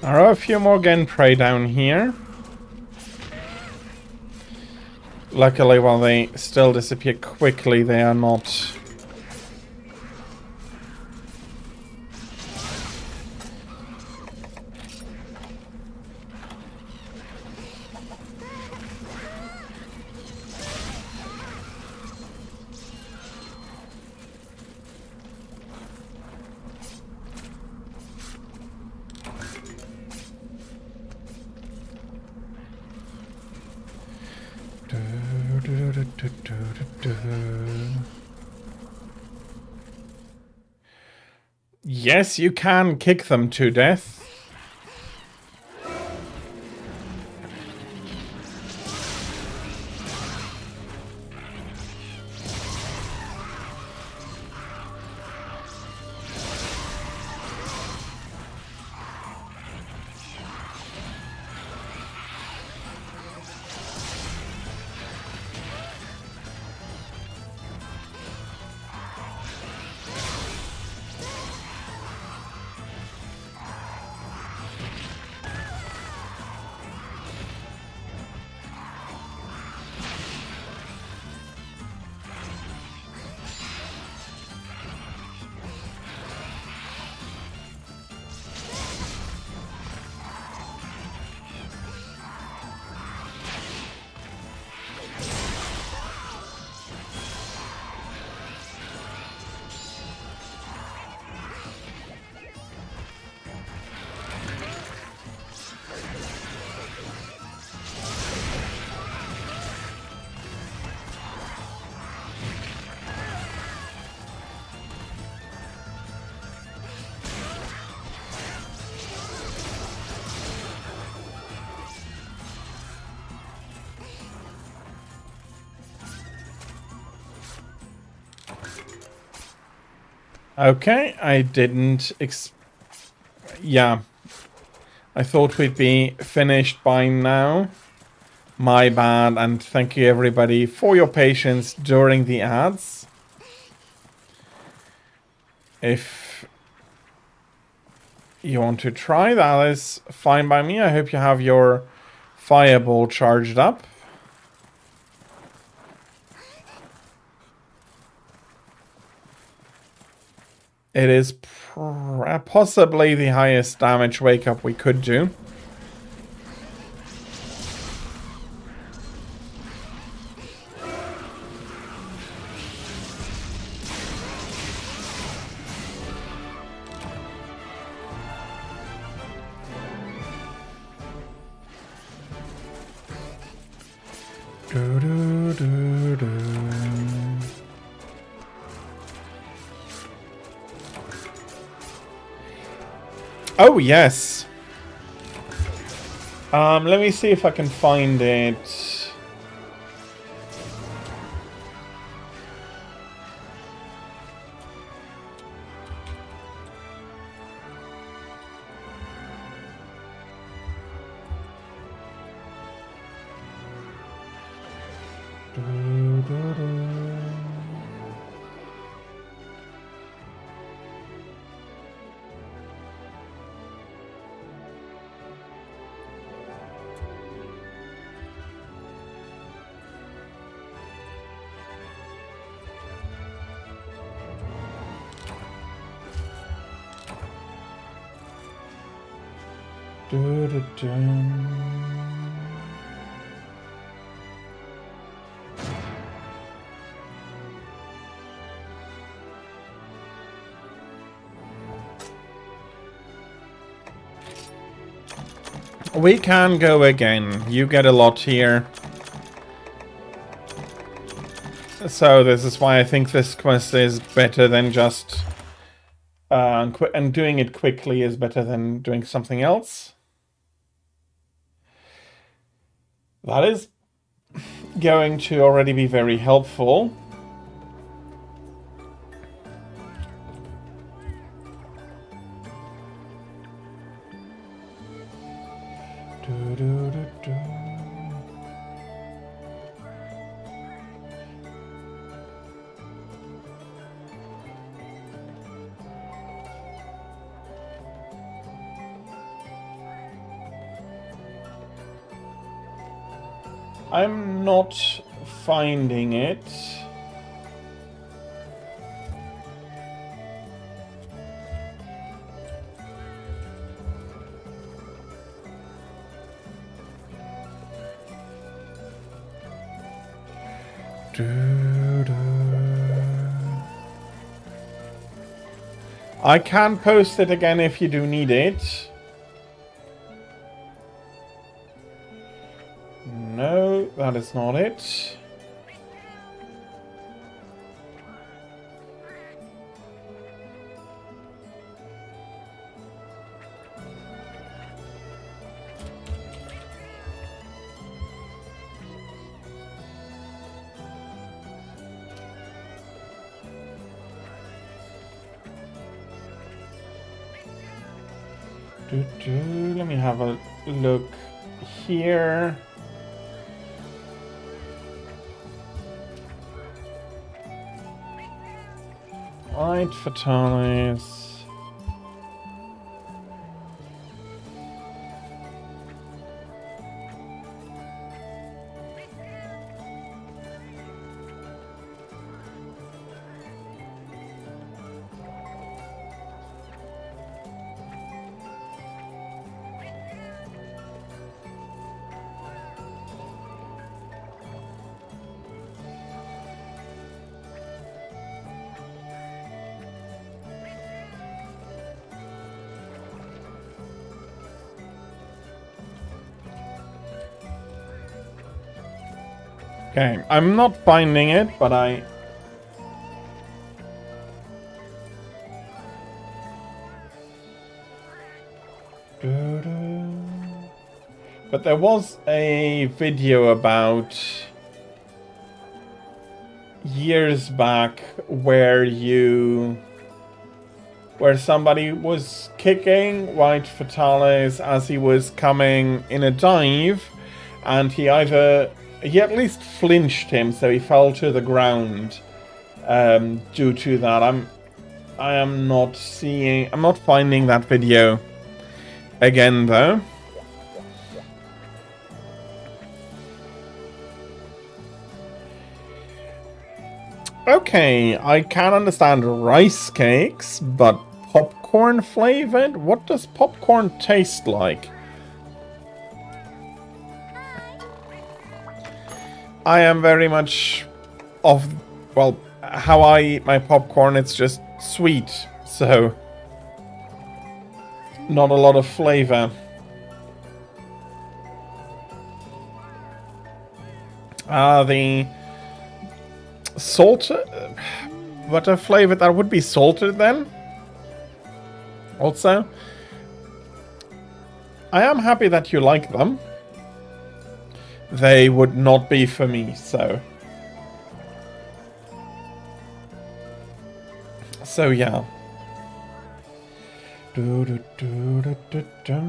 There are a few more Genprey down here. Luckily, while they still disappear quickly, they are not... Yes, you can kick them to death. Okay, I didn't yeah. I thought we'd be finished by now. My bad, and thank you everybody for your patience during the ads. If you want to try, that is fine by me. I hope you have your fireball charged up. It is possibly the highest damage wake up we could do. Oh, yes. Let me see if I can find it. We can go again. You get a lot here. So this is why I think this quest is better than just... and doing it quickly is better than doing something else. That is going to already be very helpful. I'm not finding it. I can post it again if you do need it. No, that is not it. Let me have a look here. Right, Fatalis. Okay, I'm not finding it, but I... But there was a video about years back where somebody was kicking White Fatalis as he was coming in a dive, and he at least flinched him, so he fell to the ground due to that. I'm not finding that video again though. Okay, I can understand rice cakes, but popcorn flavored? What does popcorn taste like? I am very much of, well, how I eat my popcorn, it's just sweet, so not a lot of flavor. The salted, what a flavor that would be salted then? Also, I am happy that you like them. They would not be for me, so... So, yeah. Do, do, do, do, do, do.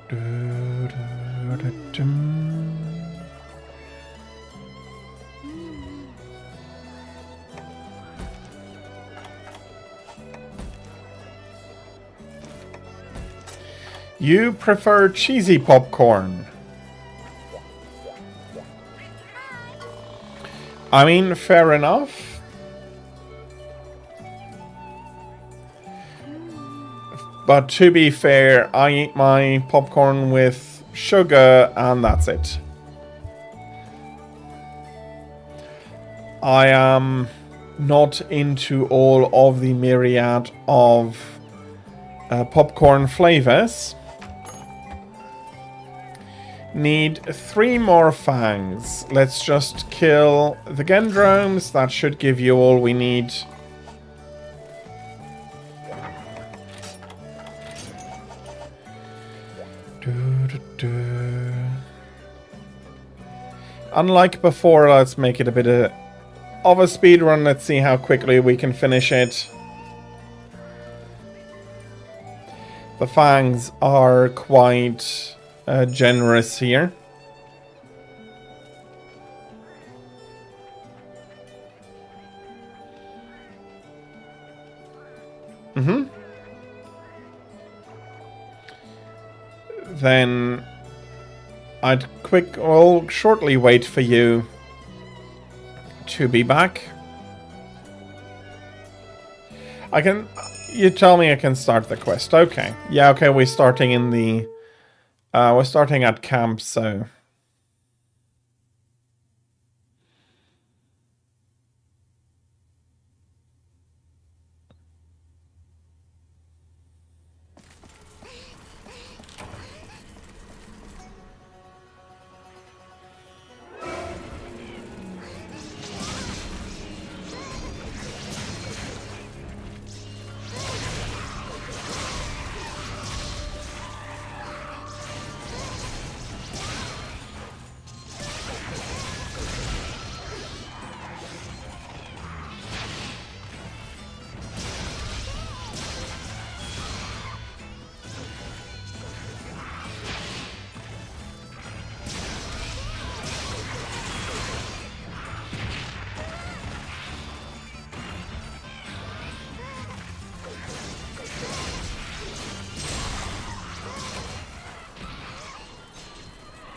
Do, do, do, do. You prefer cheesy popcorn. I mean, fair enough. But to be fair, I eat my popcorn with sugar and that's it. I am not into all of the myriad of popcorn flavors. Need 3 more fangs. Let's just kill the Gendromes. That should give you all we need. Unlike before, let's make it a bit of a speed run. Let's see how quickly we can finish it. The fangs are quite generous here. Then I'd shortly wait for you to be back. You tell me I can start the quest. Okay. Yeah, okay, we're starting in the... we're starting at camp, so...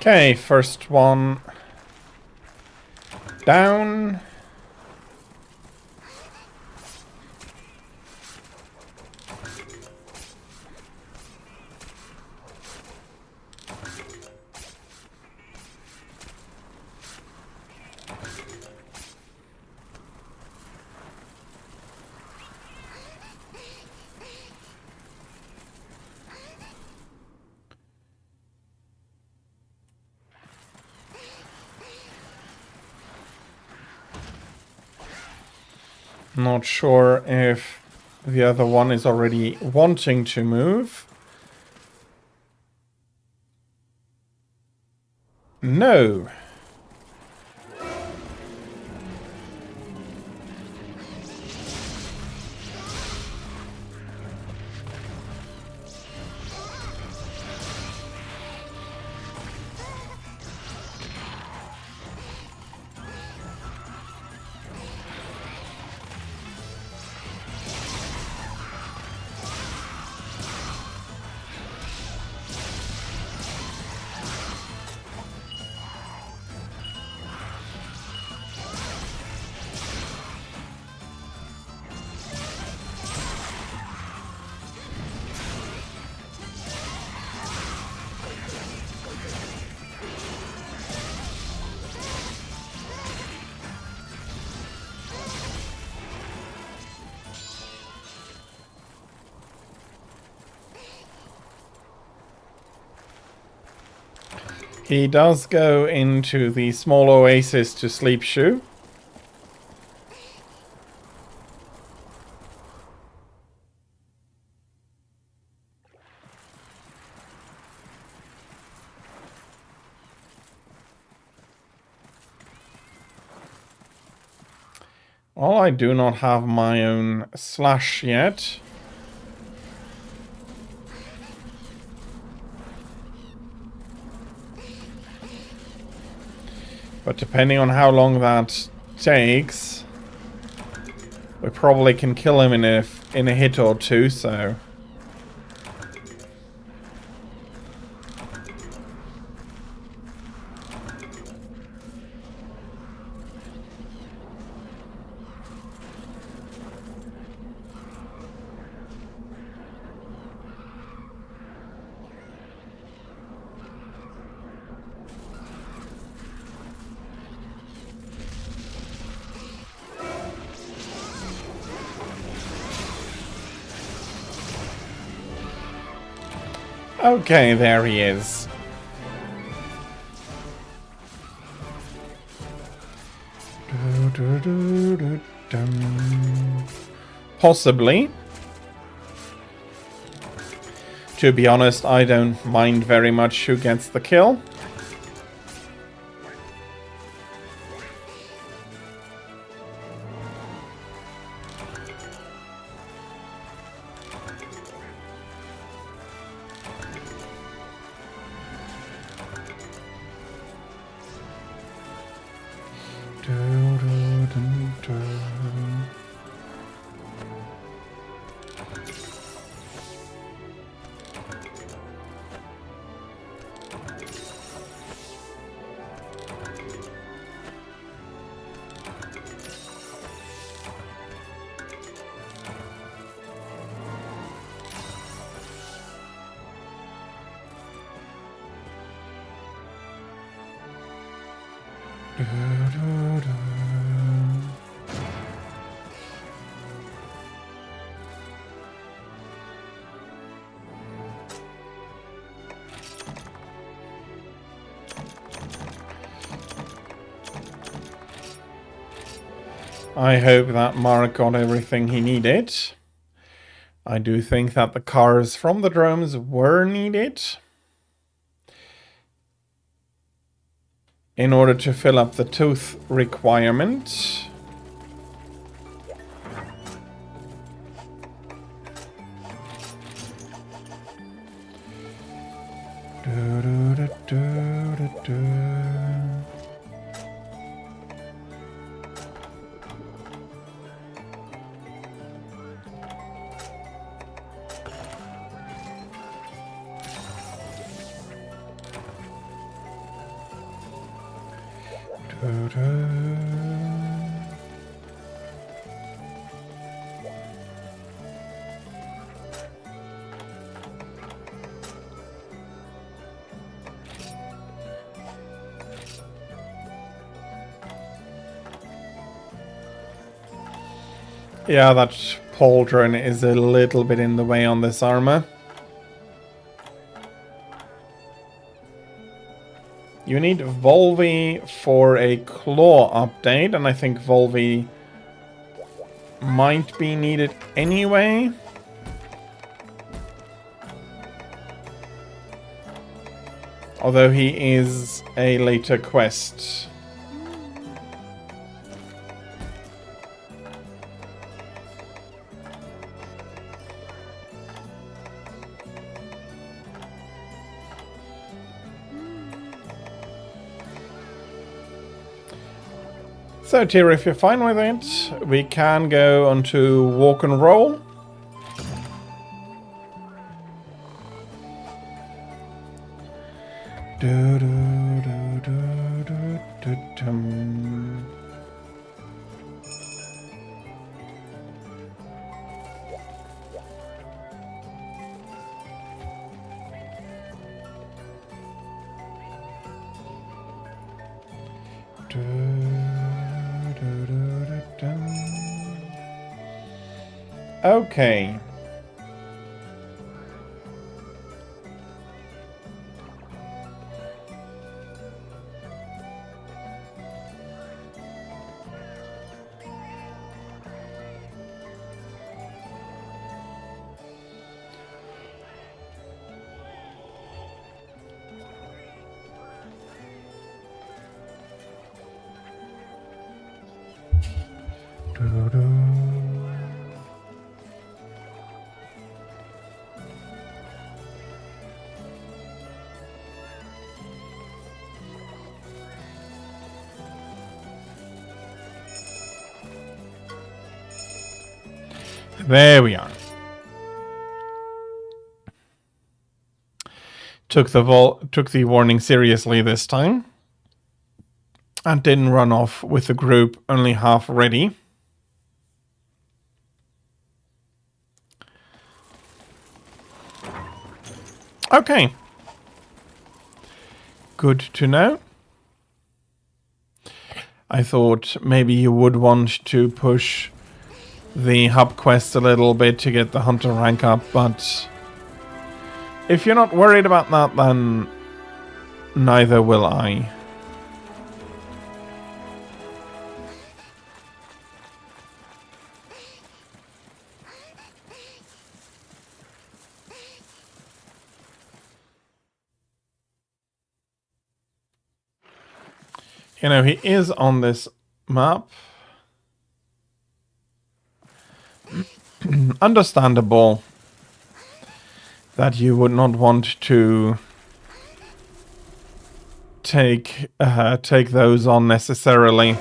Okay, first one down. Not sure if the other one is already wanting to move. No. He does go into the small oasis to sleep Shu. Well, I do not have my own slash yet. But depending on how long that takes, we probably can kill him in a hit or two, so... Okay, there he is. Possibly. To be honest, I don't mind very much who gets the kill. I hope that Mark got everything he needed. I do think that the cars from the drones were needed in order to fill up the tooth requirement. Yeah, that pauldron is a little bit in the way on this armor. You need Volvi for a claw update, and I think Volvi might be needed anyway. Although he is a later quest. So, Tyr, if you're fine with it, we can go on to walk and roll. Okay. There we are. Took the warning seriously this time. And didn't run off with the group only half ready. Okay. Good to know. I thought maybe you would want to push the hub quest a little bit to get the hunter rank up, but if you're not worried about that, then neither will I. You know, he is on this map. Understandable that you would not want to take those on necessarily.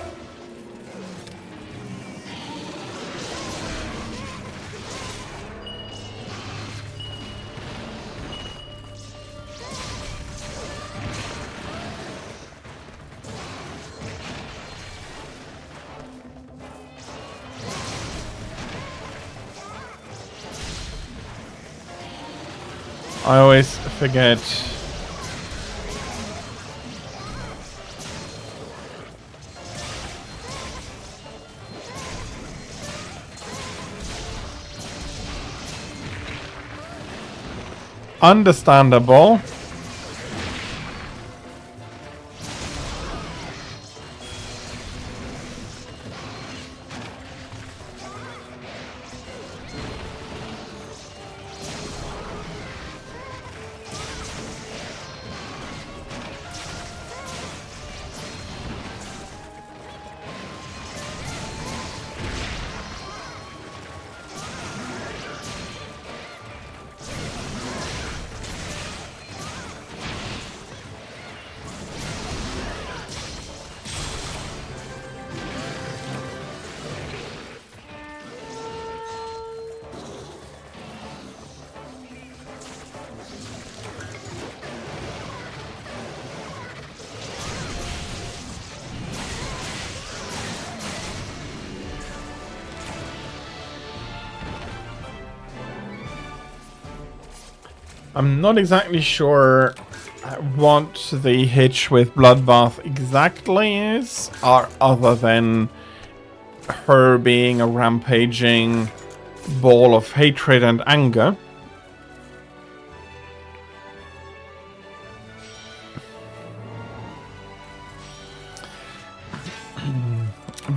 I always forget. Understandable. I'm not exactly sure what the hitch with Bloodbath exactly is, other than her being a rampaging ball of hatred and anger.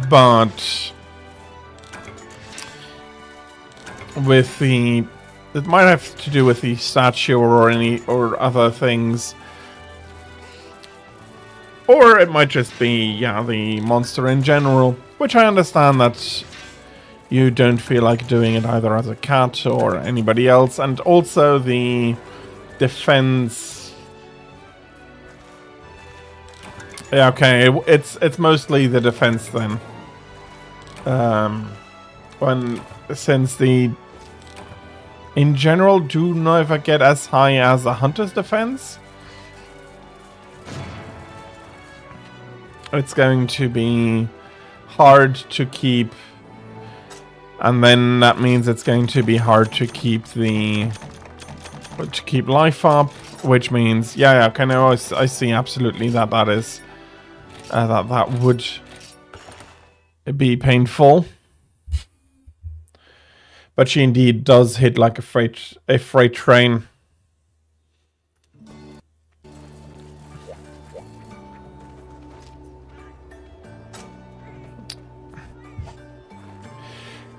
But with the... It might have to do with the statue or other things. Or it might just be, yeah, the monster in general. Which I understand that you don't feel like doing it either as a cat or anybody else. And also the defense... Yeah, okay, it's mostly the defense then. Since the... In general, do never get as high as a hunter's defense. It's going to be hard to keep, and then that means it's going to be hard to keep life up, which means okay, no, I see absolutely that is that would be painful. But she indeed does hit like a freight train.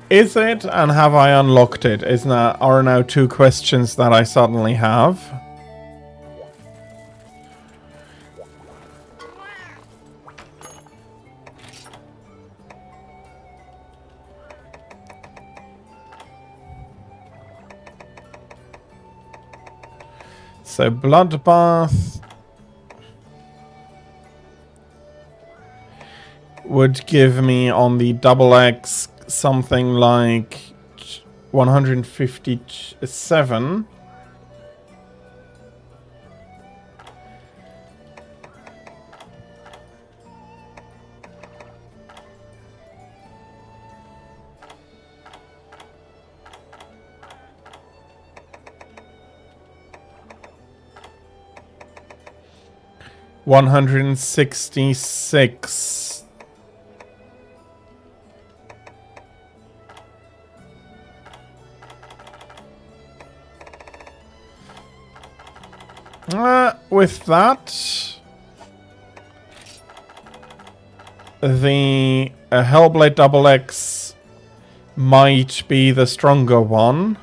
Is it, and have I unlocked it? Are now two questions that I suddenly have. So Bloodbath would give me on the double X something like 157. $166. With that, the Hellblade Double X might be the stronger one.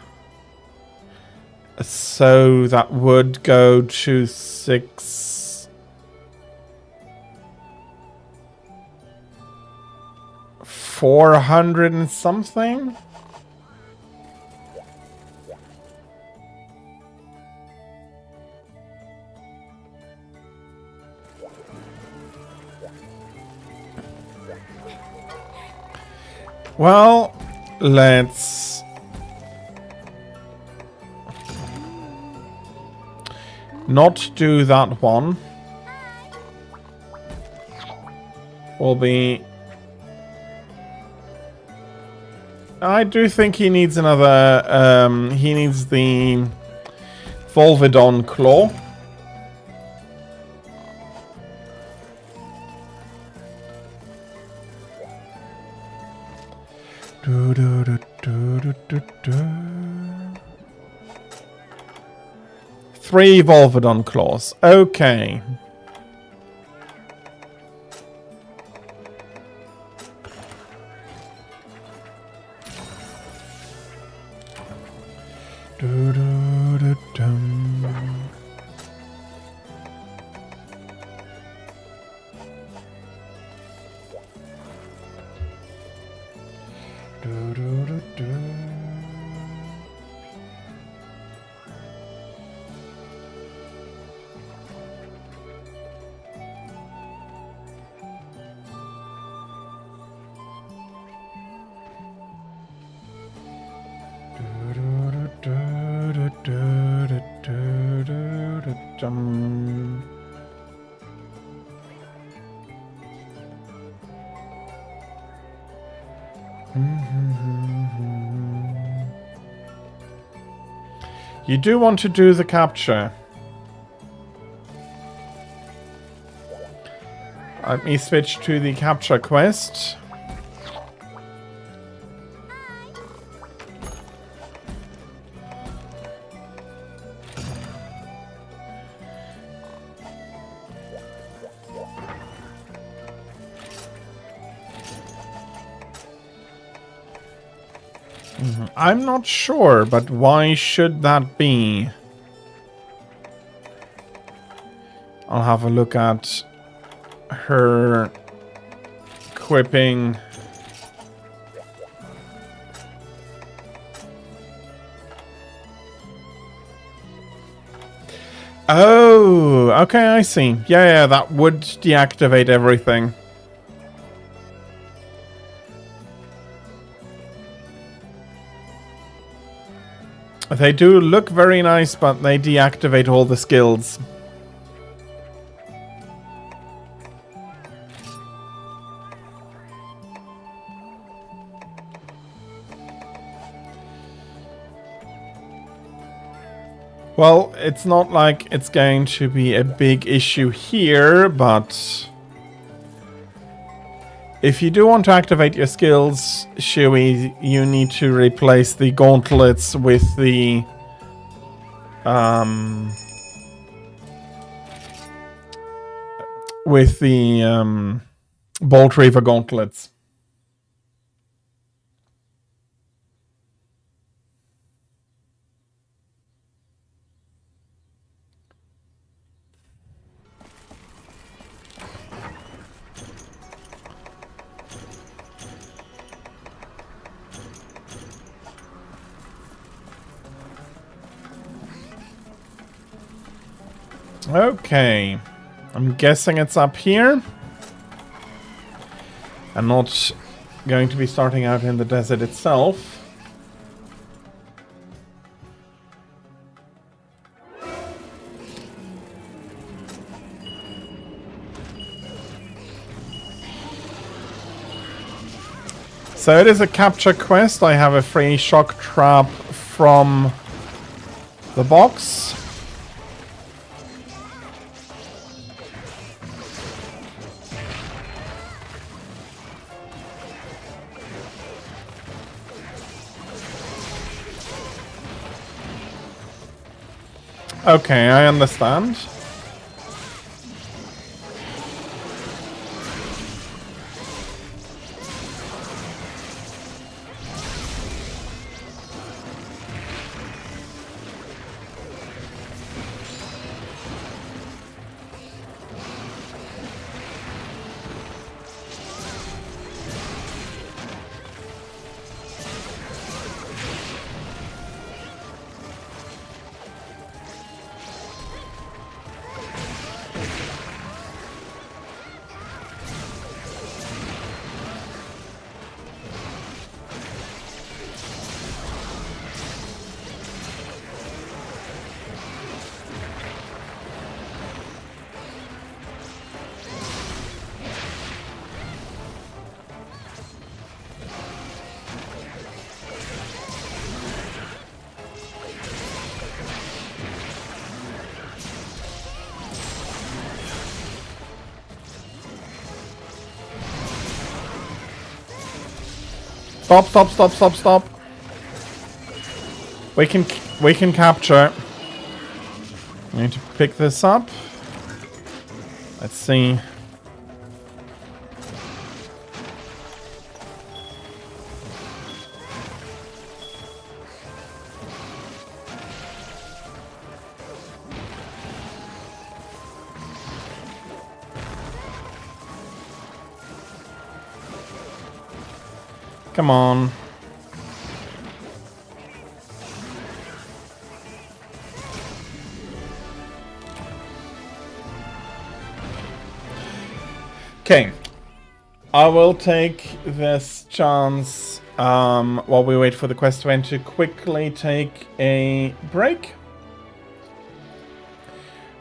So that would go to 400 and something. Well, let's not do that one. Will be... I do think he needs another... he needs the Volvidon Claw. Three Volvidon Claws. Okay. You do want to do the capture. Let me switch to the capture quest. I'm not sure, but why should that be? I'll have a look at her equipping. Oh, okay, I see. Yeah, that would deactivate everything. They do look very nice, but they deactivate all the skills. Well, it's not like it's going to be a big issue here, but if you do want to activate your skills, Shui, you need to replace the gauntlets with the Bolt Reaver gauntlets. Okay. I'm guessing it's up here. I'm not going to be starting out in the desert itself. So it is a capture quest. I have a free shock trap from the box. Okay, I understand. Stop, stop, stop, stop, stop. We can capture. I need to pick this up. Let's see. Come on. Okay. I will take this chance while we wait for the quest to end to quickly take a break.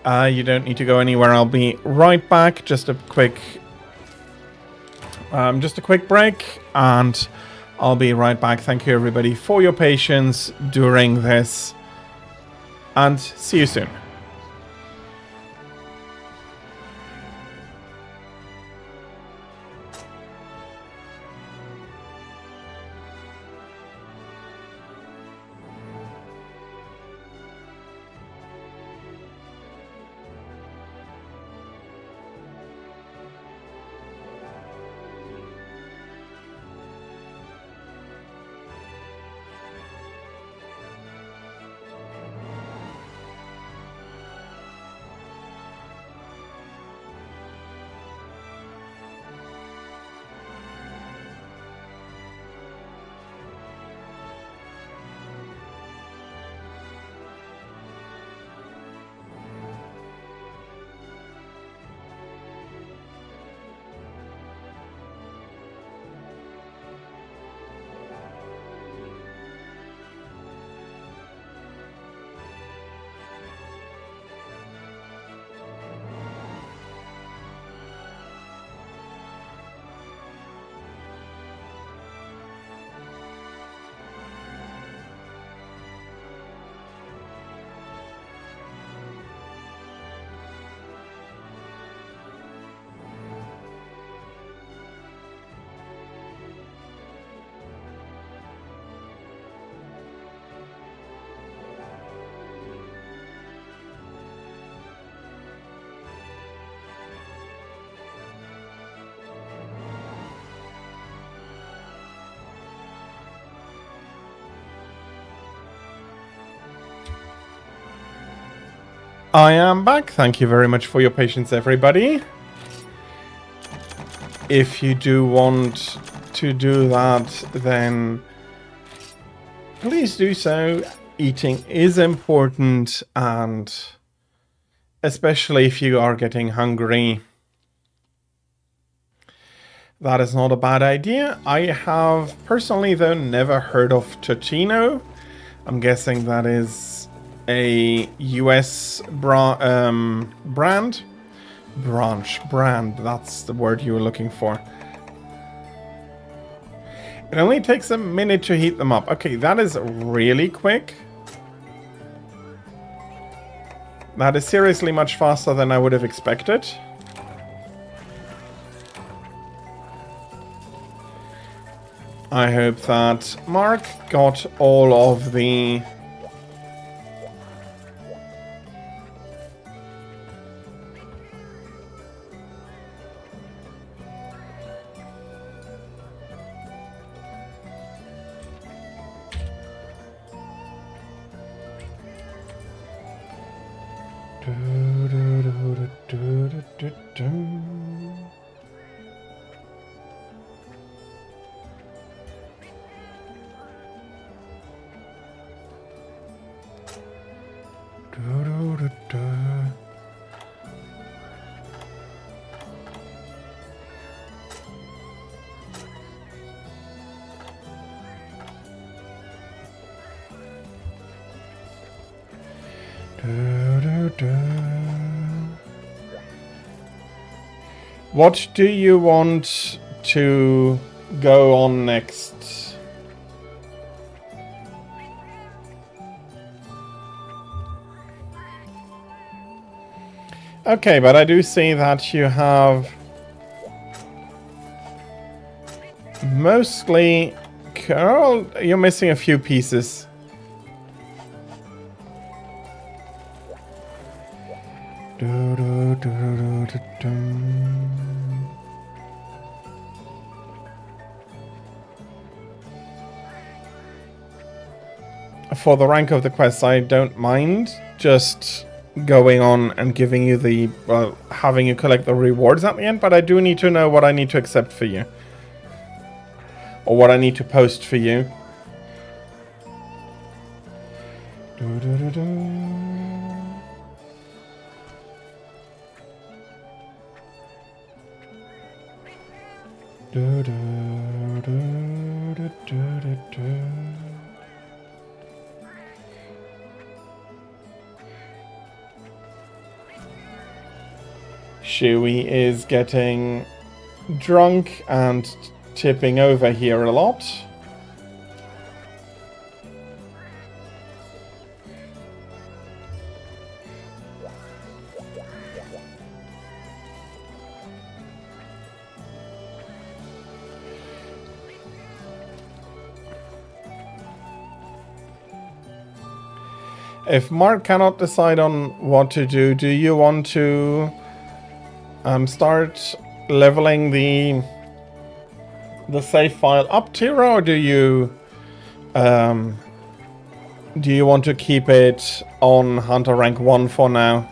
You don't need to go anywhere. I'll be right back. Just a quick break, and I'll be right back. Thank you everybody for your patience during this, and see you soon. I am back. Thank you very much for your patience, everybody. If you do want to do that, then please do so. Eating is important, and especially if you are getting hungry. That is not a bad idea. I have personally, though, never heard of Totino. I'm guessing that is a US brand. Brand, that's the word you were looking for. It only takes a minute to heat them up. Okay, that is really quick. That is seriously much faster than I would have expected. I hope that Mark got all of the... What do you want to go on next? Okay, but I do see that you have mostly... Carl, you're missing a few pieces. For the rank of the quest, I don't mind just going on and giving you the, well, having you collect the rewards at the end, but I do need to know what I need to accept for you. Or what I need to post for you. Shui is getting drunk and tipping over here a lot. If Mark cannot decide on what to do, do you want to start leveling the save file up tier, or do you want to keep it on Hunter rank 1 for now?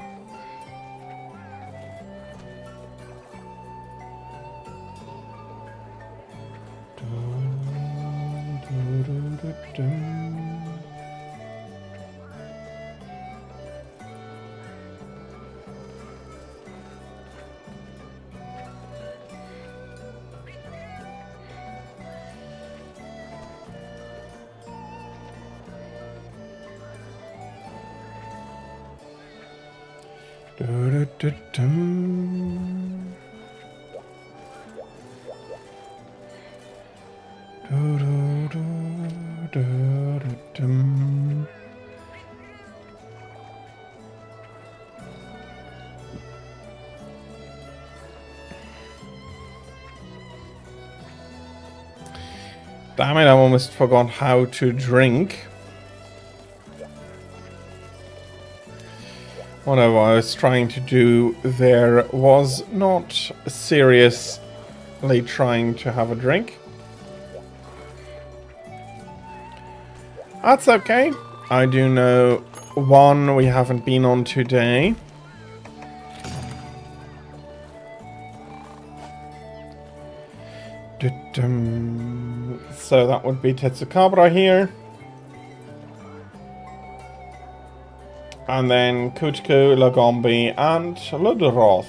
Damn it, I almost forgot how to drink. Whatever I was trying to do there was not seriously trying to have a drink. That's okay. I do know one we haven't been on today. So that would be Tetsukabra here. And then Kuchku, Lagombi, and Ludroth.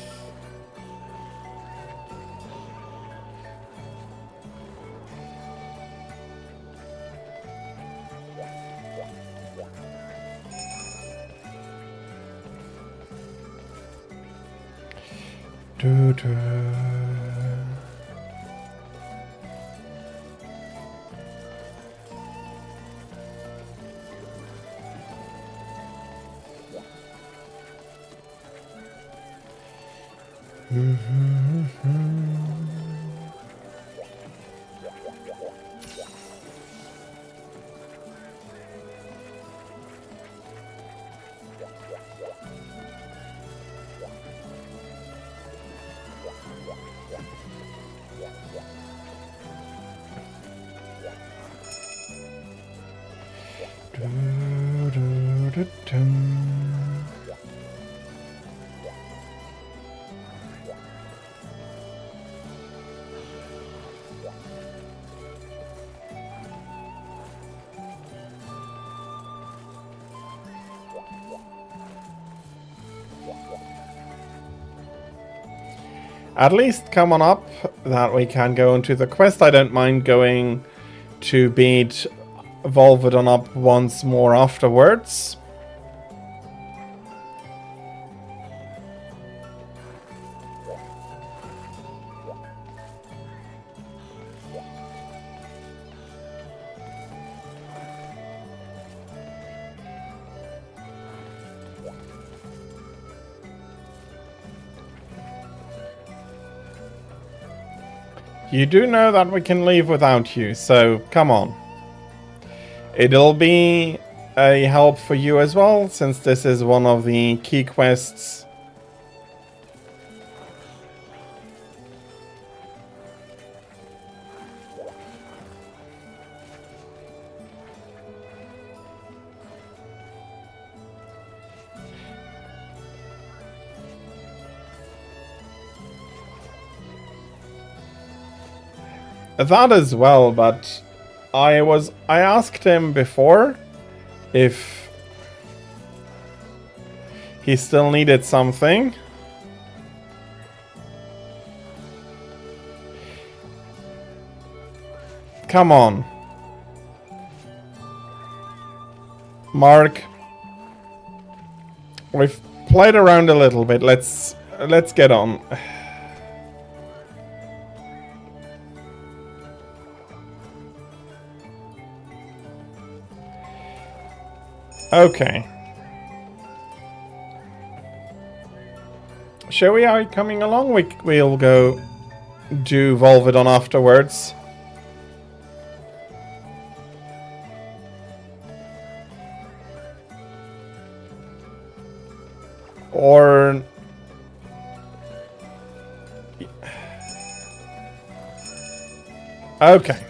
Do do. At least come on up that we can go into the quest. I don't mind going to beat Volvidon up once more afterwards. You do know that we can leave without you, so come on. It'll be a help for you as well, since this is one of the key quests. That as well, but I asked him before if he still needed something. Come on. Mark. We've played around a little bit. Let's get on. Okay. Shall we are coming along? We'll go do Volvidon afterwards. Or okay.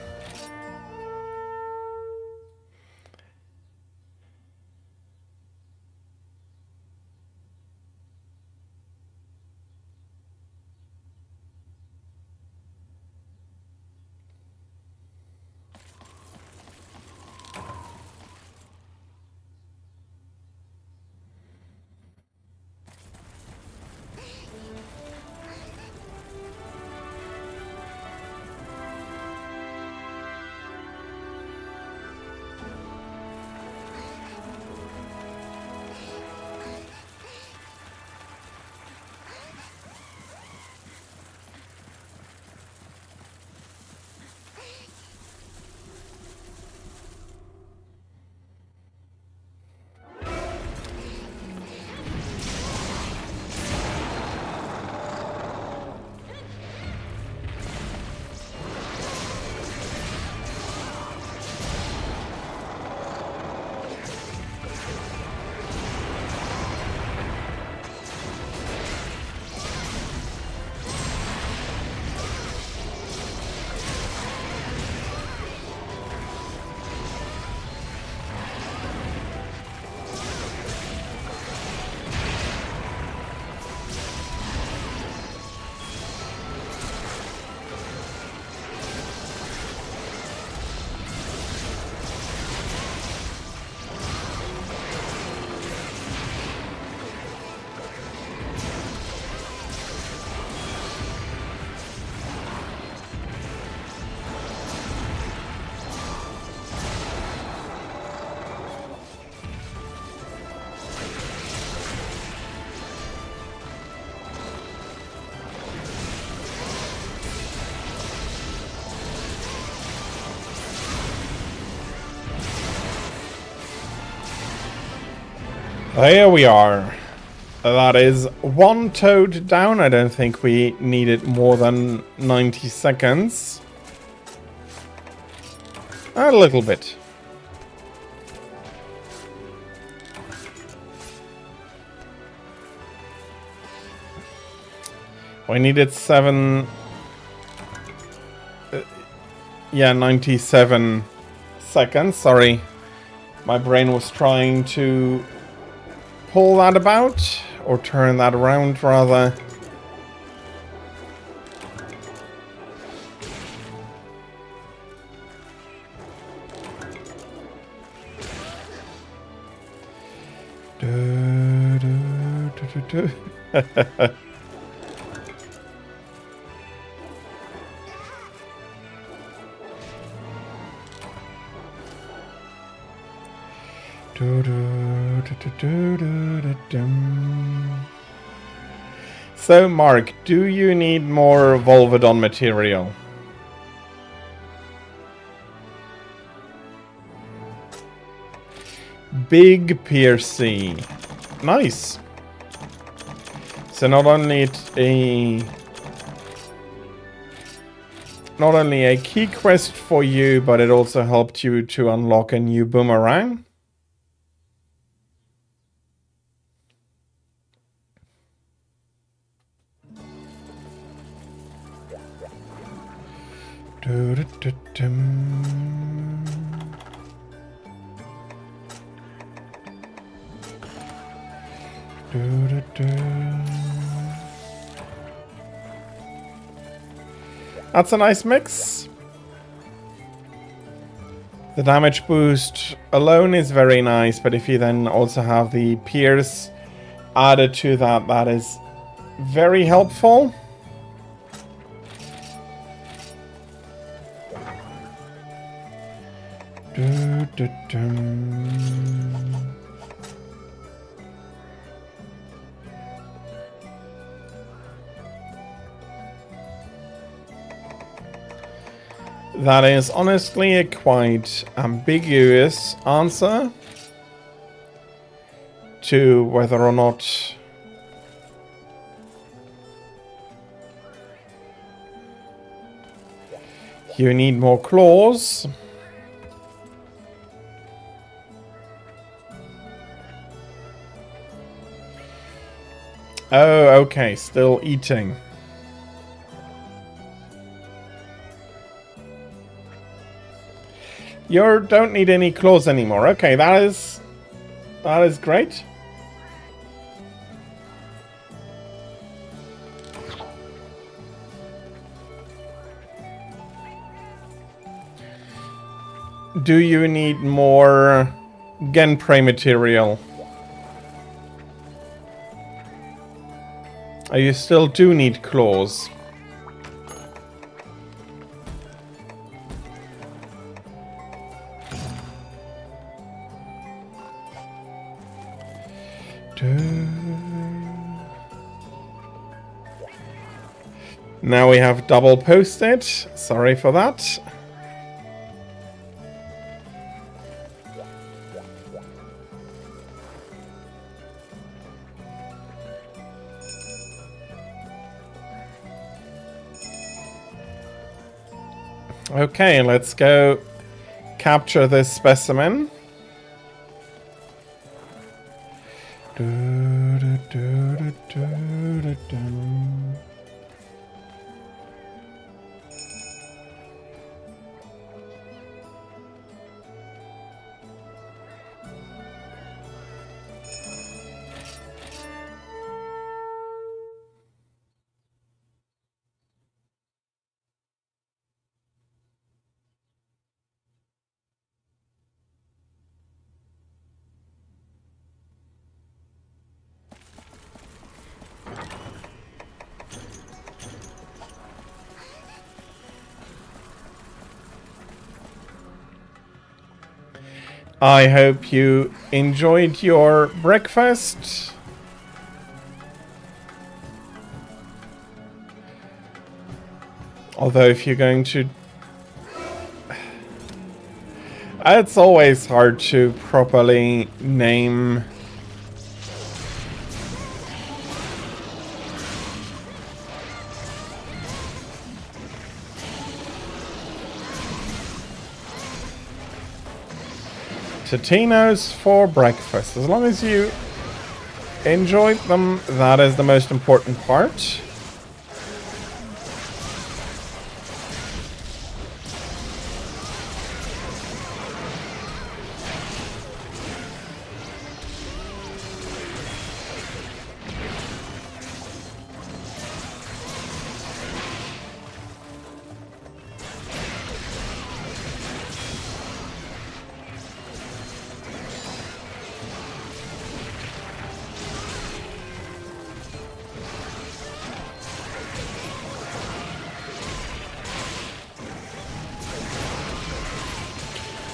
There we are. That is one toad down. I don't think we needed more than 90 seconds. A little bit. We needed 97 seconds. Sorry. My brain was trying to pull that about, or turn that around rather. So, Mark, do you need more Volvodon material? Big Piercy. Nice. So not only a key quest for you, but it also helped you to unlock a new boomerang. That's a nice mix. The damage boost alone is very nice, but if you then also have the Pierce added to that, that is very helpful. That is honestly a quite ambiguous answer to whether or not you need more claws. Oh, okay, still eating. You don't need any claws anymore. Okay, that is great. Do you need more Genprey material? Oh, you still do need claws. Now we have double posted. Sorry for that. Okay, let's go capture this specimen. I hope you enjoyed your breakfast. Although if you're going to... It's always hard to properly name Totino's for breakfast. As long as you enjoy them, that is the most important part.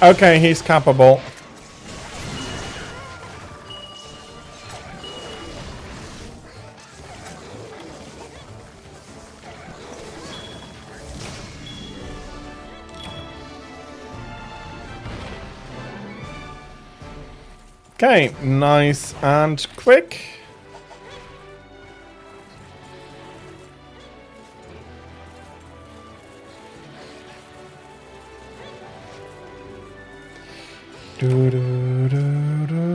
Okay, he's capable. Okay, nice and quick. Do, do, do, do.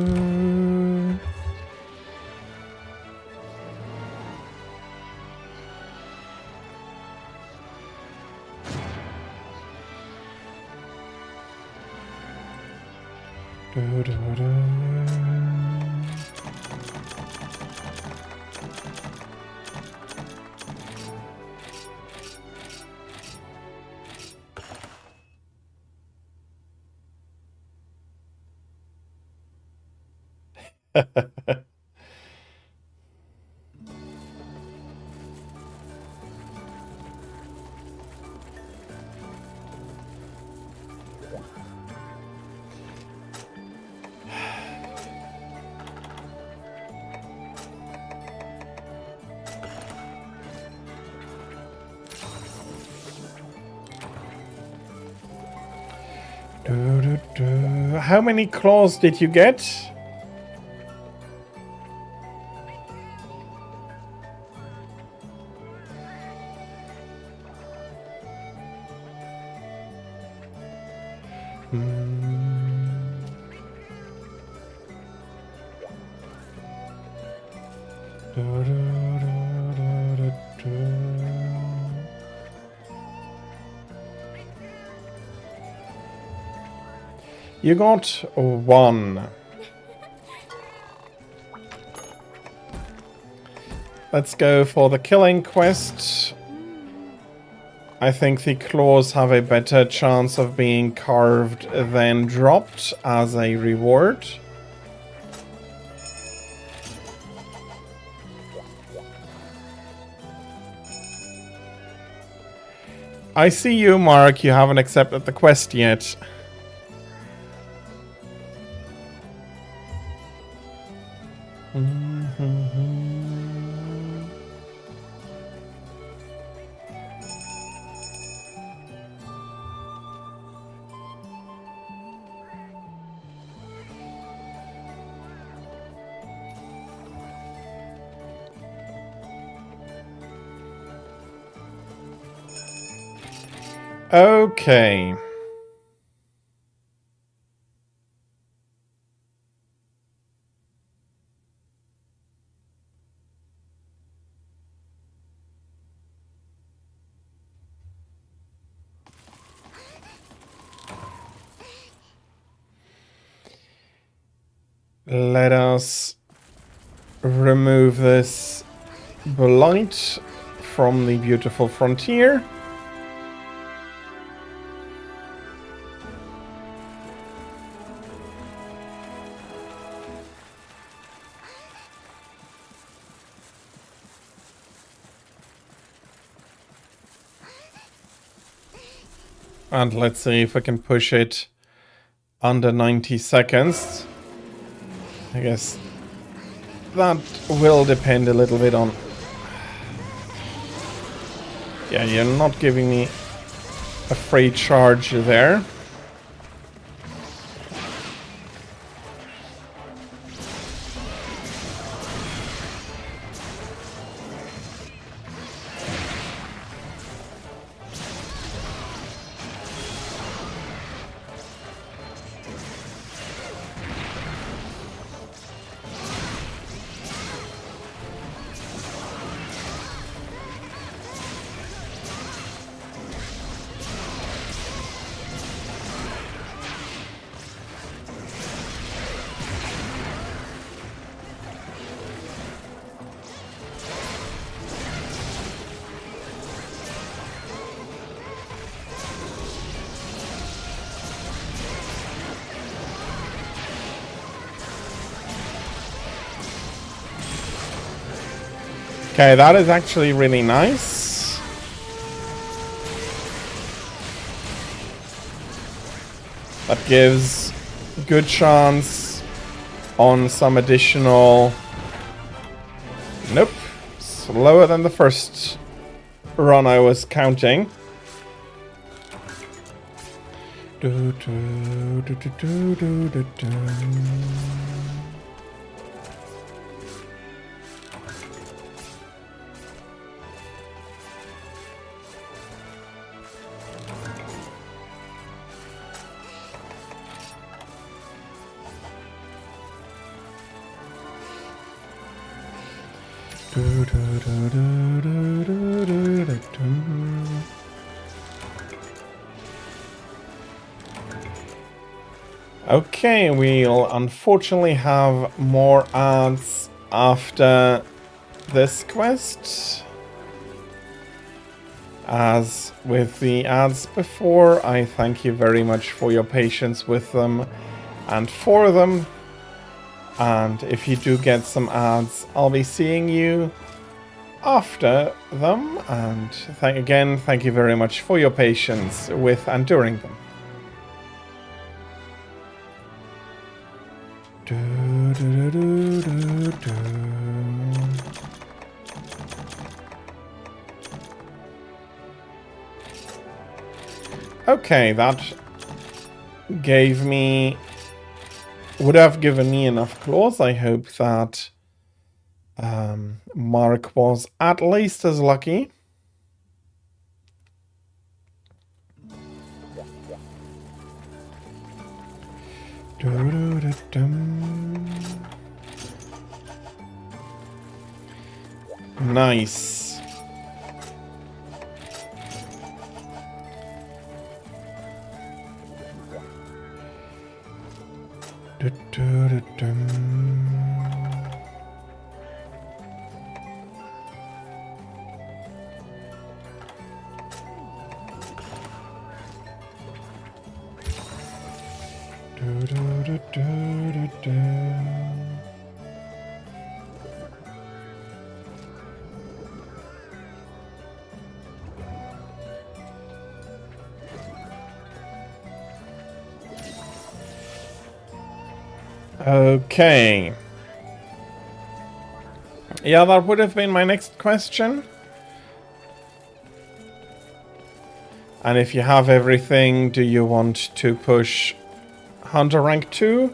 Do, do, do. How many claws did you get? You got 1. Let's go for the killing quest. I think the claws have a better chance of being carved than dropped as a reward. I see you, Mark. You haven't accepted the quest yet. Okay. Let us remove this blight from the beautiful frontier. And let's see if we can push it under 90 seconds. I guess that will depend a little bit on... Yeah, you're not giving me a free charge there. Okay, that is actually really nice. That gives good chance on some additional... Nope. Slower than the first run I was counting. Okay, we'll unfortunately have more ads after this quest. As with the ads before, I thank you very much for your patience with them and for them. And if you do get some ads, I'll be seeing you after them. And again, thank you very much for your patience with and during them. Okay, that gave me... would have given me enough claws. I hope that Mark was at least as lucky. Nice. Okay. Yeah, that would have been my next question. And if you have everything, do you want to push Hunter rank 2?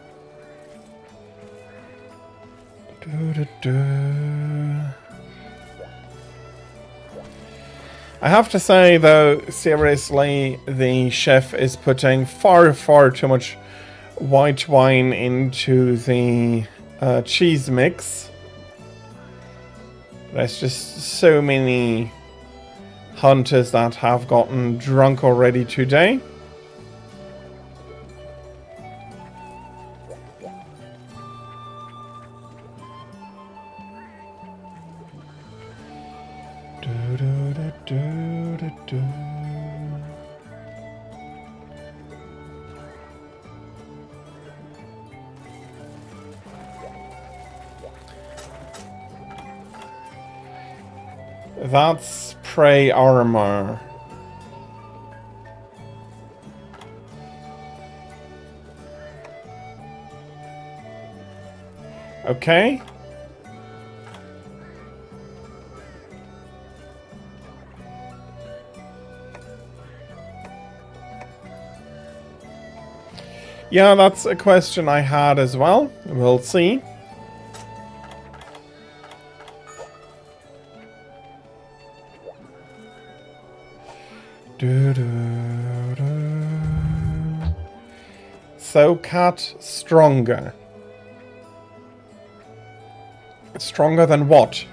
I have to say, though, seriously, the chef is putting far, far too much white wine into the cheese mix. There's just so many hunters that have gotten drunk already today. That's prey armor. Okay. Yeah, that's a question I had as well. We'll see. So, cat stronger. Stronger than what?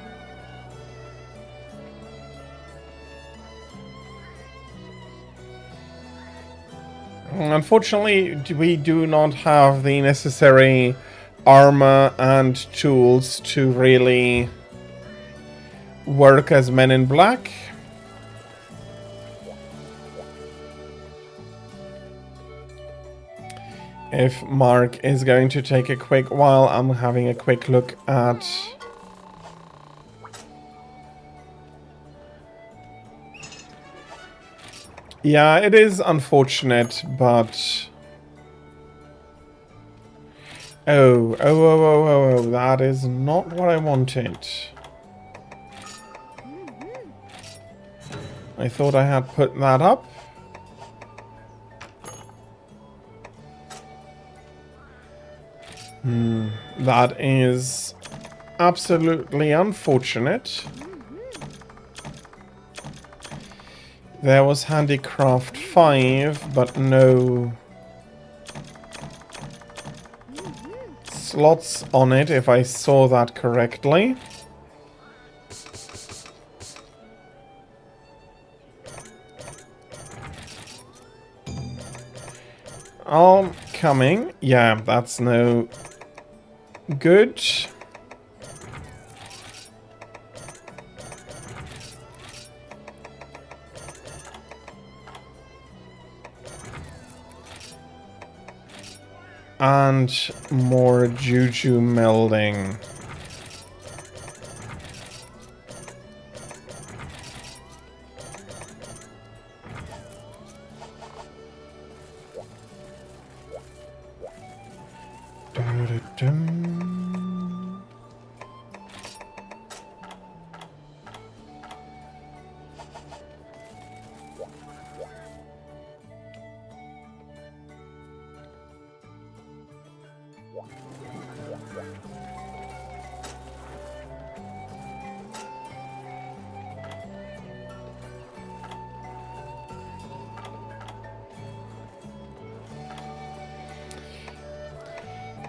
Unfortunately, we do not have the necessary armor and tools to really work as Men in Black. If Mark is going to take a quick while, I'm having a quick look at Yeah, it is unfortunate, but... Oh, that is not what I wanted. I thought I had put that up. That is absolutely unfortunate. There was Handicraft 5, but no slots on it, if I saw that correctly. Coming. Yeah, that's no good. And more Juju melding.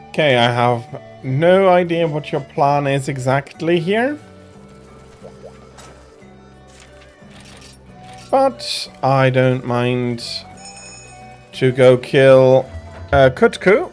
Okay, I have no idea what your plan is exactly here. But I don't mind to go kill Kutku.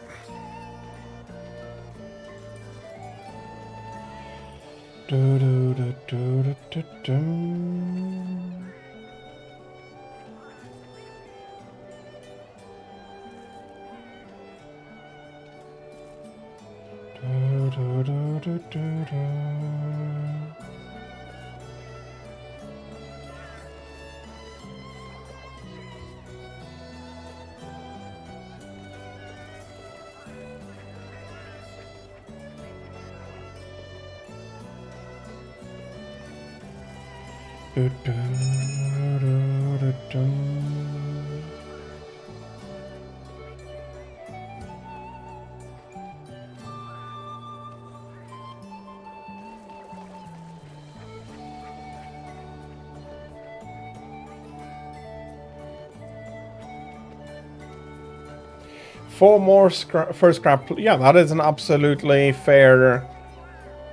Four more first scrap. Yeah, that is an absolutely fair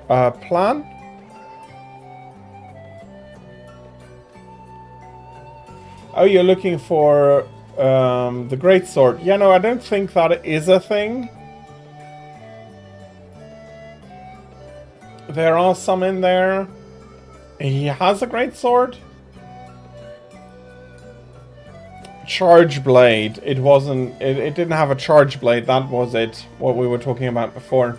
plan. Oh, you're looking for the greatsword. Yeah, no, I don't think that is a thing. There are some in there. He has a greatsword. Charge blade. It wasn't. It didn't have a charge blade. That was it. What we were talking about before.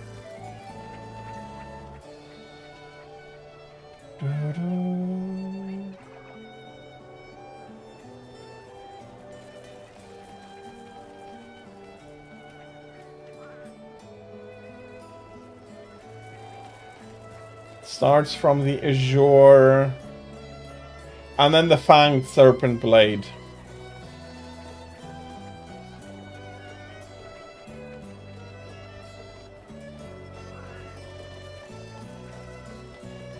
Starts from the Azure. And then the Fanged Serpent Blade.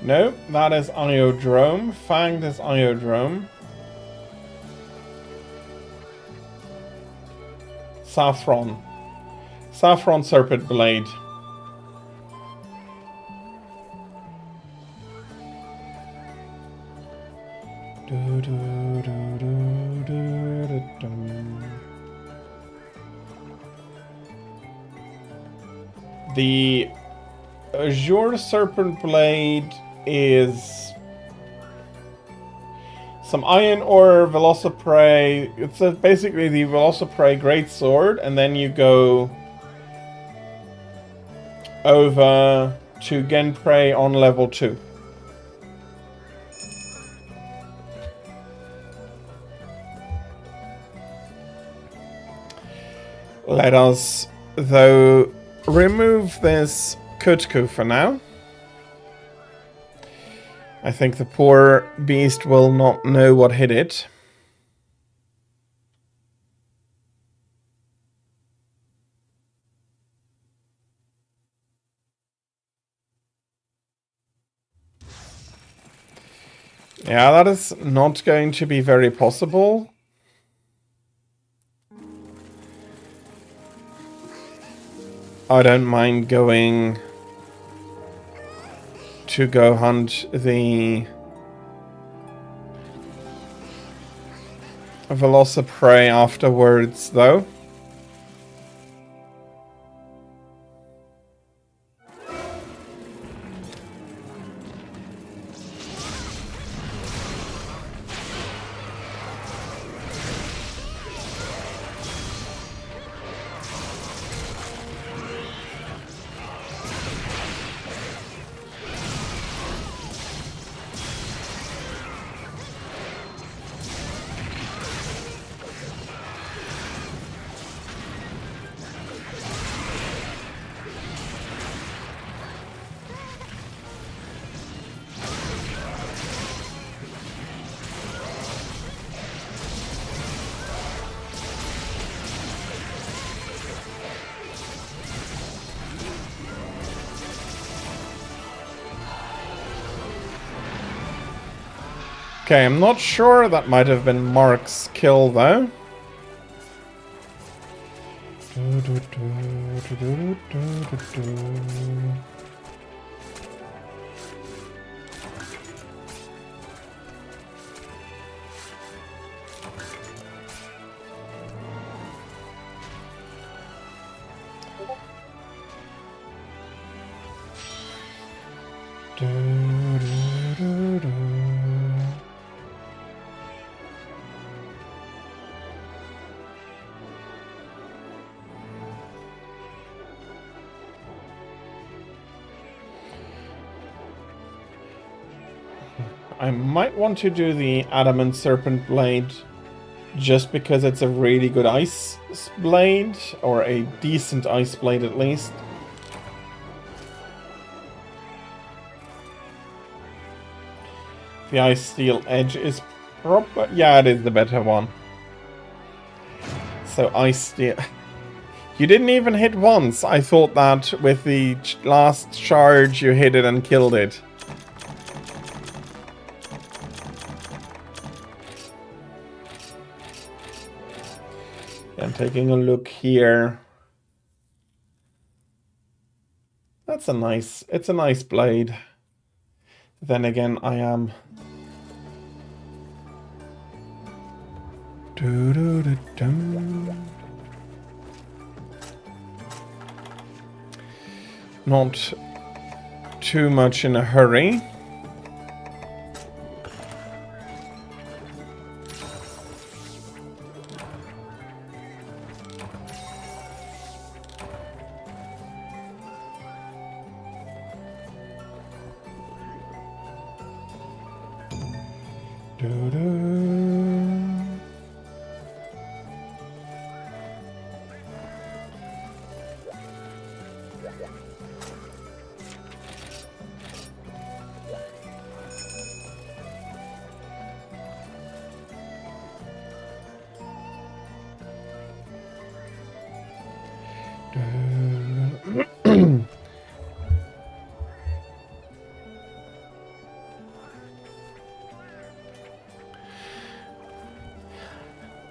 No, that is Iodrome. Fanged is Iodrome. Saffron. Saffron Serpent Blade. The Azure Serpent Blade is some iron ore Velociprey. It's basically the Velociprey Greatsword, and then you go over to Genprey on level 2. Let us, though, remove this Kutku for now. I think the poor beast will not know what hit it. Yeah, that is not going to be very possible. I don't mind going to go hunt the Velociprey afterwards, though. Okay, I'm not sure. That might have been Mark's kill, though. I might want to do the Adamant Serpent Blade just because it's a really good ice blade, or a decent ice blade at least. The Ice Steel Edge is proper. Yeah, it is the better one. So Ice Steel. You didn't even hit once. I thought that with the last charge you hit it and killed it. I'm taking a look here. That's a nice, it's a nice blade. Then again, I am not too much in a hurry.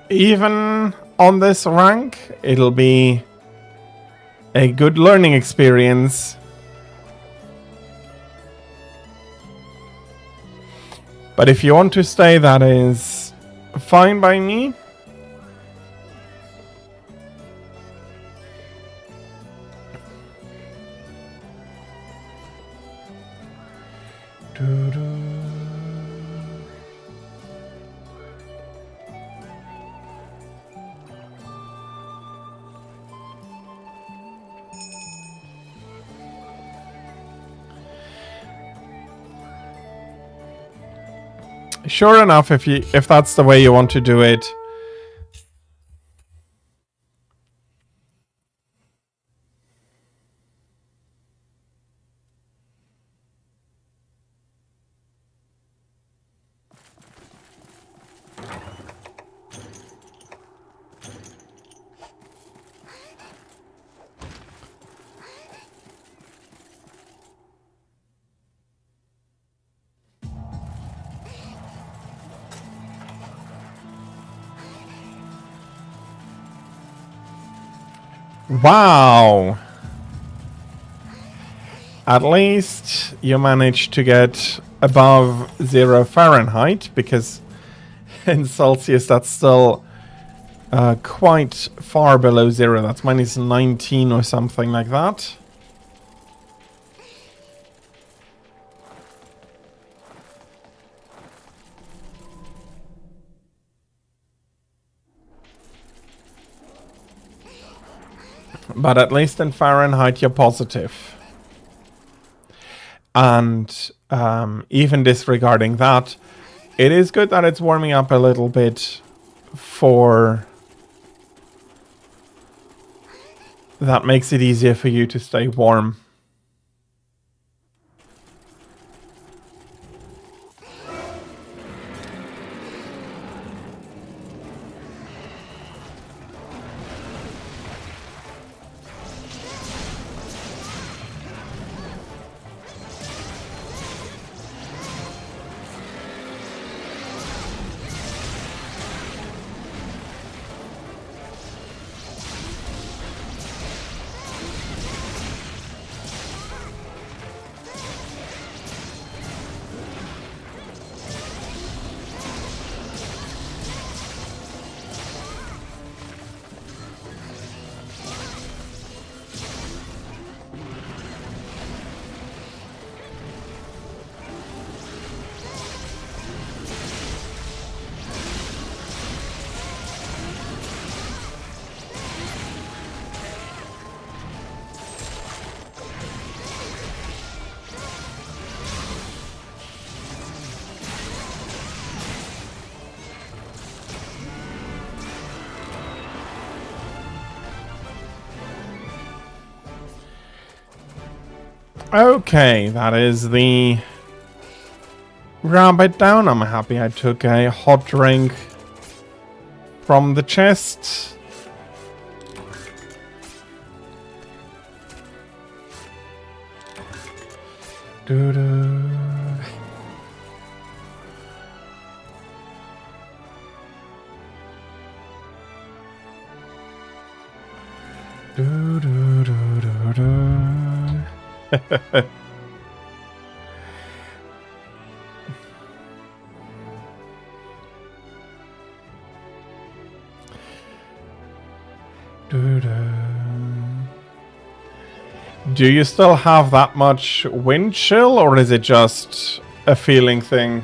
Even on this rank, it'll be a good learning experience. But if you want to stay, that is fine by me. Sure enough, if that's the way you want to do it. Wow! At least you managed to get above 0 Fahrenheit, because in Celsius that's still quite far below 0. That's minus 19 or something like that. But at least in Fahrenheit you're positive. And even disregarding that, it is good that it's warming up a little bit for... That makes it easier for you to stay warm. Okay, that is the rabbit down. I'm happy I took a hot drink from the chest. Doo-doo. Do you still have that much wind chill, or is it just a feeling thing?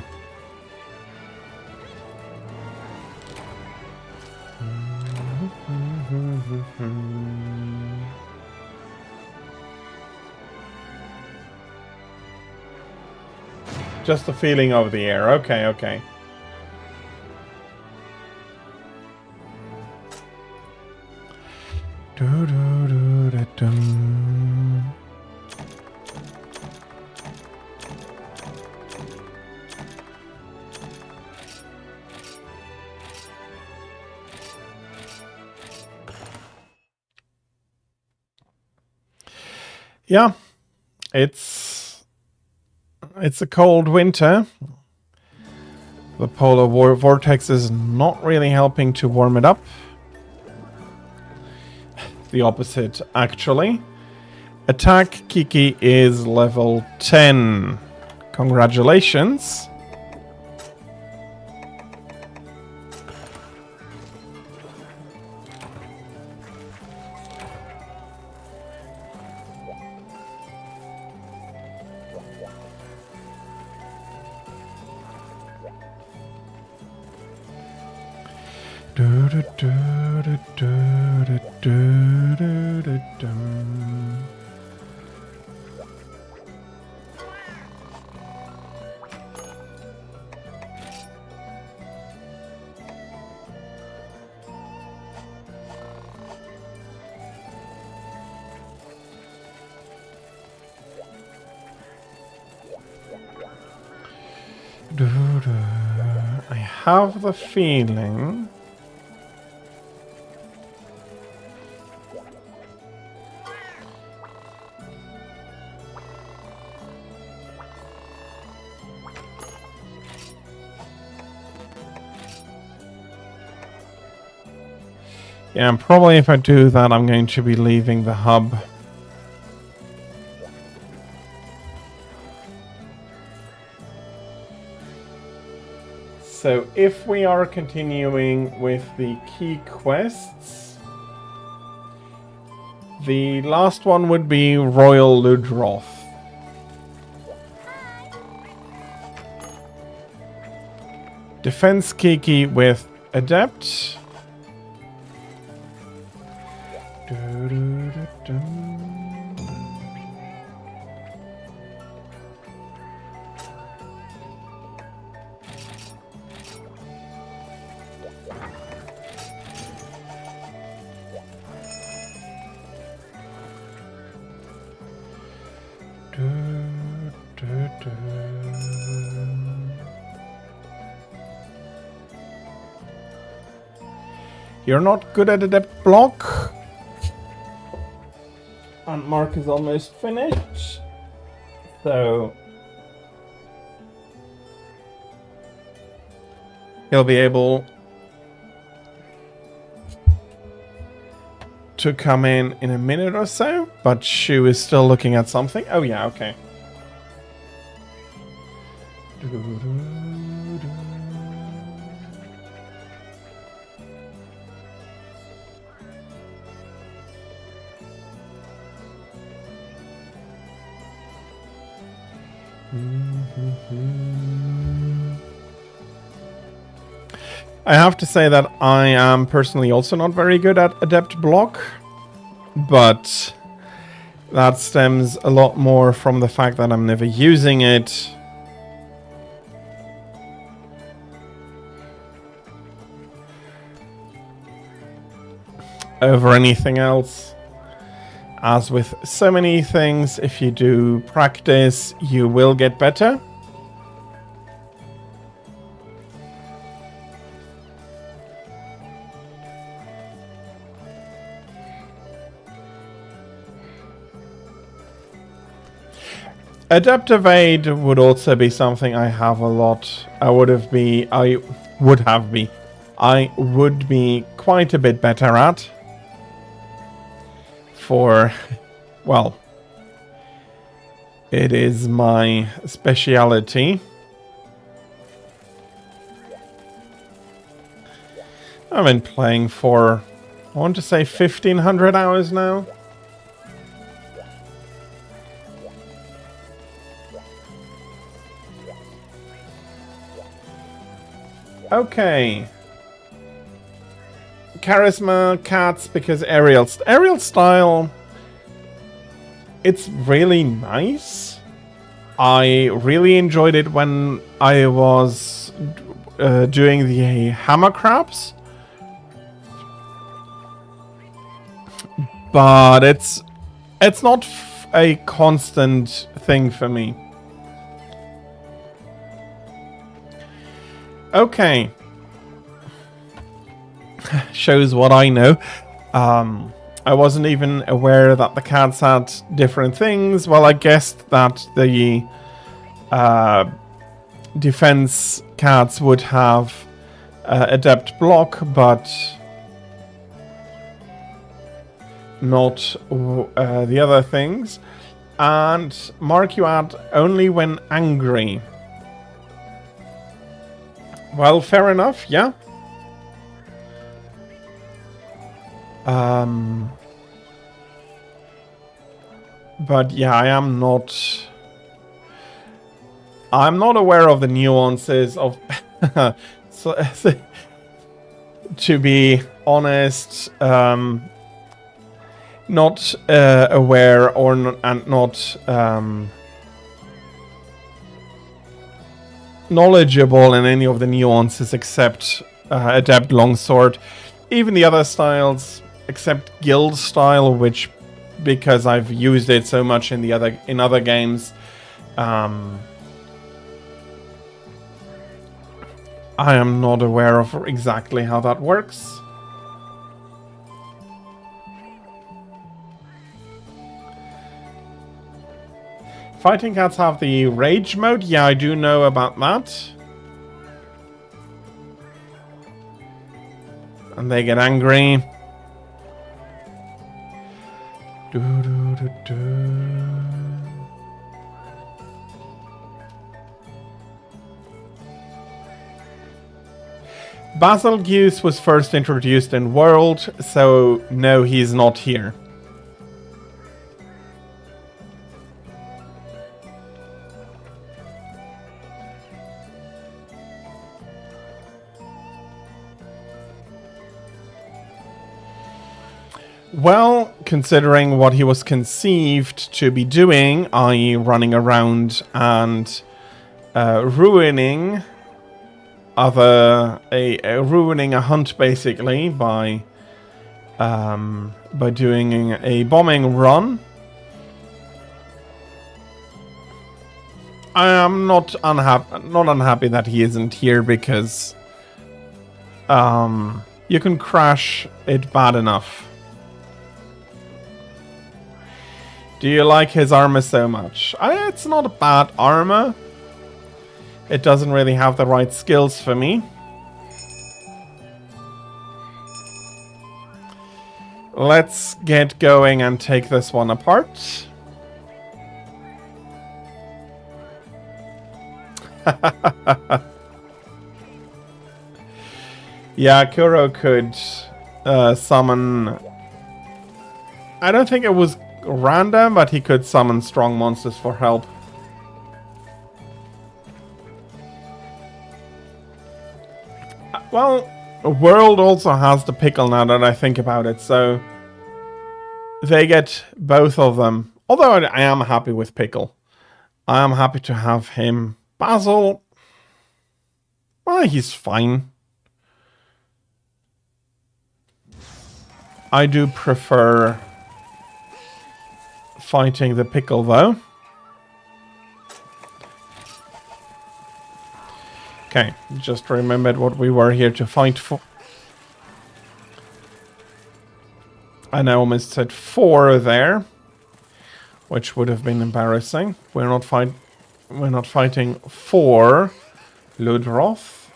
Just the feeling of the air. Okay, okay. Yeah, it's a cold winter. The polar vortex is not really helping to warm it up. The opposite, actually. Attack Kiki is level 10. Congratulations. I have the feeling... Yeah, and probably if I do that, I'm going to be leaving the hub. So if we are continuing with the key quests, the last one would be Royal Ludroth. Defense Kiki with Adept. You're not good at Adept block. And Mark is almost finished. So he'll be able to come in a minute or so. But Shu is still looking at something. Oh yeah, okay. I have to say that I am personally also not very good at Adept block, but that stems a lot more from the fact that I'm never using it. Over anything else. As with so many things, if you do practice, you will get better. Adept Evade would also be something I have a lot. I would be quite a bit better at. For, well, it is my speciality. I've been playing for, I want to say 1,500 hours now. Okay. Charisma, cats, because aerial style, it's really nice. I really enjoyed it when I was doing the hammer crabs, but it's not a constant thing for me. Okay. Shows what I know. I wasn't even aware that the cats had different things. Well, I guessed that the defense cats would have adept block, but not the other things. And mark you out only when angry. Well, fair enough, yeah. But yeah, I'm not aware of the nuances of so, to be honest, not aware or not knowledgeable in any of the nuances except Adept Longsword. Even the other styles except Guild style, which because I've used it so much in other games, I am not aware of exactly how that works. Fighting cats have the rage mode. Yeah, I do know about that. And they get angry. Do, do, do, do. Basilgeuse was first introduced in World, so no, he's not here. Well, considering what he was conceived to be doing, i.e. running around and ruining ruining a hunt basically by doing a bombing run, I am not unhappy that he isn't here, because you can crash it bad enough. Do you like his armor so much? It's not a bad armor. It doesn't really have the right skills for me. Let's get going and take this one apart. Yeah, Kuro could summon... I don't think it was random, but he could summon strong monsters for help. Well, World also has the Pickle now that I think about it, so they get both of them. Although I am happy with Pickle. I am happy to have him. Basil, well, he's fine. I do prefer fighting the Pickle though. Okay, just remembered what we were here to fight for. And I almost said 4 there, which would have been embarrassing. We're not fighting for Ludroth.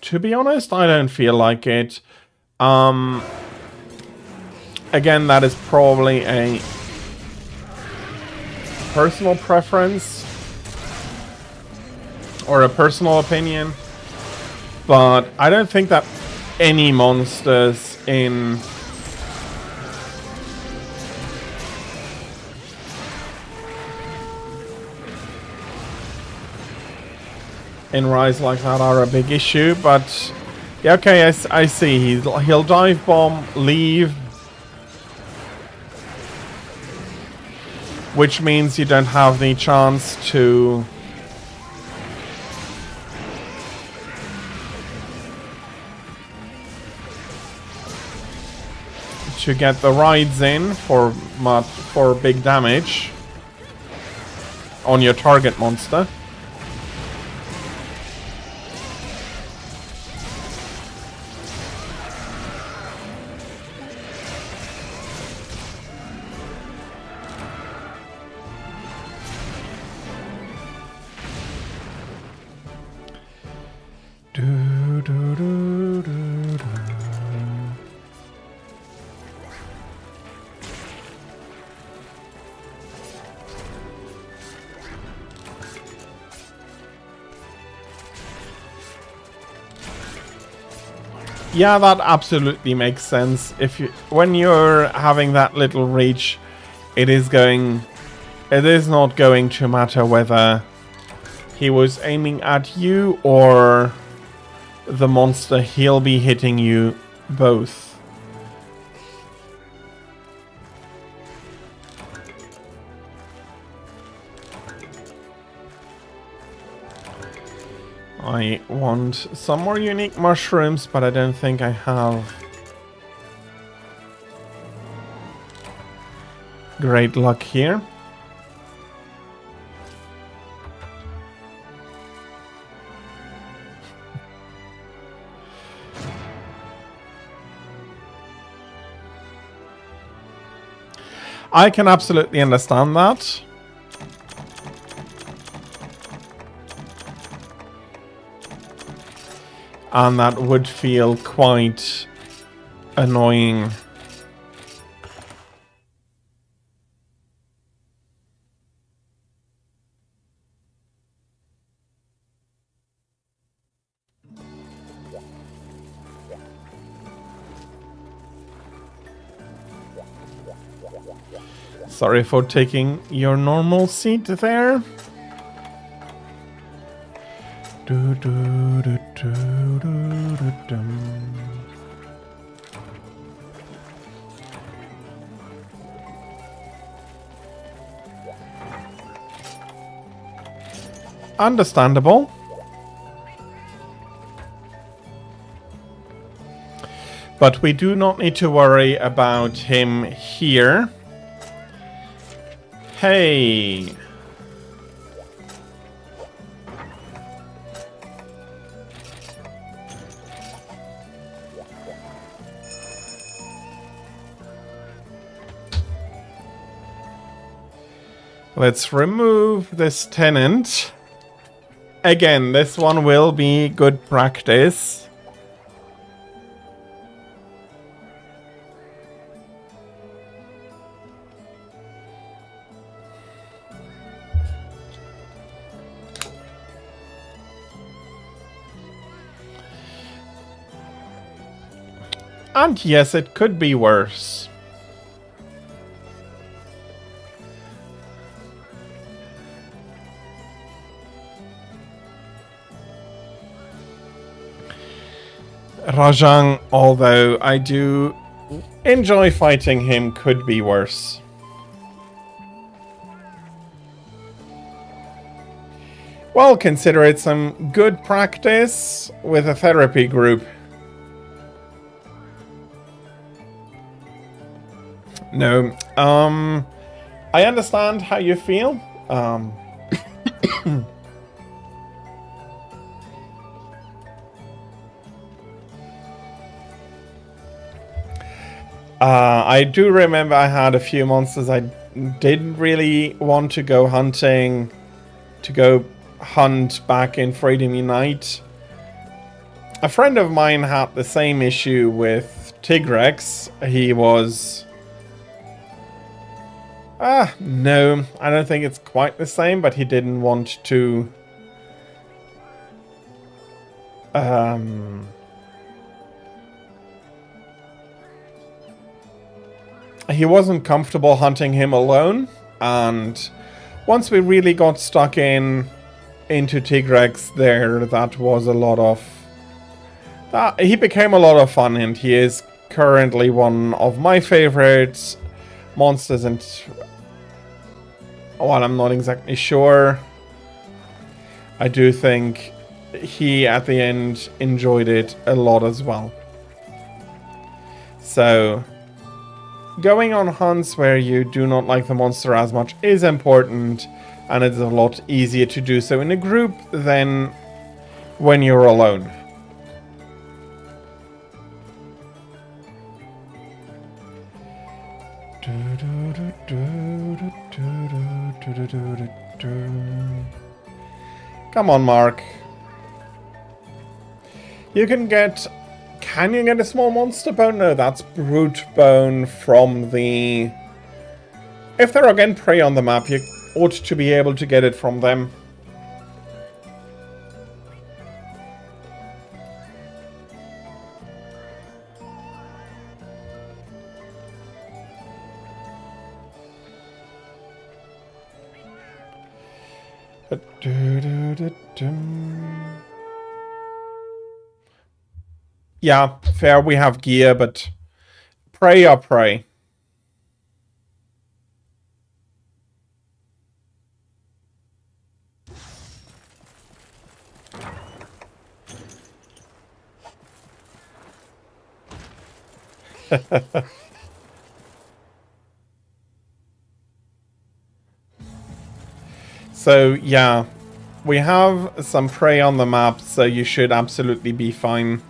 To be honest, I don't feel like it. Again, that is probably a personal preference or a personal opinion, but I don't think that any monsters in Rise like that are a big issue. But yeah, okay, I see. He'll dive bomb, leave, which means you don't have the chance to get the rides in for big damage on your target monster. Yeah, that absolutely makes sense. When you're having that little reach, it is not going to matter whether he was aiming at you or the monster. He'll be hitting you both. I want some more unique mushrooms, but I don't think I have great luck here. I can absolutely understand that. And that would feel quite annoying. Sorry for taking your normal seat there. Understandable. But we do not need to worry about him here. Hey. Let's remove this tenant. Again, this one will be good practice. And yes, it could be worse. Rajang, although I do enjoy fighting him, could be worse. Well, consider it some good practice with a therapy group. No, I understand how you feel. I do remember I had a few monsters I didn't really want to go hunting, to go hunt back in Freedom Unite. A friend of mine had the same issue with Tigrex. He was... no, I don't think it's quite the same, but he didn't want to... He wasn't comfortable hunting him alone, and once we really got stuck into Tigrex there, that was a lot of... he became a lot of fun, and he is currently one of my favorites monsters, and while I'm not exactly sure, I do think he at the end enjoyed it a lot as well. So going on hunts where you do not like the monster as much is important, and it's a lot easier to do so in a group than when you're alone. Come on, Mark. You can get... Can you get a small monster bone? No, that's brute bone from the... If there are again prey on the map, you ought to be able to get it from them. Yeah, fair, we have gear, but prey are prey. So, yeah, we have some prey on the map, so you should absolutely be fine.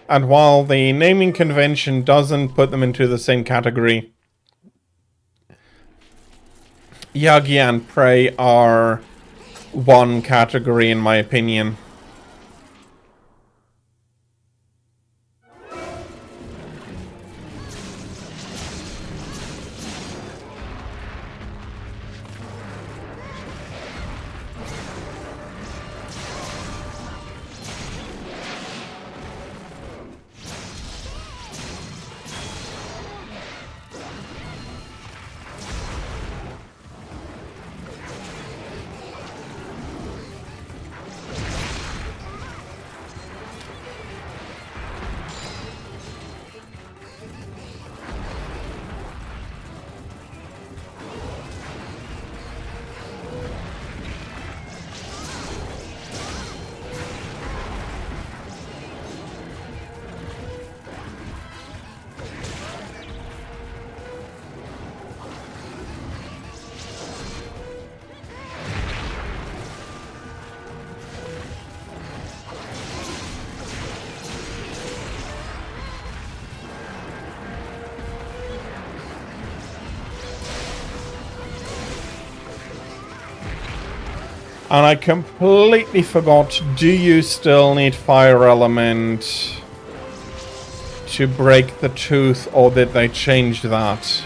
And while the naming convention doesn't put them into the same category, Yagi and Prey are one category in my opinion. And I completely forgot, do you still need Fire Element to break the tooth, or did they change that?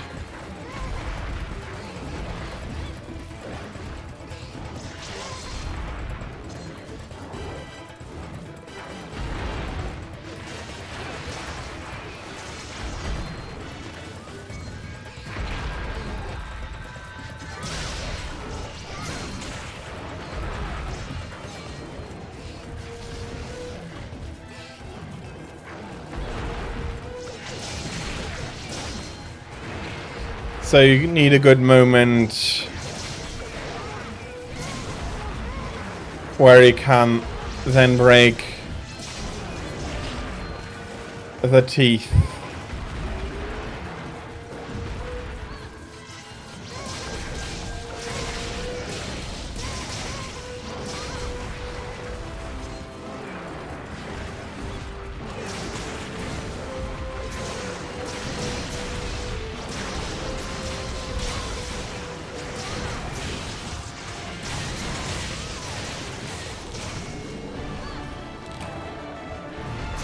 So you need a good moment where you can then break the teeth.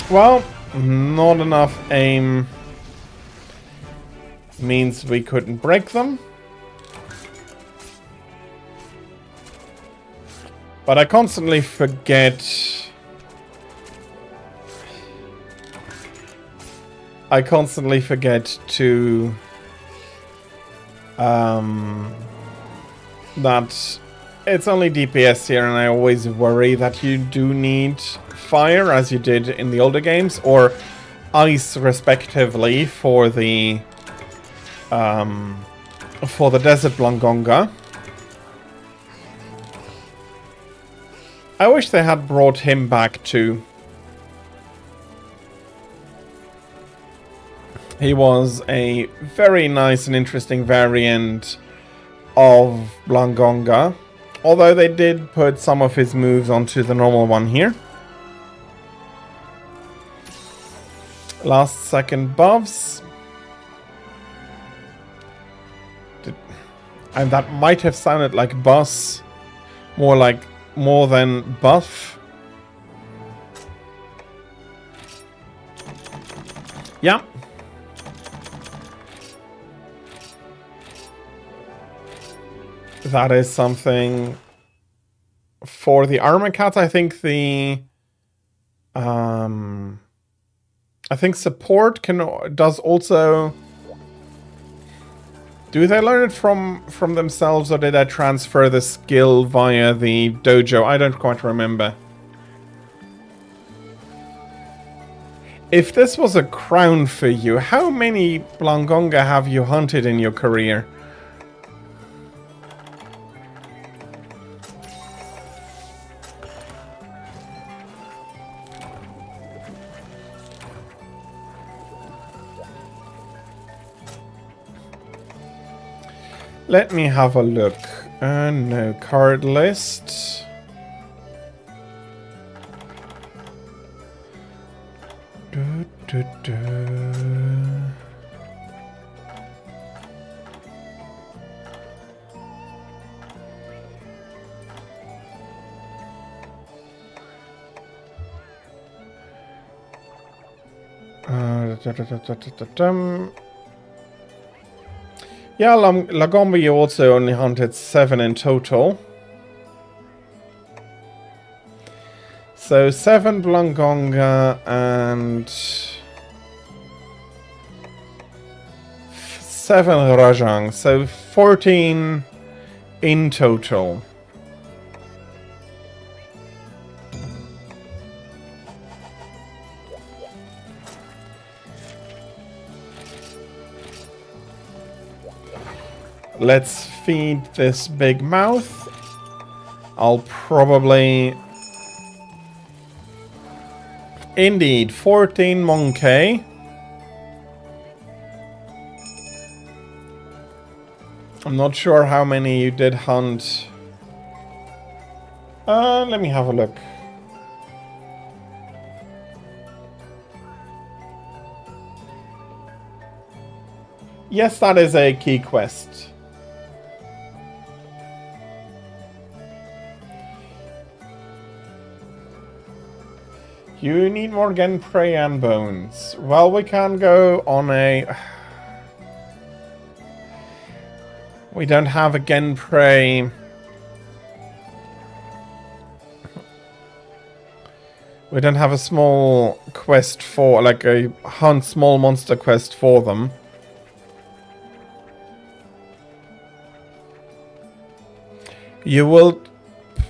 Well, not enough aim means we couldn't break them. But I constantly forget... to... that it's only DPS here, and I always worry that you do need fire, as you did in the older games, or ice, respectively, for the Desert Blangonga. I wish they had brought him back too. He was a very nice and interesting variant of Blangonga, although they did put some of his moves onto the normal one here. Last second buffs. And that might have sounded like bus, more than buff. Yeah. That is something for the Armor Cat. I think the I think support does also. Do they learn it from themselves, or did I transfer the skill via the dojo? I don't quite remember. If this was a crown for you, how many Blangonga have you hunted in your career? Let me have a look. No, card list. Do, do, do. Yeah, Lagombi also only hunted 7 in total. So 7 Blangonga and 7 Rajang. So 14 in total. Let's feed this big mouth. I'll probably... Indeed, 14 monkey. I'm not sure how many you did hunt. Let me have a look. Yes, that is a key quest. You need more Genprey and bones. Well, we can go on a... We don't have a Genprey. We don't have a small quest for, like a hunt small monster quest for them. You will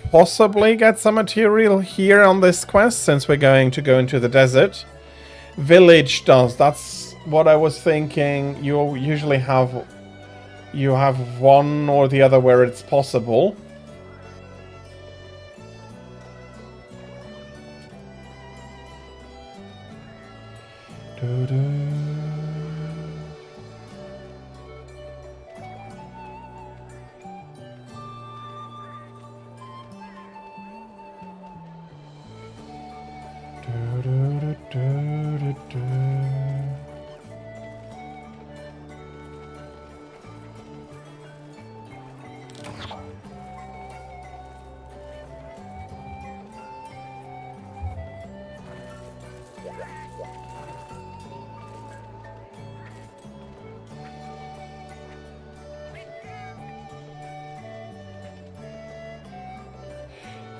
possibly get some material here on this quest, since we're going to go into the desert. Village does. That's what I was thinking. You usually have... You have one or the other where it's possible.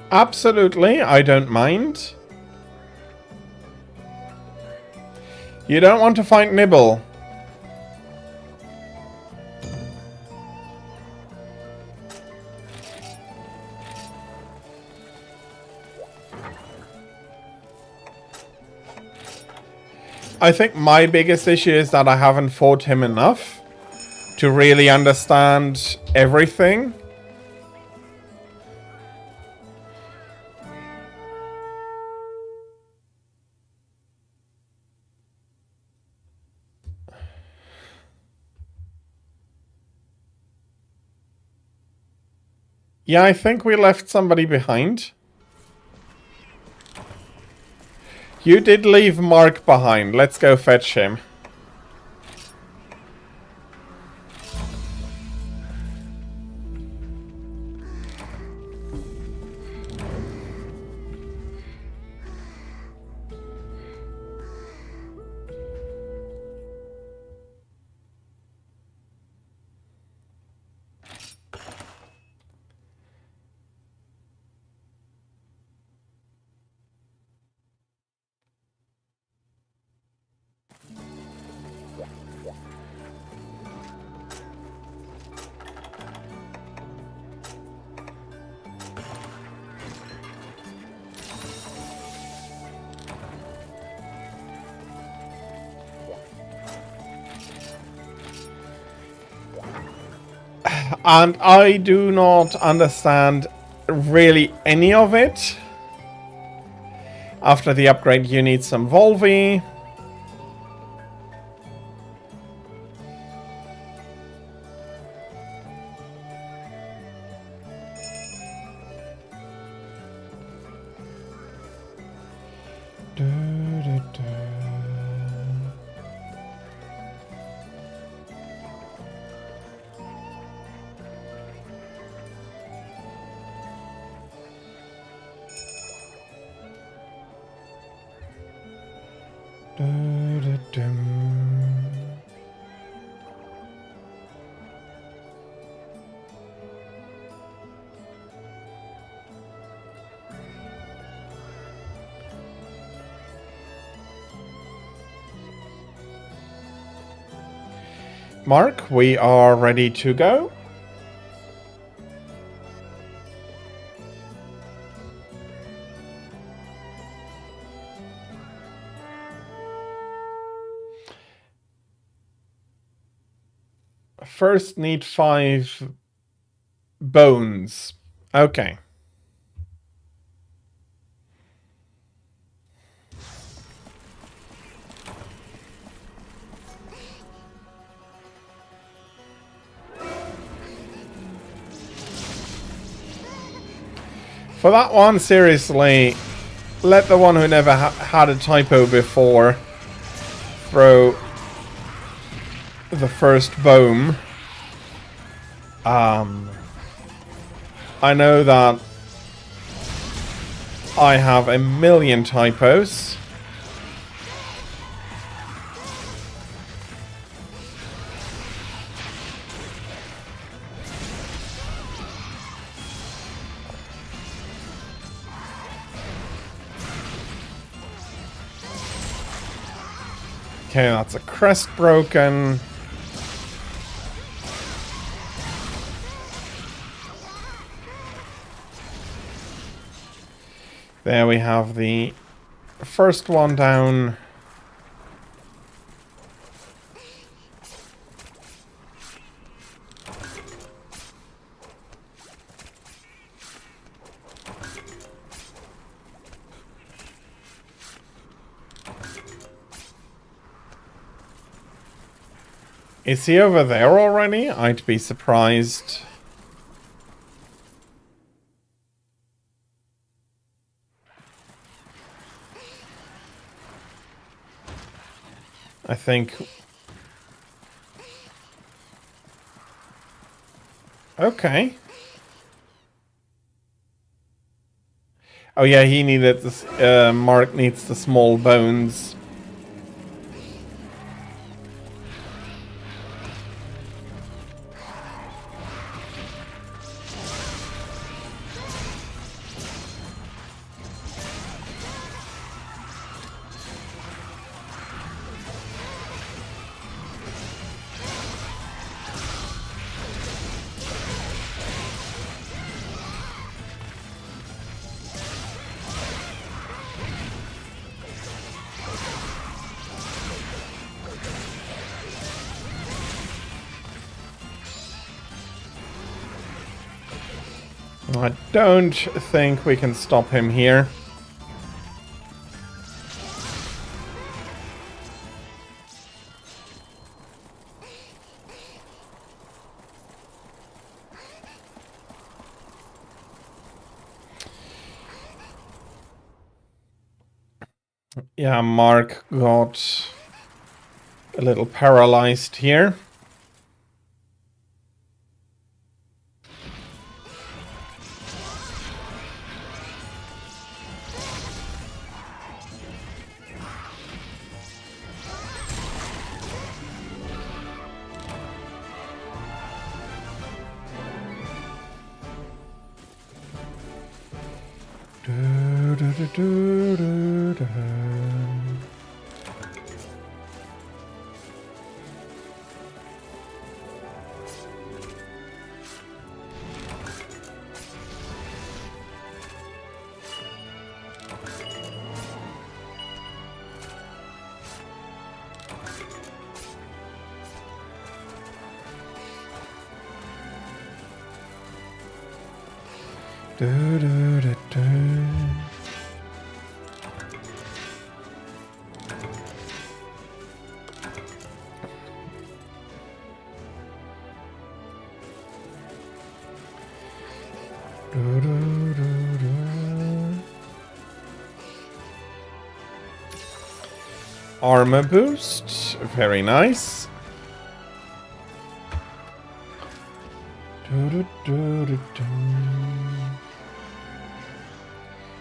Absolutely, I don't mind. You don't want to fight Nibble. I think my biggest issue is that I haven't fought him enough to really understand everything. Yeah, I think we left somebody behind. You did leave Mark behind. Let's go fetch him. And I do not understand really any of it. After the upgrade, you need some Volvi. Mark, we are ready to go. First need 5 bones. Okay. For that one, seriously, let the one who never had a typo before throw the first bone. I know that I have a million typos. Okay, that's a crest broken. There we have the first one down. Is he over there already? I'd be surprised. I think... Okay. Oh yeah, he needed this. Mark needs the small bones. I don't think we can stop him here. Yeah, Mark got a little paralyzed here. Armor boost, very nice.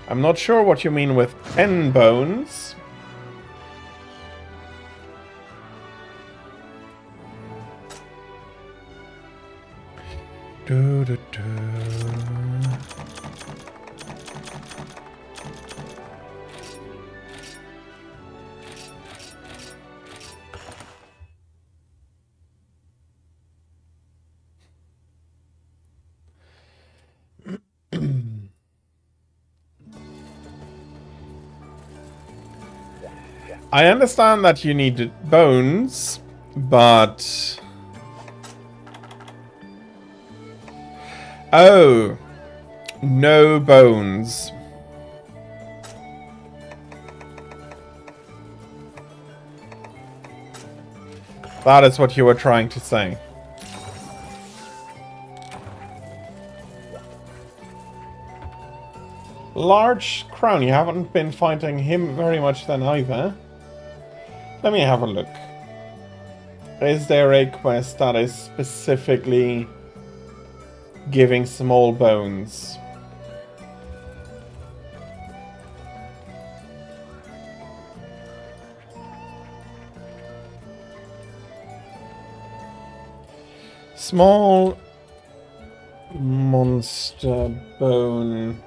I'm not sure what you mean with 10 bones. Do, do, do. I understand that you need bones, but... Oh, no bones. That is what you were trying to say. Large Crown, you haven't been fighting him very much then either. Let me have a look. Is there a quest that is specifically giving small bones? Small monster bone.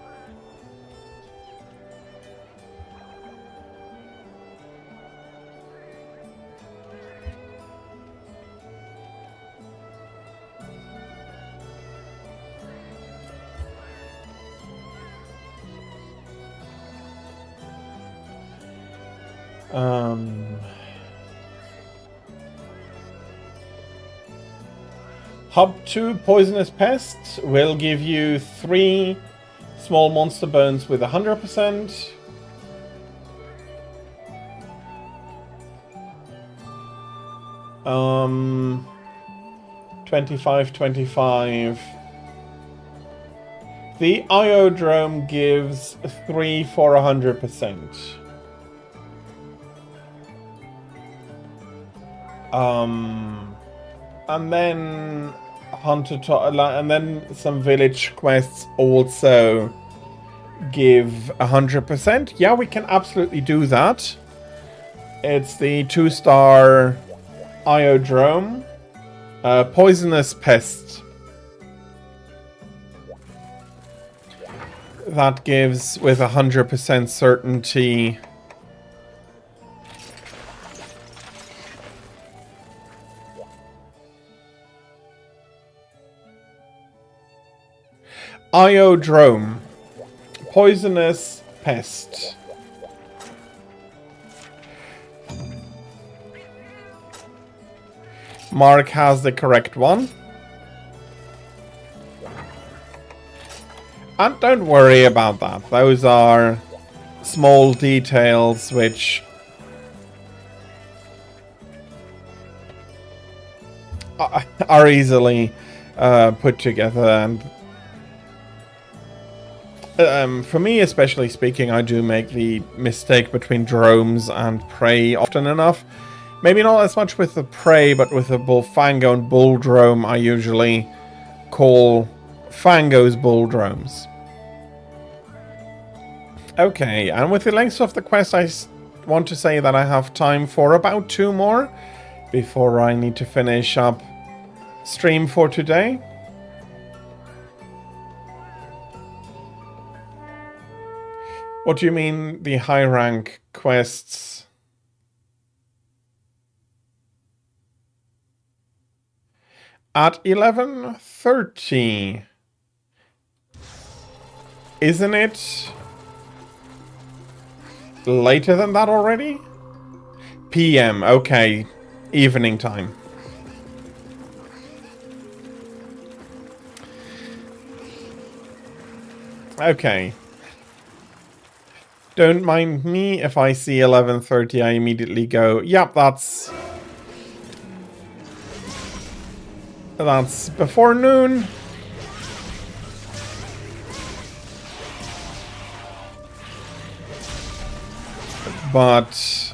Hub 2 Poisonous Pest will give you 3 small monster bones with 100%. Um, 25, 25. The Iodrome gives 3 for 100%. And then and then some village quests also give 100%. Yeah, we can absolutely do that. It's the 2-star Iodrome, Poisonous Pest. That gives with 100% certainty. Iodrome, Poisonous Pest. Mark has the correct one. And don't worry about that. Those are small details which are easily put together. And for me, especially speaking, I do make the mistake between drones and prey often enough. Maybe not as much with the prey, but with the Bullfango and Bulldrome, I usually call Fango's Bulldromes. Okay, and with the length of the quest, I want to say that I have time for about 2 more before I need to finish up stream for today. What do you mean, the high rank quests? At 11:30. Isn't it later than that already? PM, okay. Evening time. Okay. Don't mind me if I see 11:30, I immediately go, yep, that's before noon. But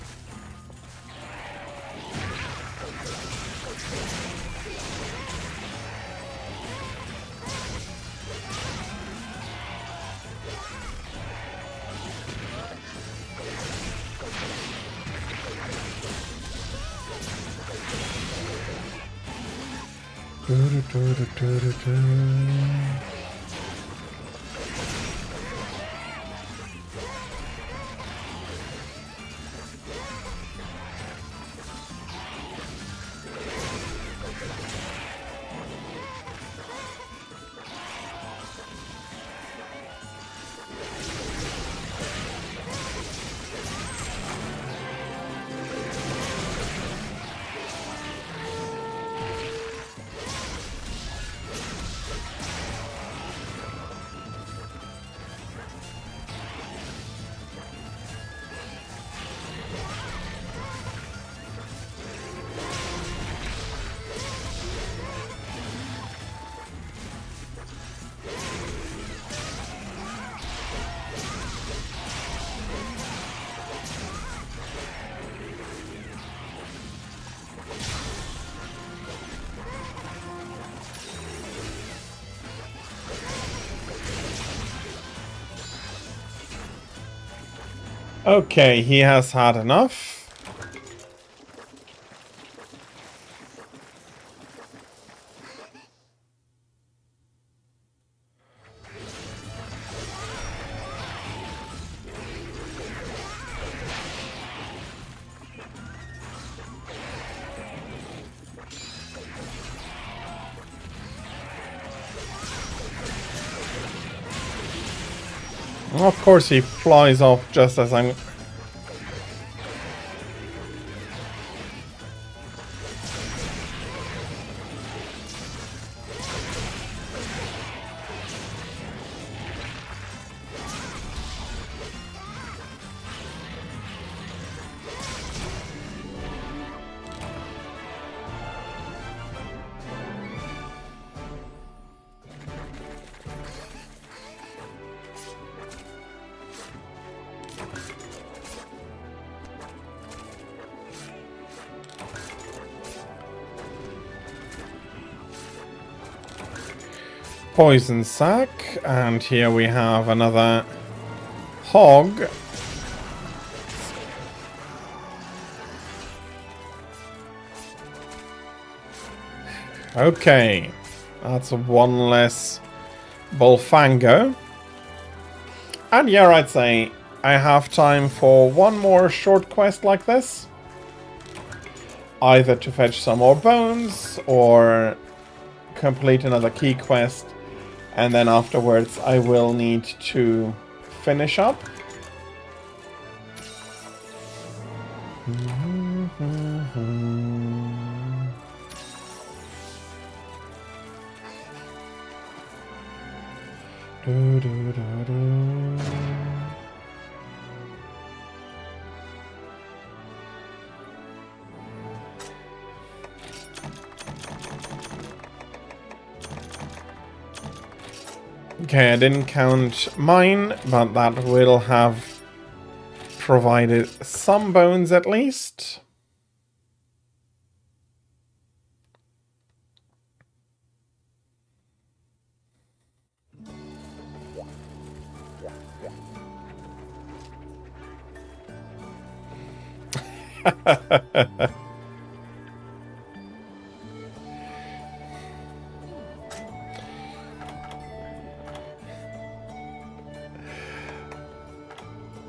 Okay, he has had enough. Of course, he flies off just as I'm... Poison sac, and here we have another hog. Okay, that's one less Bullfango. And yeah, I'd say I have time for one more short quest like this. Either to fetch some more bones, or complete another key quest. And then afterwards I will need to finish up. Okay, I didn't count mine, but that will have provided some bones at least.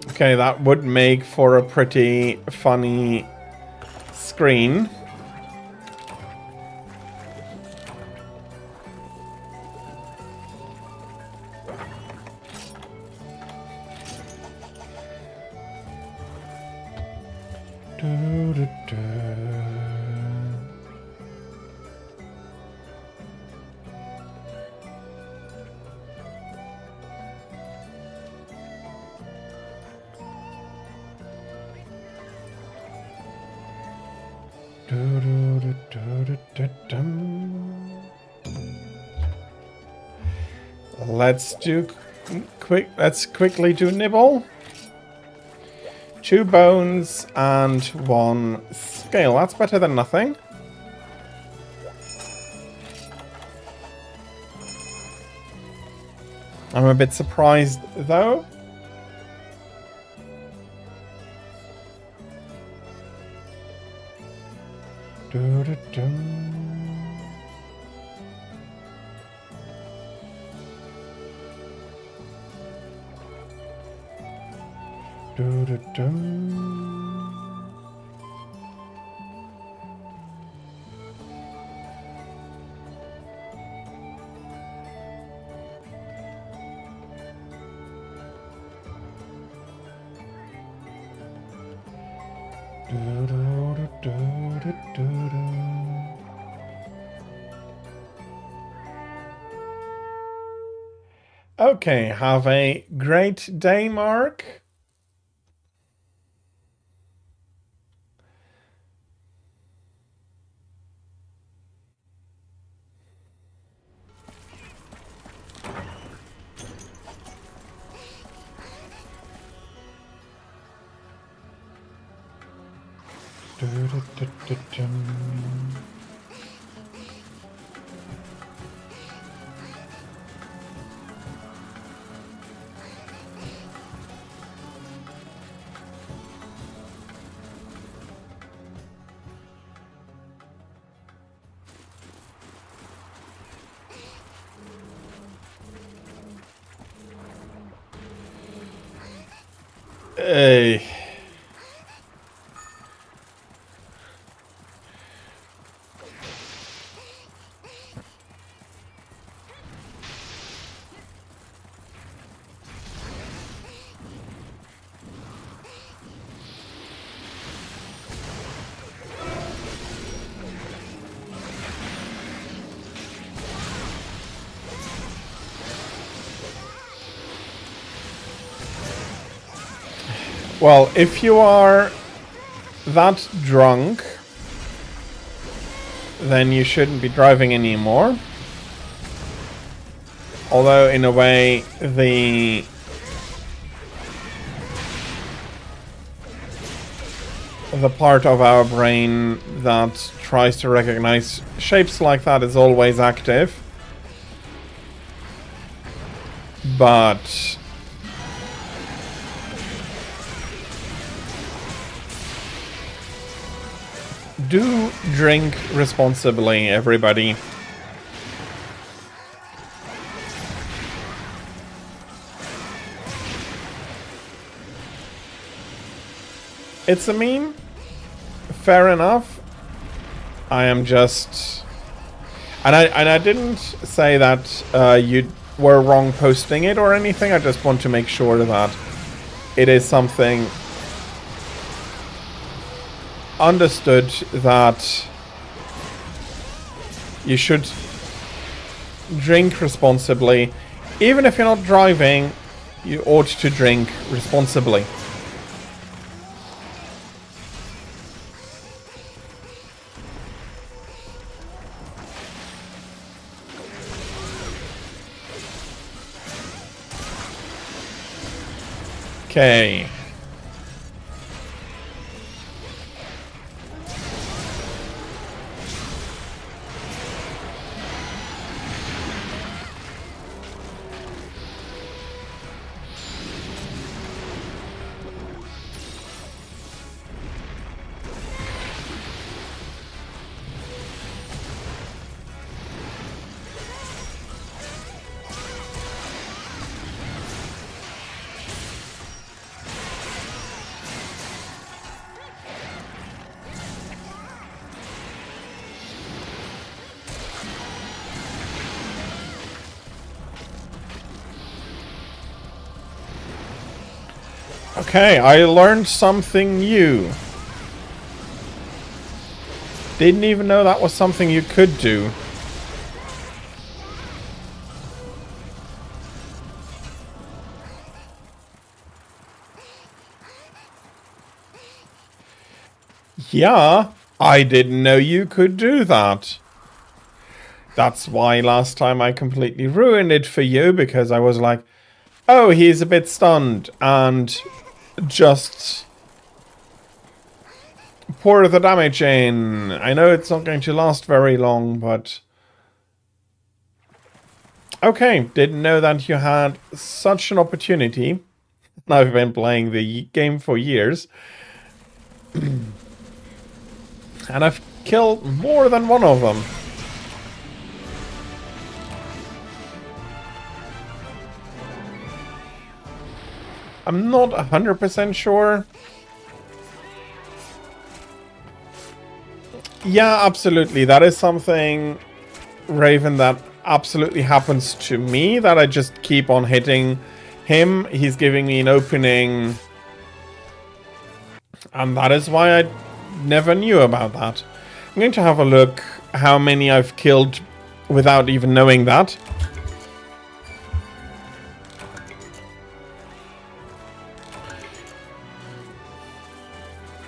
Okay, that would make for a pretty funny screen. Let's quickly do nibble. 2 bones and 1 scale. That's better than nothing. I'm a bit surprised though. Okay, have a great day, Mark. Hey. Well, if you are that drunk, then you shouldn't be driving anymore. Although, in a way, the part of our brain that tries to recognize shapes like that is always active. But do drink responsibly, everybody. It's a meme. Fair enough. I am just... And I didn't say that you were wrong posting it or anything. I just want to make sure that it is something understood, that you should drink responsibly. Even if you're not driving, you ought to drink responsibly. Okay. Okay, I learned something new. Didn't even know that was something you could do. Yeah, I didn't know you could do that. That's why last time I completely ruined it for you, because I was like, oh, he's a bit stunned, and just pour the damage in. I know it's not going to last very long, but... Okay, didn't know that you had such an opportunity. I've been playing the game for years. And I've killed more than one of them. I'm not 100% sure. Yeah, absolutely. That is something, Raven, that absolutely happens to me, that I just keep on hitting him. He's giving me an opening, and that is why I never knew about that. I'm going to have a look how many I've killed without even knowing that.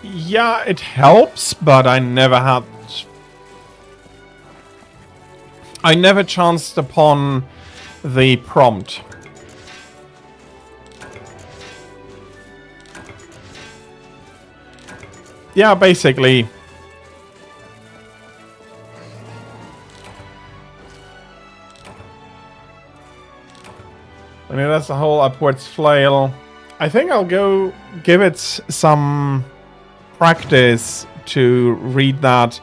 Yeah, it helps, but I never chanced upon the prompt. Yeah, basically. I mean, that's the whole upwards flail. I think I'll go give it some practice to read that.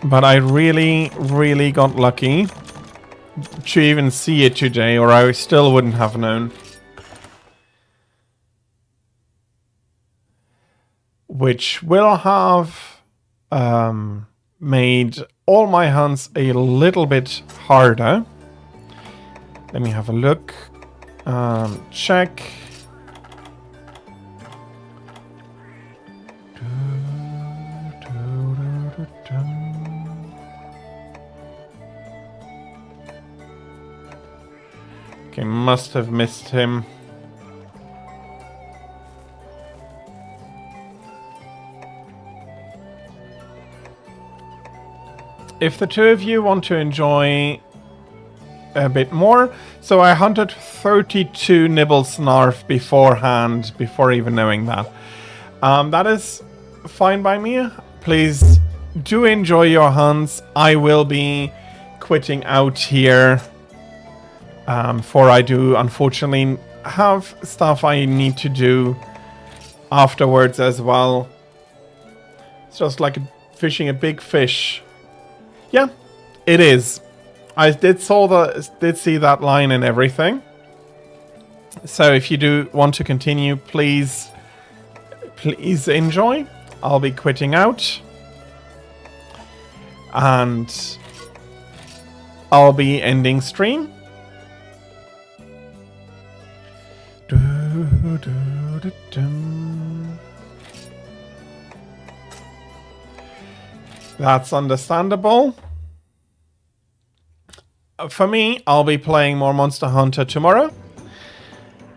But I really, really got lucky to even see it today, or I still wouldn't have known. Which will have made all my hunts a little bit harder. Let me have a look. Check. Okay, must have missed him. If the two of you want to enjoy a bit more, so I hunted 32 Nibblesnarf beforehand, before even knowing that. That is fine by me. Please do enjoy your hunts. I will be quitting out here, for I do unfortunately have stuff I need to do afterwards as well. It's just like fishing a big fish. Yeah, it is. I did see that line and everything. So if you do want to continue, please enjoy. I'll be quitting out, and I'll be ending stream. That's understandable. For me, I'll be playing more Monster Hunter tomorrow,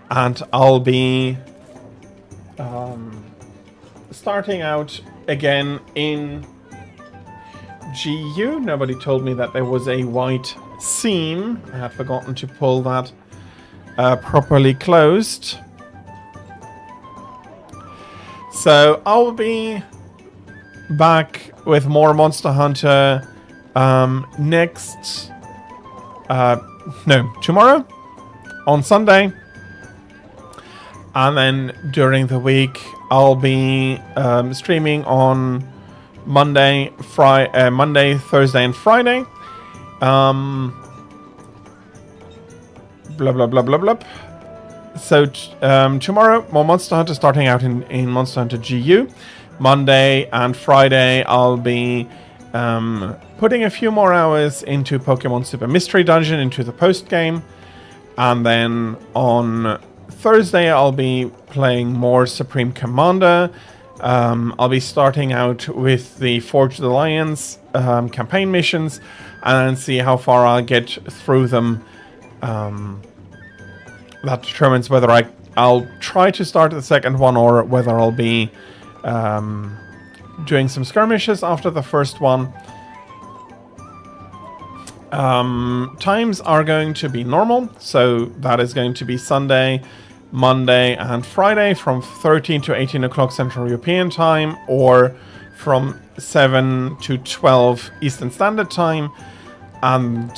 and I'll be starting out again in GU. Nobody told me that there was a white seam. I had forgotten to pull that properly closed. So I'll be back with more Monster Hunter tomorrow on Sunday, and then during the week I'll be streaming on Monday, Thursday, and Friday. Blah blah blah blah blah. So tomorrow more Monster Hunter, starting out in Monster Hunter GU. Monday and Friday I'll be putting a few more hours into Pokemon Super Mystery Dungeon, into the post-game. And then on Thursday, I'll be playing more Supreme Commander. I'll be starting out with the Forge the Lions campaign missions, and see how far I'll get through them. That determines whether I'll try to start the second one, or whether I'll be doing some skirmishes after the first one. Times are going to be normal, so that is going to be Sunday, Monday, and Friday from 13 to 18 o'clock Central European Time, or from 7 to 12 Eastern Standard Time. And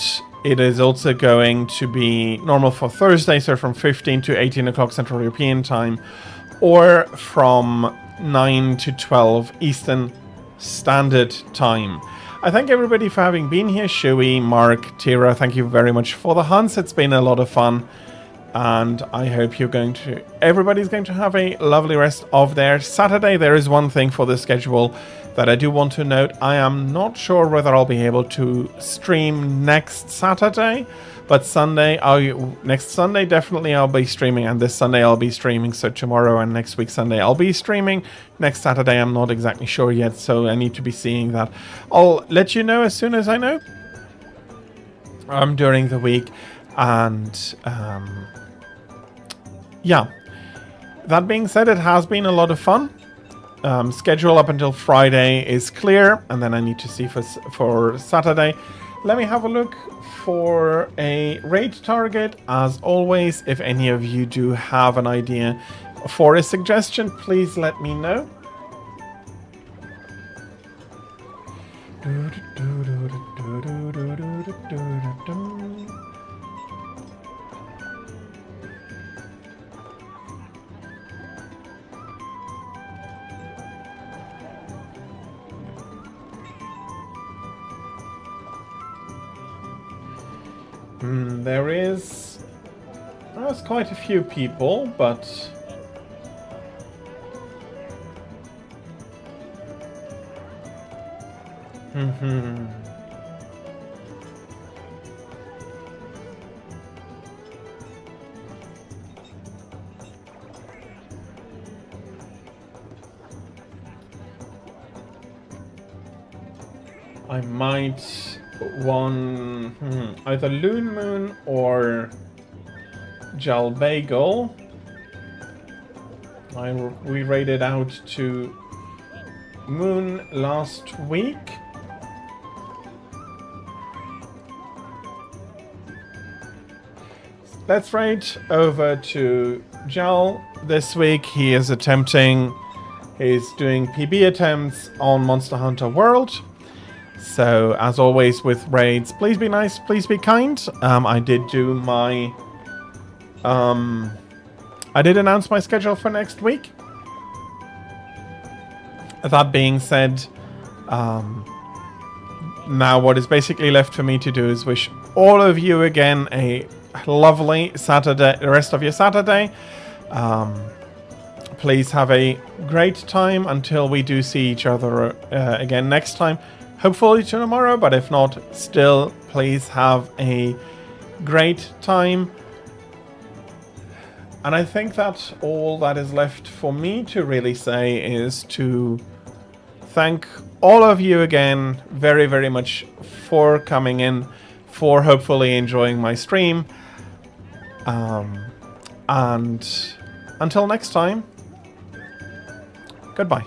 it is also going to be normal for Thursday, so from 15 to 18 o'clock Central European Time, or from 9 to 12 Eastern Standard Time. I thank everybody for having been here. Shui, Mark, Tira, thank you very much for the hunts. It's been a lot of fun. And I hope everybody's going to have a lovely rest of their Saturday. There is one thing for the schedule that I do want to note. I am not sure whether I'll be able to stream next Saturday, but next Sunday definitely I'll be streaming, and this Sunday I'll be streaming. So tomorrow and next week Sunday I'll be streaming. Next Saturday I'm not exactly sure yet, so I need to be seeing that. I'll let you know as soon as I know during the week. And yeah, that being said, it has been a lot of fun. Schedule up until Friday is clear, and then I need to see for Saturday. Let me have a look for a raid target. As always, if any of you do have an idea for a suggestion, please let me know. There's quite a few people, but I might want either Loon Moon or Jalbagel. We raided out to Moon last week. Let's raid over to Jal this week. He's doing PB attempts on Monster Hunter World. So, as always with raids, please be nice, please be kind. I did announce my schedule for next week. That being said, now what is basically left for me to do is wish all of you again a lovely Saturday, the rest of your Saturday. Please have a great time until we do see each other again next time. Hopefully tomorrow, but if not, still, please have a great time. And I think that all that is left for me to really say is to thank all of you again very, very much for coming in, for hopefully enjoying my stream. And until next time, goodbye.